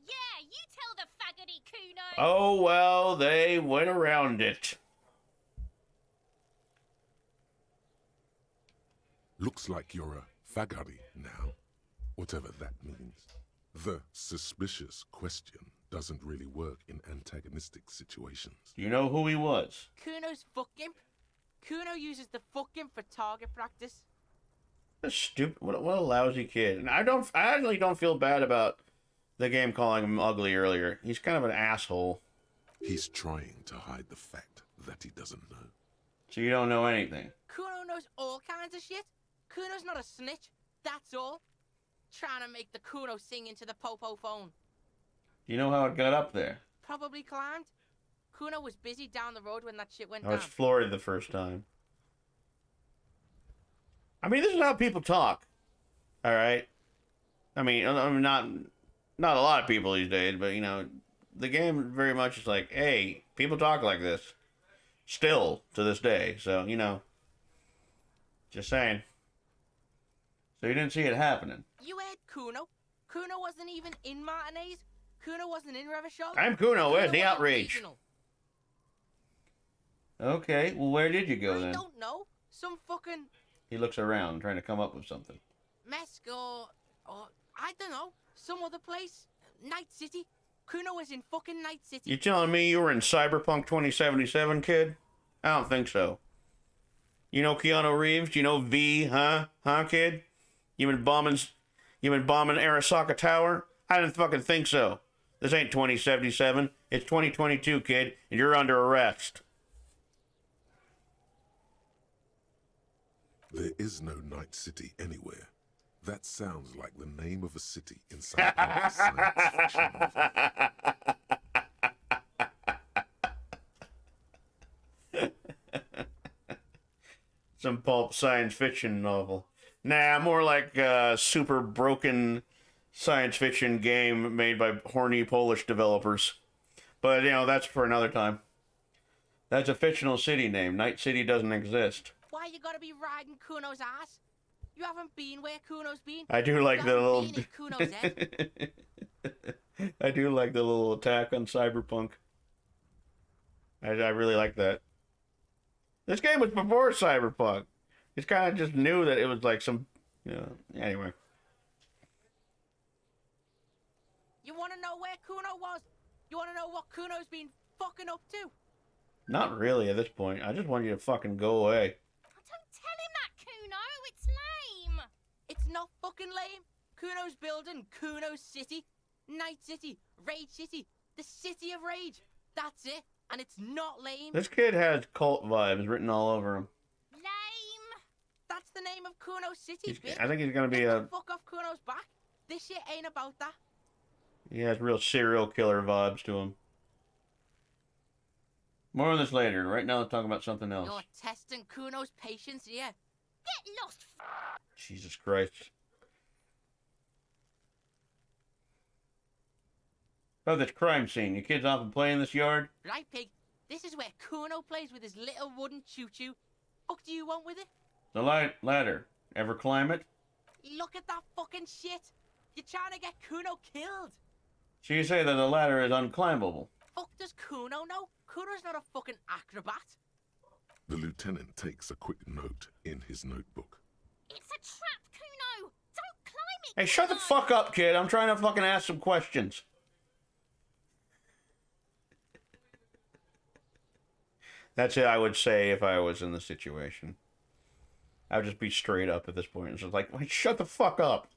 Yeah, you tell the faggoty Kuno. Oh, well, they went around it. Looks like you're a fagari now, whatever that means. The suspicious question doesn't really work in antagonistic situations. Do you know who he was? Kuno's fuck imp. Kuno uses the fuck imp for target practice. What a stupid, what a lousy kid. And I actually don't feel bad about the game calling him ugly earlier. He's kind of an asshole. He's trying to hide the fact that he doesn't know. So you don't know anything? Kuno knows all kinds of shit. Kuno's not a snitch, that's all. Trying to make the Kuno sing into the popo phone. Do you know how it got up there? Probably climbed. Kuno was busy down the road when that shit went I down. was floored the first time. I mean, this is how people talk. All right? I mean, not a lot of people these days, but, you know, the game very much is like, hey, people talk like this. Still, to this day. So, you know, just saying. So you didn't see it happening. You heard Kuno. Kuno wasn't even in Martinez. Kuno wasn't in Revachol. I'm Kuno. Where's the wasn't outrage? regional. Okay, well, where did you go I then? don't know. Some fucking He looks around, trying to come up with something. Mesk or I don't know. Some other place. Night City. Kuno was in fucking Night City. You telling me you were in Cyberpunk 2077, kid? I don't think so. You know Keanu Reeves? You know V, huh? Huh, kid? You been bombing Arasaka Tower? I didn't fucking think so. This ain't 2077. It's 2022, kid, and you're under arrest. There is no Night City anywhere. That sounds like the name of a city in some science fiction movie. Some pulp science fiction novel. Nah, more like a super broken science fiction game made by horny Polish developers. But, you know, that's for another time. That's a fictional city name. Night City doesn't exist. Why you gotta be riding Kuno's ass? You haven't been where Kuno's been. I do like You the haven't little... been in Kuno's head. I do like the little attack on Cyberpunk. I really like that. This game was before Cyberpunk. It's kind of just knew that it was like some, you know, anyway. You wanna know where Kuno was? You wanna know what Kuno's been fucking up to? Not really at this point. I just want you to fucking go away. Don't tell him that, Kuno. It's lame. It's not fucking lame. Kuno's building Kuno's City. Night City. Rage City. The City of Rage. That's it. And it's not lame. This kid has cult vibes written all over him. Lame. That's the name of Kuno City, bitch. I think he's gonna be Get a... the fuck off Kuno's back. This shit ain't about that. He has real serial killer vibes to him. More on this later. Right now, let's talk about something else. You're testing Kuno's patience here. Get lost. Jesus Christ. Oh, this crime scene. You kids often play in this yard? Right, pig. This is where Kuno plays with his little wooden choo-choo. Fuck do you want with it? The ladder. Ever climb it? Look at that fucking shit. You're trying to get Kuno killed. So you say that the ladder is unclimbable? Fuck does Kuno know? Kuno's not a fucking acrobat. The lieutenant takes a quick note in his notebook. It's a trap, Kuno! Don't climb it! Hey, shut the fuck up, kid. I'm trying to fucking ask some questions. That's it I would say if I was in the situation. I would just be straight up at this point. It's just like, wait, shut the fuck up.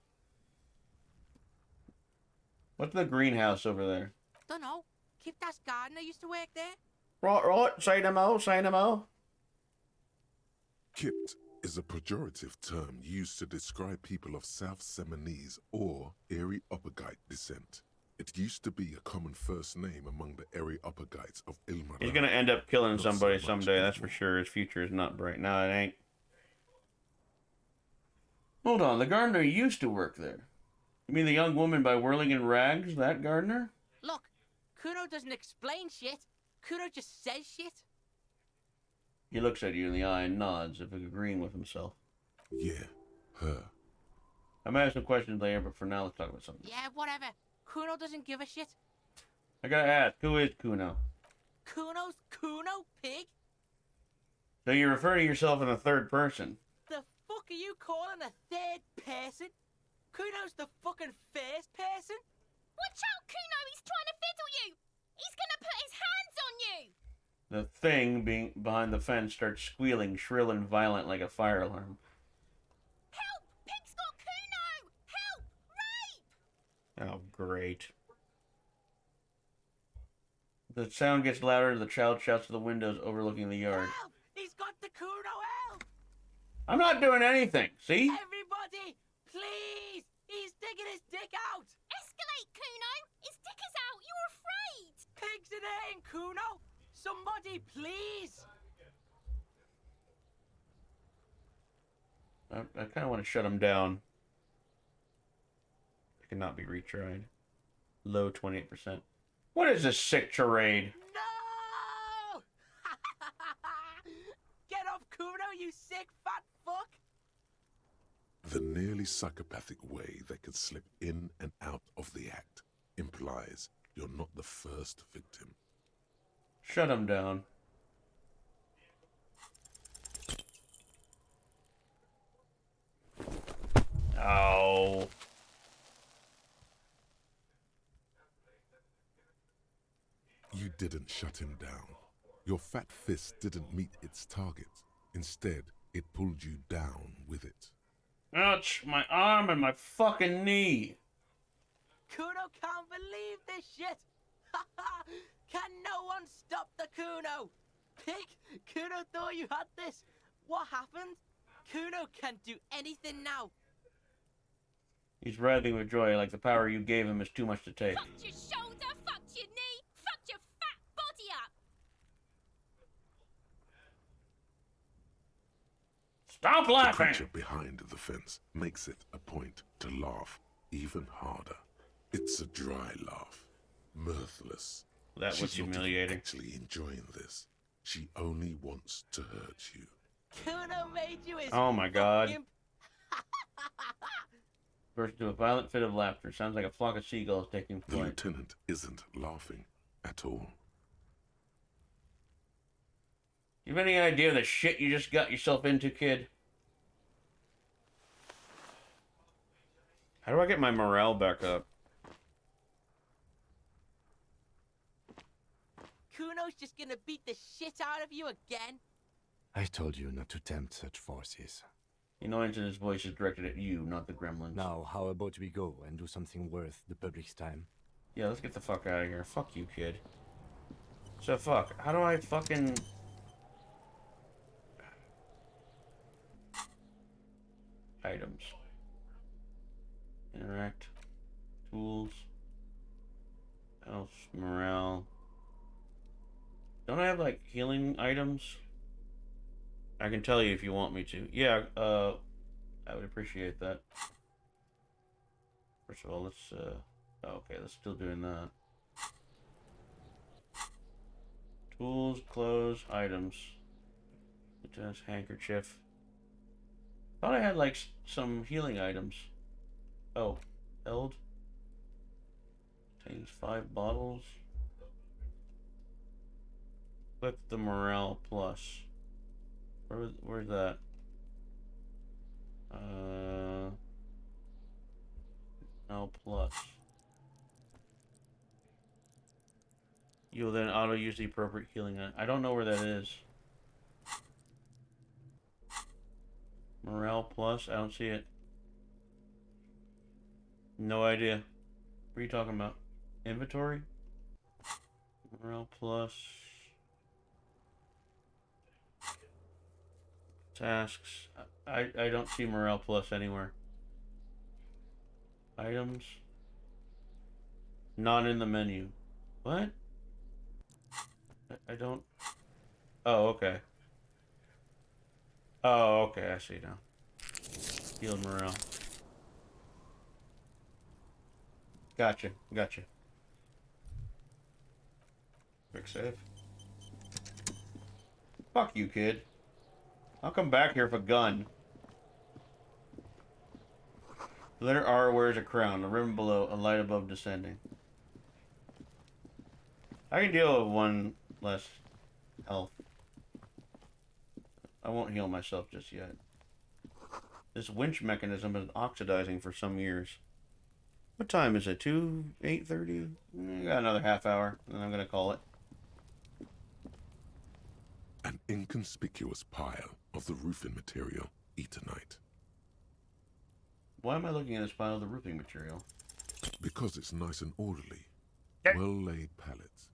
What's the greenhouse over there? Dunno. Keep that gardener used to work there. Right. Say no more, say no more. Kipt is a pejorative term used to describe people of South Seminese or Areopagite descent. It used to be a common first name among the Areopagites of Ilmaran. He's gonna end up killing somebody someday, that's for sure. His future is not bright. No, it ain't. Hold on, the gardener used to work there. You mean the young woman by whirling in rags, that gardener? Look, Kuno doesn't explain shit. Kuno just says shit. He looks at you in the eye and nods, if agreeing with himself. Yeah, her. I might have some questions later, but for now, let's talk about something. Yeah, whatever. Kuno doesn't give a shit. I gotta ask, who is Kuno? Kuno's Kuno, pig? So you refer to yourself in the third person? The fuck are you calling a third person? Kuno's the fucking first person? Watch out, Kuno! He's trying to fiddle you! He's gonna put his hands on you! The thing being behind the fence starts squealing, shrill and violent like a fire alarm. Help! Pig's got Kuno! Help! Rape! Oh, great. The sound gets louder, the child shouts to the windows overlooking the yard. Help! He's got the Kuno, help! I'm not doing anything, see? Everybody, please! He's digging his dick out! Escalate, Kuno! His dick is out! You're afraid! Pig's in here, Kuno! Somebody, please! I kind of want to shut him down. It cannot be retried. Low 28%. What is this sick charade? No! Get off, Kuno, you sick fat fuck! The nearly psychopathic way they could slip in and out of the act implies you're not the first victim. Shut him down. Oh. You didn't shut him down. Your fat fist didn't meet its target. Instead, it pulled you down with it. Ouch, my arm and my fucking knee. Kuno can't believe this shit! Can no one stop the Kuno? Pig, Kuno thought you had this. What happened? Kuno can't do anything now. He's writhing with joy like the power you gave him is too much to take. Fucked your shoulder, fucked your knee, fucked your fat body up! Stop The laughing! creature behind the fence makes it a point to laugh even harder. It's a dry laugh, mirthless. That was She's not humiliating. actually enjoying this. She only wants to hurt you. Kuno made you his Oh my god. fucking- Burst into a violent fit of laughter. Sounds like a flock of seagulls taking The flight. lieutenant isn't laughing at all. You have any idea of the shit you just got yourself into, kid? How do I get my morale back up? Kuno's just gonna beat the shit out of you again. I told you not to tempt such forces. The annoyance in his voice is directed at you, not the gremlins. Now, how about we go and do something worth the public's time? Yeah, let's get the fuck out of here. Fuck you, kid. So, fuck. How do I fucking... Items. Interact. Tools. Else. Morale. Don't I have, like, healing items? I can tell you if you want me to. Yeah, I would appreciate that. First of all, let's, oh, okay, let's still doing that. Tools, clothes, items. Just handkerchief. Thought I had like some healing items. Oh, held. Contains 5 bottles. Click the morale plus. Where's that? Morale plus. You'll then auto use the appropriate healing. I don't know where that is. Morale plus? I don't see it. No idea. What are you talking about? Inventory? Morale plus. Tasks. I don't see morale plus anywhere. Items. Not in the menu. What? I don't. Oh, okay. Oh, okay. I see now. Healed morale. Gotcha. Gotcha. Quick save. Fuck you, kid. I'll come back here with a gun. The letter R wears a crown. The ribbon below, a light above descending. I can deal with 1 less health. I won't heal myself just yet. This winch mechanism has been oxidizing for some years. What time is it? 8:30? I got another half hour, and I'm gonna call it. An inconspicuous pile of the roofing material, Eternite. Why am I looking at this pile of the roofing material? Because it's nice and orderly. Well-laid pallets.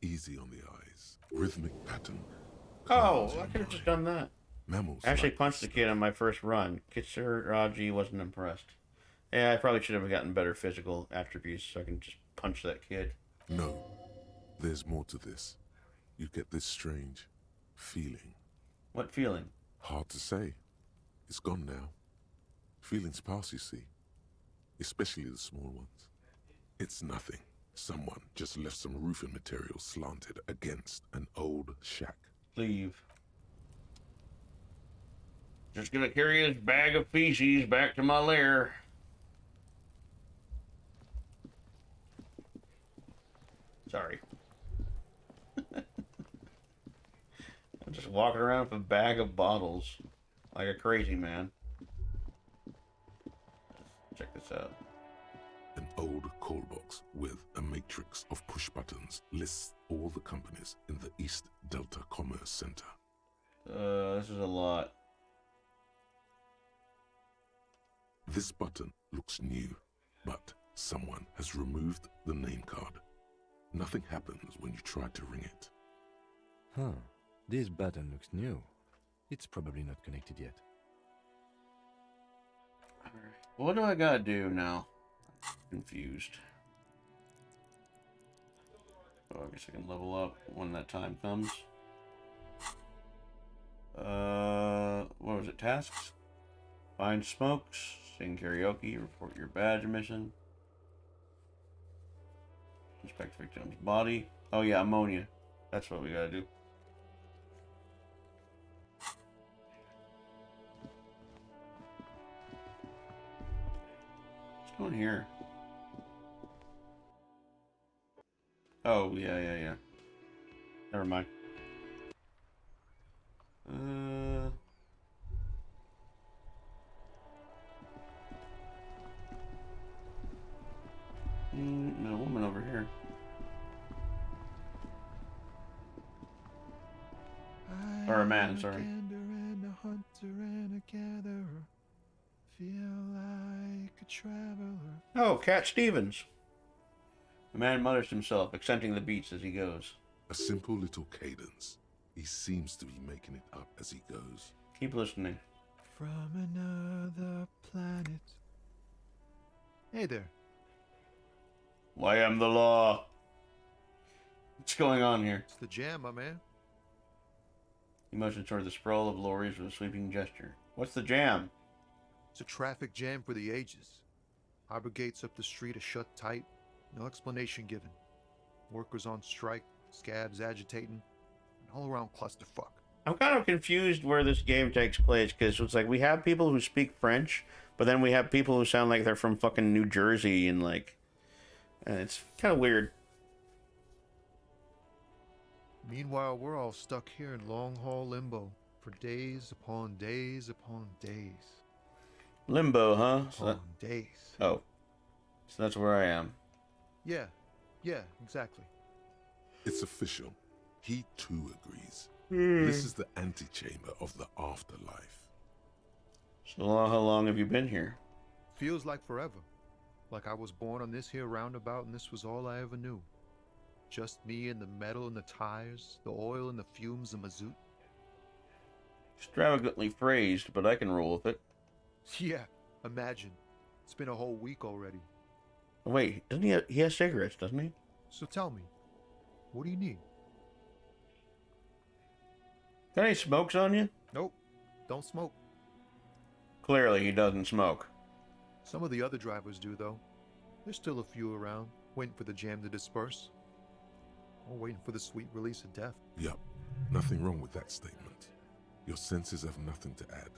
Easy on the eyes. Rhythmic pattern. Oh, I could have just done that. Mammals I actually like punched the kid on my first run. Kitsuraji wasn't impressed. Yeah, I probably should have gotten better physical attributes so I can just punch that kid. No. There's more to this. You get this strange feeling. What feeling? Hard to say. It's gone now. Feelings pass, you see. Especially the small ones. It's nothing. Someone just left some roofing material slanted against an old shack. Leave. Just gonna carry his bag of feces back to my lair. Sorry. I'm just walking around with a bag of bottles like a crazy man. Check this out. An old call box with a matrix of push buttons lists all the companies in the East Delta Commerce Center. This is a lot. This button looks new, but someone has removed the name card. Nothing happens when you try to ring it. Huh. This button looks new. It's probably not connected yet. What do I gotta do now? I'm confused. Oh, I guess I can level up when that time comes. What was it? Tasks? Find smokes, sing karaoke, report your badge mission. Inspect victim's body. Oh yeah, ammonia. That's what we gotta do. What's going here? Oh, yeah. Never mind. No woman over here. Or a man, sorry. And a hunter and a gatherer. Feel like a traveler. Oh, Cat Stevens. The man mutters to himself, accenting the beats as he goes. A simple little cadence. He seems to be making it up as he goes. Keep listening. From another planet. Hey there. Why am the law? What's going on here? It's the jam, my man. He motions toward the sprawl of lorries with a sweeping gesture. What's the jam? It's a traffic jam for the ages. Harbor gates up the street are shut tight. No explanation given. Workers on strike. Scabs agitating. all around clusterfuck. I'm kind of confused where this game takes place, because it's like we have people who speak French, but then we have people who sound like they're from fucking New Jersey, and like, it's kind of weird. Meanwhile, we're all stuck here in long haul limbo for days upon days upon days. Limbo, huh? Upon days. Oh. So that's where I am. Yeah, exactly. It's official. He too agrees. This is the antechamber of the afterlife. So how long have you been here? Feels like forever. Like I was born on this here roundabout and this was all I ever knew. Just me and the metal and the tires, the oil and the fumes and mazout. Extravagantly phrased, but I can roll with it. Yeah, imagine. It's been a whole week already. Wait, doesn't he has cigarettes, doesn't he? So tell me, what do you need? Got any smokes on you? Nope, don't smoke. Clearly he doesn't smoke. Some of the other drivers do, though. There's still a few around, waiting for the jam to disperse. Or waiting for the sweet release of death. Yup, nothing wrong with that statement. Your senses have nothing to add.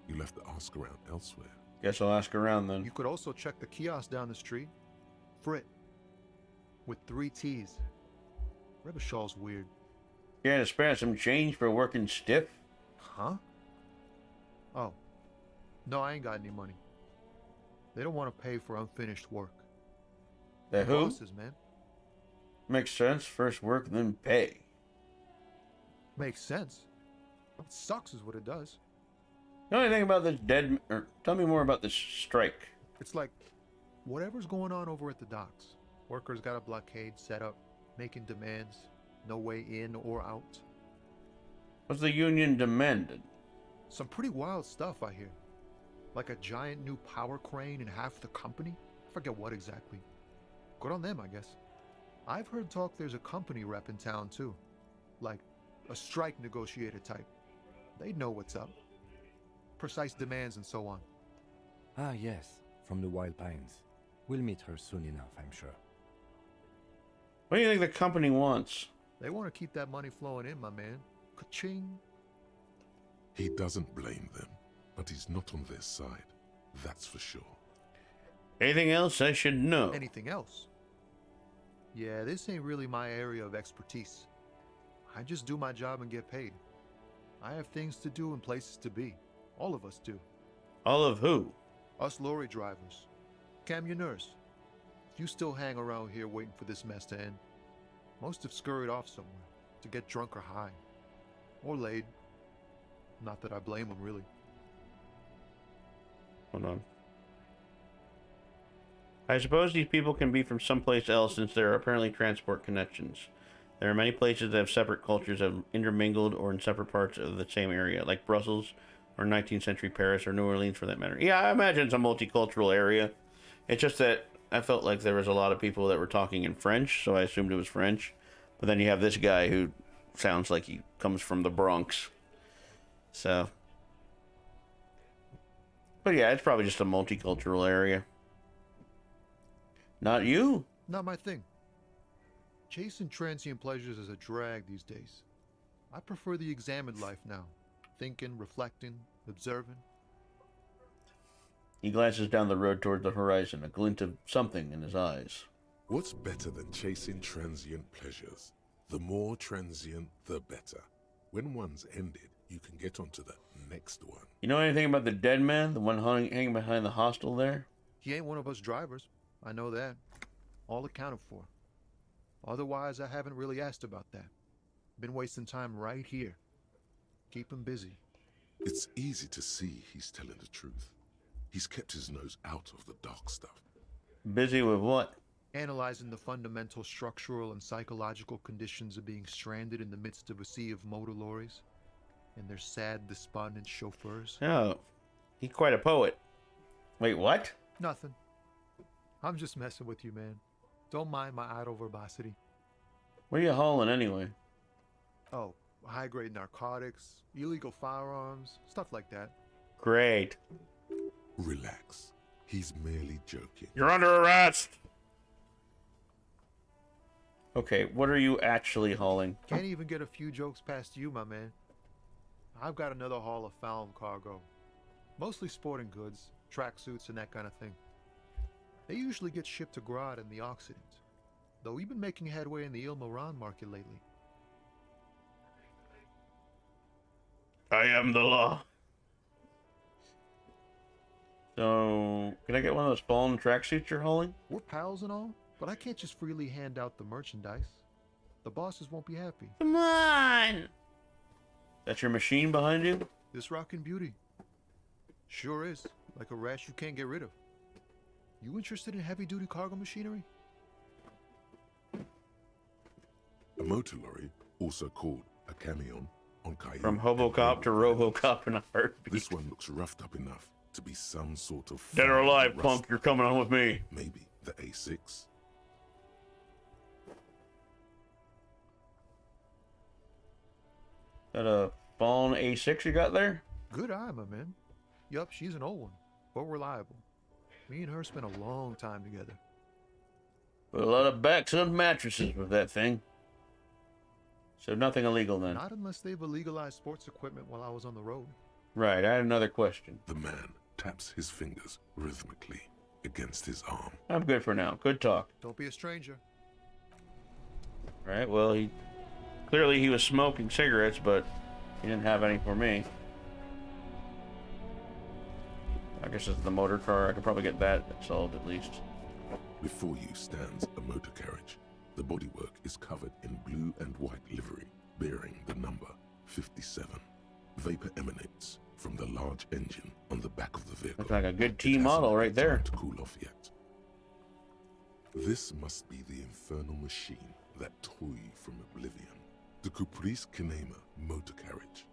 You left to ask around elsewhere. Guess I'll ask around then. You could also check the kiosk down the street. Frit. With 3 T's. Rebishaw's weird. Yeah, to spare some change for working stiff? Huh? Oh. No, I ain't got any money. They don't want to pay for unfinished work. The who? Bosses, man. Makes sense. First work, then pay. Makes sense. It sucks is what it does. The only thing about this tell me more about this strike. It's like, whatever's going on over at the docks. Workers got a blockade set up, making demands. No way in or out. What's the union demanded? Some pretty wild stuff, I hear. Like a giant new power crane in half the company? I forget what exactly. Good on them, I guess. I've heard talk there's a company rep in town, too. Like, a strike negotiator type. They'd know what's up. Precise demands and so on. Ah, yes, from the Wild Pines. We'll meet her soon enough, I'm sure. What do you think the company wants? They want to keep that money flowing in, my man. Ka-ching. He doesn't blame them, but he's not on their side. That's for sure. Anything else I should know? Anything else? Yeah, this ain't really my area of expertise. I just do my job and get paid. I have things to do and places to be. All of us do. All of who? Us lorry drivers. Camionneurs. If you still hang around here waiting for this mess to end, most have scurried off somewhere to get drunk or high. Or laid. Not that I blame them, really. Hold on. I suppose these people can be from someplace else since there are apparently transport connections. There are many places that have separate cultures that have intermingled or in separate parts of the same area, like Brussels or 19th century Paris or New Orleans for that matter. Yeah, I imagine it's a multicultural area. It's just that I felt like there was a lot of people that were talking in French, so I assumed it was French. But then you have this guy who sounds like he comes from the Bronx. So. But yeah, it's probably just a multicultural area. Not you? Not my thing. Chasing transient pleasures is a drag these days. I prefer the examined life now. Thinking, reflecting, observing. He glances down the road toward the horizon, a glint of something in his eyes. What's better than chasing transient pleasures? The more transient, the better. When one's ended, you can get onto the next one. You know anything about the dead man? The one hanging behind the hostel there? He ain't one of us drivers. I know that. All accounted for. Otherwise, I haven't really asked about that. Been wasting time right here. Keep him busy. It's easy to see he's telling the truth. He's kept his nose out of the dark stuff. Busy with what? Analyzing the fundamental structural and psychological conditions of being stranded in the midst of a sea of motor lorries and their sad, despondent chauffeurs. Oh, he's quite a poet. Wait, what? Nothing. I'm just messing with you, man. Don't mind my idle verbosity. What are you hauling anyway? Oh, high-grade narcotics, illegal firearms, stuff like that. Great. Relax. He's merely joking. You're under arrest! Okay, what are you actually hauling? Can't even get a few jokes past you, my man. I've got another haul of found cargo. Mostly sporting goods, tracksuits, and that kind of thing. They usually get shipped to Grodd in the Occident, though we've been making headway in the Il Moran market lately. I am the law. So, can I get one of those fallen tracksuits you're hauling? We're pals and all, but I can't just freely hand out the merchandise. The bosses won't be happy. Come on! That's your machine behind you? This rockin' beauty. Sure is. Like a rash you can't get rid of. You interested in heavy-duty cargo machinery? A motor lorry, also called a camion, on Caillou. From Hobocop to Robocop in a heartbeat. This one looks roughed up enough to be some sort of... Dead or alive, rust. punk, you're coming on with me. Maybe the A6. That a fallen A6 you got there? Good eye, my man. Yup, she's an old one, but reliable. Me and her spent a long time together. Put a lot of backs on mattresses with that thing. So nothing illegal then? Not unless they've illegalized sports equipment while I was on the road. Right, I had another question. The man taps his fingers rhythmically against his arm. I'm good for now. Good talk. Don't be a stranger. Right, well, he was smoking cigarettes, but he didn't have any for me. I guess it's the motor car. I could probably get that solved at least. Before you stands a motor carriage. The bodywork is covered in blue and white livery, bearing the number 57. Vapor emanates from the large engine on the back of the vehicle. Looks like a good T model right there. To cool off yet. This must be the infernal machine that tore you from oblivion. The Caprice Kinema motor carriage.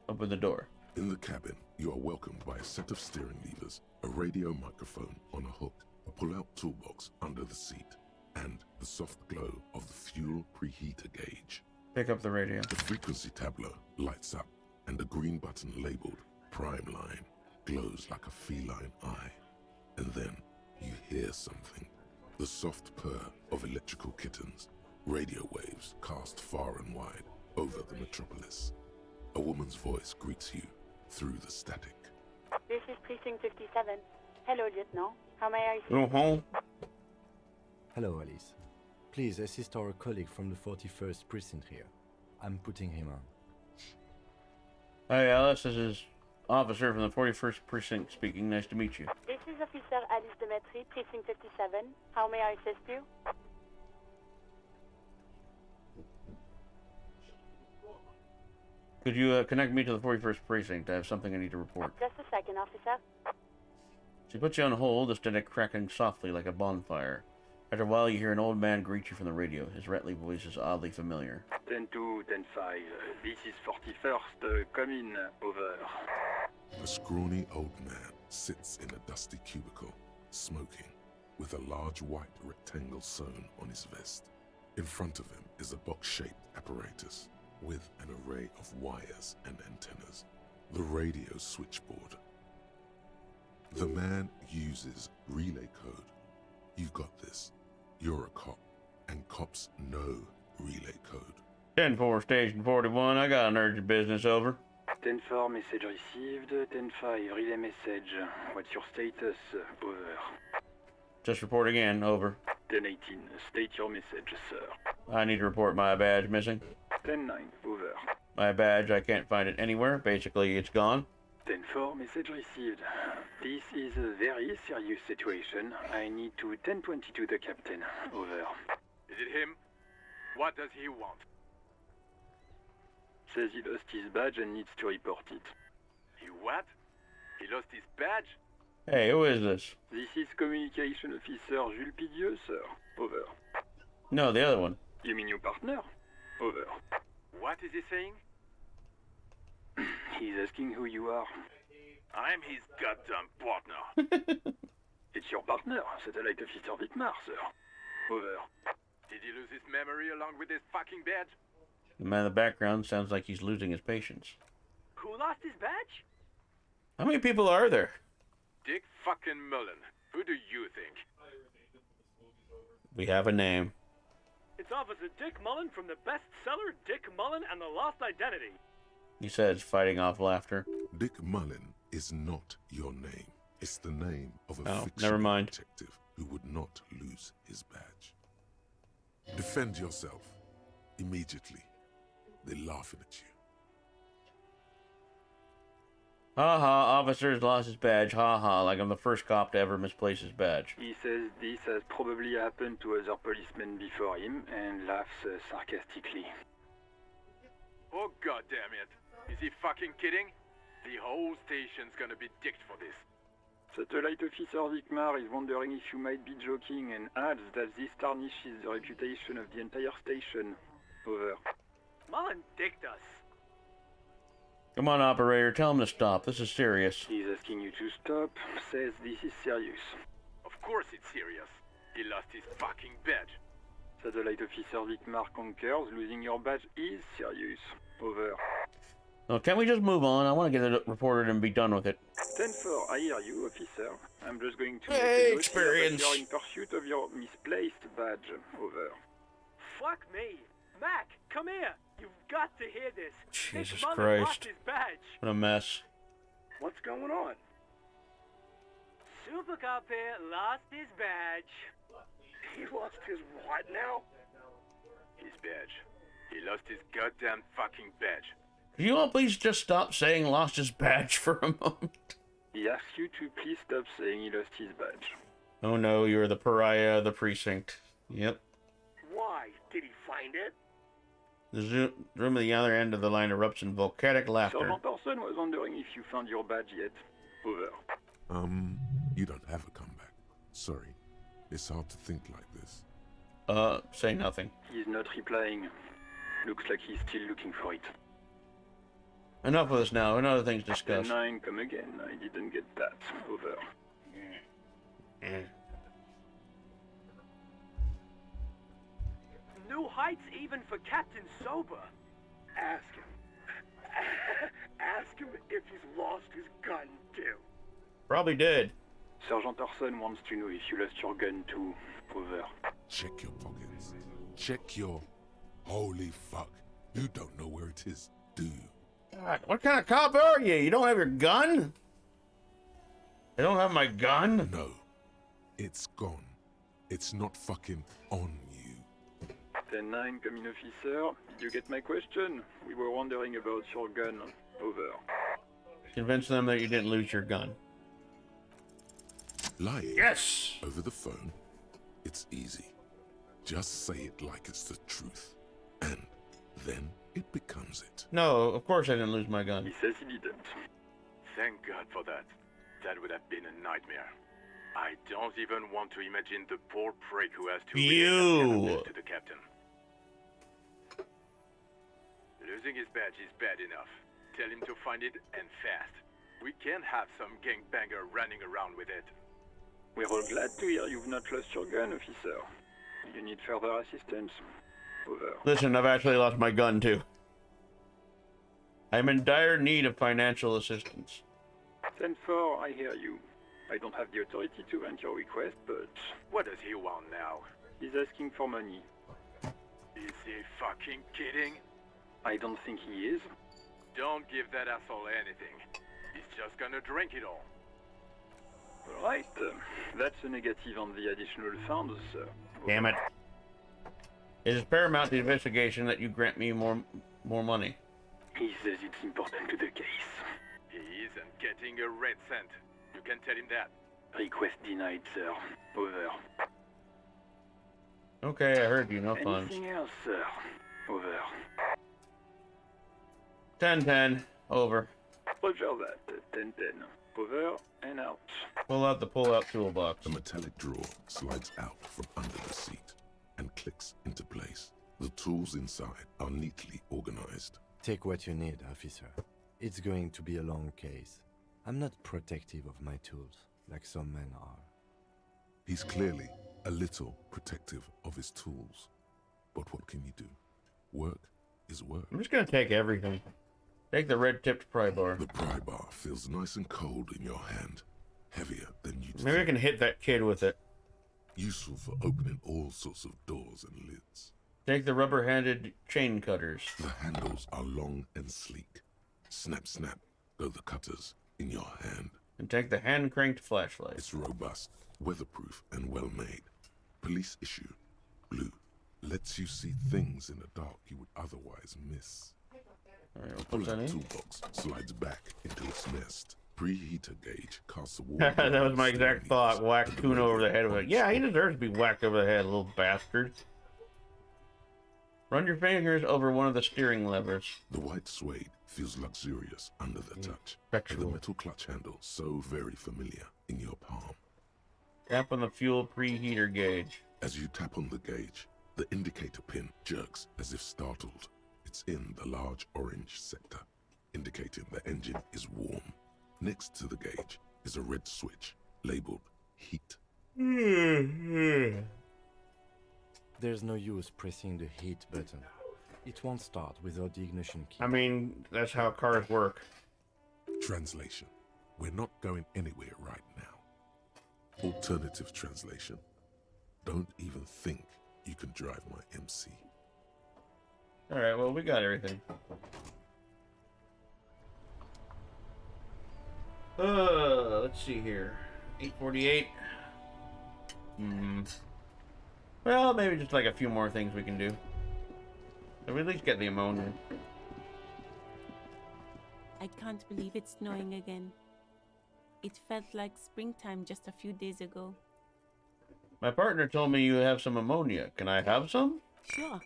Open the door. In the cabin, you are welcomed by a set of steering levers, a radio microphone on a hook, a pull-out toolbox under the seat, and the soft glow of the fuel preheater gauge. Pick up the radio. The frequency tableau lights up, and a green button labeled Prime Line glows like a feline eye. And then you hear something. The soft purr of electrical kittens. Radio waves cast far and wide over the metropolis. A woman's voice greets you through the static. This is Precinct 57. Hello, Lieutenant. How may I assist you? Hello, Alice. Please assist our colleague from the 41st Precinct here. I'm putting him on. Hi, Alice. This is Officer from the 41st Precinct speaking. Nice to meet you. This is Officer Alice Demetri, Precinct 57. How may I assist you? Could you connect me to the 41st Precinct? I have something I need to report. Just a second, officer. She puts you on hold, the static cracking softly like a bonfire. After a while, you hear an old man greet you from the radio. His rattly voice is oddly familiar. 10-2, 10-5. This is 41st. Come in. Over. A scrawny old man sits in a dusty cubicle, smoking, with a large white rectangle sewn on his vest. In front of him is a box-shaped apparatus with an array of wires and antennas. The radio switchboard. The man uses relay code. You've got this. You're a cop, and cops know relay code. 10-4, Station 41. I got an urgent business, over. 10-4, message received. 10-5, relay message. What's your status? Over. Just report again, over. 10-18, state your message, sir. I need to report my badge missing. 10-9, over. My badge, I can't find it anywhere. Basically, it's gone. 10-4, message received. This is a very serious situation. I need to 10-22 the captain. Over. Is it him? What does he want? Says he lost his badge and needs to report it. He what? He lost his badge? Hey, who is this? This is Communication Officer Jules Pidieux, sir. Over. No, the other one. You mean your partner? Over. What is he saying? He's asking who you are. I'm his goddamn partner. It's your partner, Satellite Officer Vitmar, sir. Over. Did he lose his memory along with his fucking badge? The man in the background sounds like he's losing his patience. Who lost his badge? How many people are there? Dick fucking Mullen. Who do you think? We have a name. It's It's Officer Dick Mullen from the bestseller Dick Mullen and the Lost Identity. He says, fighting off laughter. Dick Mullen is not your name. It's the name of a never fictional mind. detective who would not lose his badge. Defend yourself. Immediately. They're laughing at you. Ha ha, officer's lost his badge. Ha ha, like I'm the first cop to ever misplace his badge. He says this has probably happened to other policemen before him and laughs sarcastically. Oh, goddammit. Is he fucking kidding? The whole station's gonna be dicked for this. Satellite Officer Vicmar is wondering if you might be joking and adds that this tarnishes the reputation of the entire station. Over. Mullen dicked us. Come on, operator, tell him to stop. This is serious. He's asking you to stop, says this is serious. Of course it's serious. He lost his fucking badge. Satellite Officer Vicmar concurs, losing your badge is serious. Over. Oh, can't we just move on? I want to get it reported and be done with it. 10-4, I hear you, officer. I'm just going to Hey, make a note experience. here that you're in pursuit of your misplaced badge. Over. Fuck me. Mac, come here. You've got to hear this. Jesus Dick Mullen Christ. lost his badge. What a mess. What's going on? Super Cop here lost his badge. He lost his what now? His badge. He lost his goddamn fucking badge. Could you all please just stop saying lost his badge for a moment? He asks you to please stop saying he lost his badge. Oh no, you're the pariah of the precinct. Yep. Why? Did he find it? The room at the other end of the line erupts in volcanic laughter. Sergeant Person was wondering if you found your badge yet. Over. You don't have a comeback. Sorry. It's hard to think like this. Say nothing. He's not replying. Looks like he's still looking for it. Enough of this now. Another thing's discussed. 9, come again. I didn't get that. Over. New heights even for Captain Sober. Ask him. Ask him if he's lost his gun, too. Probably did. Sergeant Orson wants to know if you lost your gun too. Over. Check your pockets. Check your... Holy fuck. You don't know where it is, do you? God, what kind of cop are you? You don't have your gun? I don't have my gun? No. It's gone. It's not fucking on you. 10-9, coming officer. Did you get my question? We were wondering about your gun. Over. Convince them that you didn't lose your gun. Lying. Yes! Over the phone. It's easy. Just say it like it's the truth. And then it becomes it. No, of course I didn't lose my gun. He says he didn't. Thank God for that. That would have been a nightmare. I don't even want to imagine the poor prick who has to relay to the captain. Losing his badge is bad enough. Tell him to find it, and fast. We can't have some gangbanger running around with it. We're all glad to hear you've not lost your gun, officer. You need further assistance. Over. Listen, I've actually lost my gun too. I'm in dire need of financial assistance. 10-4, I hear you. I don't have the authority to grant your request, but... What does he want now? He's asking for money. Is he fucking kidding? I don't think he is. Don't give that asshole anything. He's just gonna drink it all. Alright, that's a negative on the additional funds, sir. Damn it. It is paramount to the investigation that you grant me more money. He says it's important to the case. He isn't getting a red cent. You can tell him that. Request denied, sir. Over. Okay, I heard you. No funds. Anything else, sir? Over. 10-10. Over. Roger that. 10-10. Over and out. Pull out the pull-out toolbox. A metallic drawer slides out from under the seat and clicks into place. The tools inside are neatly organized. Take what you need, officer. It's going to be a long case. I'm not protective of my tools, like some men are. He's clearly a little protective of his tools. But what can you do? Work is work. I'm just gonna take everything. Take the red-tipped pry bar. The pry bar feels nice and cold in your hand. Heavier than you'd Maybe I can hit that kid with it. Useful for opening all sorts of doors and lids. Take the rubber-handed chain cutters. The handles are long and sleek. Snap, snap, go the cutters in your hand. And take the hand-cranked flashlight. It's robust, weatherproof, and well-made. Police issue. Blue. Lets you see things in the dark you would otherwise miss. All right, Pull what's that out in? toolbox, slides back into its nest. Preheater gauge casts a wall. That was my exact thought. Whack Kuno over the head with it. Yeah, he deserves to be whacked over the head, little bastard. Run your fingers over one of the steering levers. The white suede feels luxurious under the touch. Sexual. And the metal clutch handle so very familiar in your palm. Tap on the fuel preheater gauge. As you tap on the gauge, the indicator pin jerks as if startled. It's in the large orange sector, indicating the engine is warm. Next to the gauge is a red switch labeled heat. There's no use pressing the heat button. It won't start without the ignition key. I mean, that's how cars work. Translation. We're not going anywhere right now. Alternative translation. Don't even think you can drive my MC. Alright, well, we got everything. Let's see here. 848. Well, maybe just like a few more things we can do. So we at least get the ammonia. I can't believe it's snowing again. It felt like springtime just a few days ago. My partner told me you have some ammonia. Can I have some? Sure,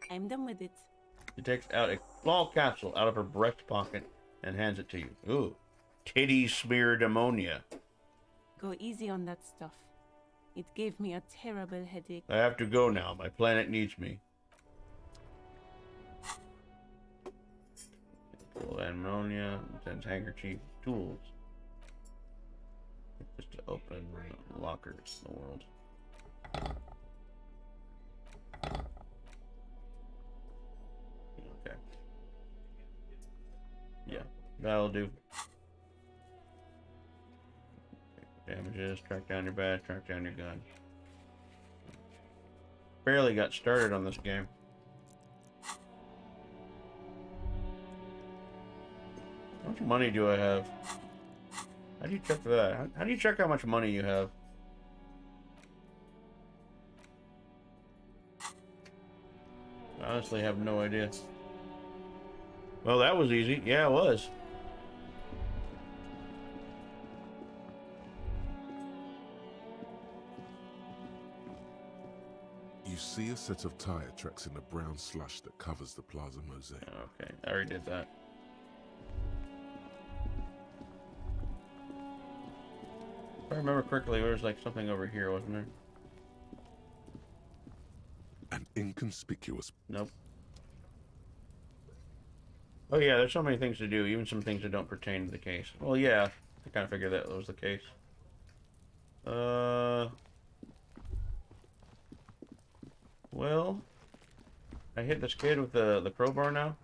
I'm done with it. She takes out a small capsule out of her breast pocket and hands it to you. Ooh, titty smeared ammonia. Go easy on that stuff. It gave me a terrible headache. I have to go now. My planet needs me. Full of ammonia, then handkerchief, tools. Just to open lockers in the world. Okay. Yeah, that'll do. Damages, track down your badge, track down your gun. Barely got started on this game. How much money do I have? How do you check that? How do you check how much money you have? I honestly have no idea. Well, that was easy. Yeah, it was. You see a set of tire tracks in the brown slush that covers the plaza mosaic. Okay, I already did that. If I remember correctly, there was like something over here, wasn't there? An inconspicuous... Nope. Oh yeah, there's so many things to do, even some things that don't pertain to the case. Well, yeah, I kind of figured that was the case. Well, I hit this kid with the crowbar now.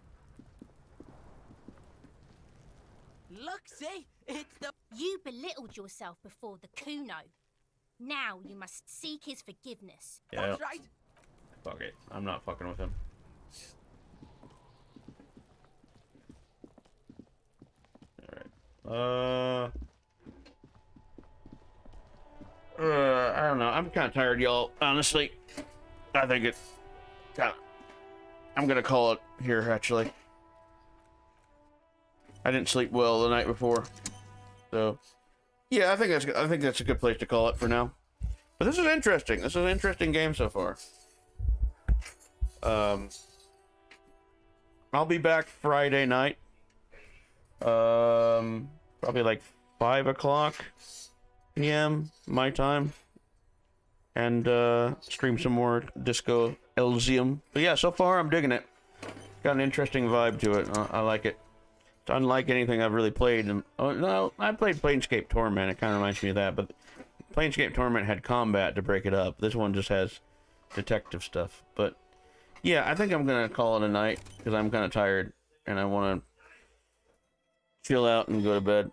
Look, see? It's the... You belittled yourself before the Kuno. Now you must seek his forgiveness. Yeah. That's right. Fuck it. I'm not fucking with him. Alright. I don't know. I'm kind of tired, y'all. Honestly, I think it's... I'm gonna call it here, actually. I didn't sleep well the night before. So, yeah, I think that's a good place to call it for now. But this is interesting. This is an interesting game so far. I'll be back Friday night. Probably like 5 o'clock p.m. my time. And stream some more Disco Elysium. But yeah, so far I'm digging it. Got an interesting vibe to it. I like it. It's unlike anything I've really played. And oh no, I played Planescape Torment. It kind of reminds me of that. But Planescape Torment had combat to break it up. This one just has detective stuff. But yeah, I think I'm gonna call it a night because I'm kind of tired and I want to chill out and go to bed.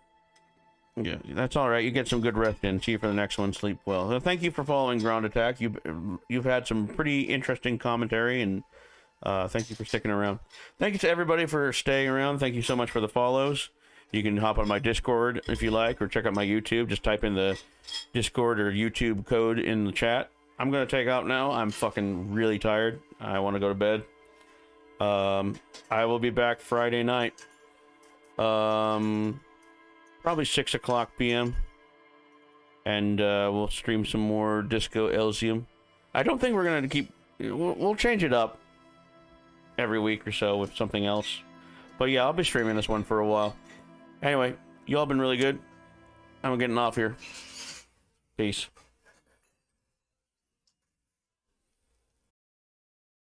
Yeah, that's all right. You get some good rest in. See you for the next one. Sleep well. Thank you for following Ground Attack. You've had some pretty interesting commentary, and thank you for sticking around. Thank you to everybody for staying around. Thank you so much for the follows. You can hop on my Discord if you like, or check out my YouTube. Just type in the Discord or YouTube code in the chat. I'm gonna take out now. I'm fucking really tired. I want to go to bed. I will be back Friday night. Probably 6 o'clock p.m. And we'll stream some more Disco Elysium. I don't think we're gonna keep. We'll change it up every week or so with something else. But yeah, I'll be streaming this one for a while. Anyway, y'all been really good. I'm getting off here. Peace.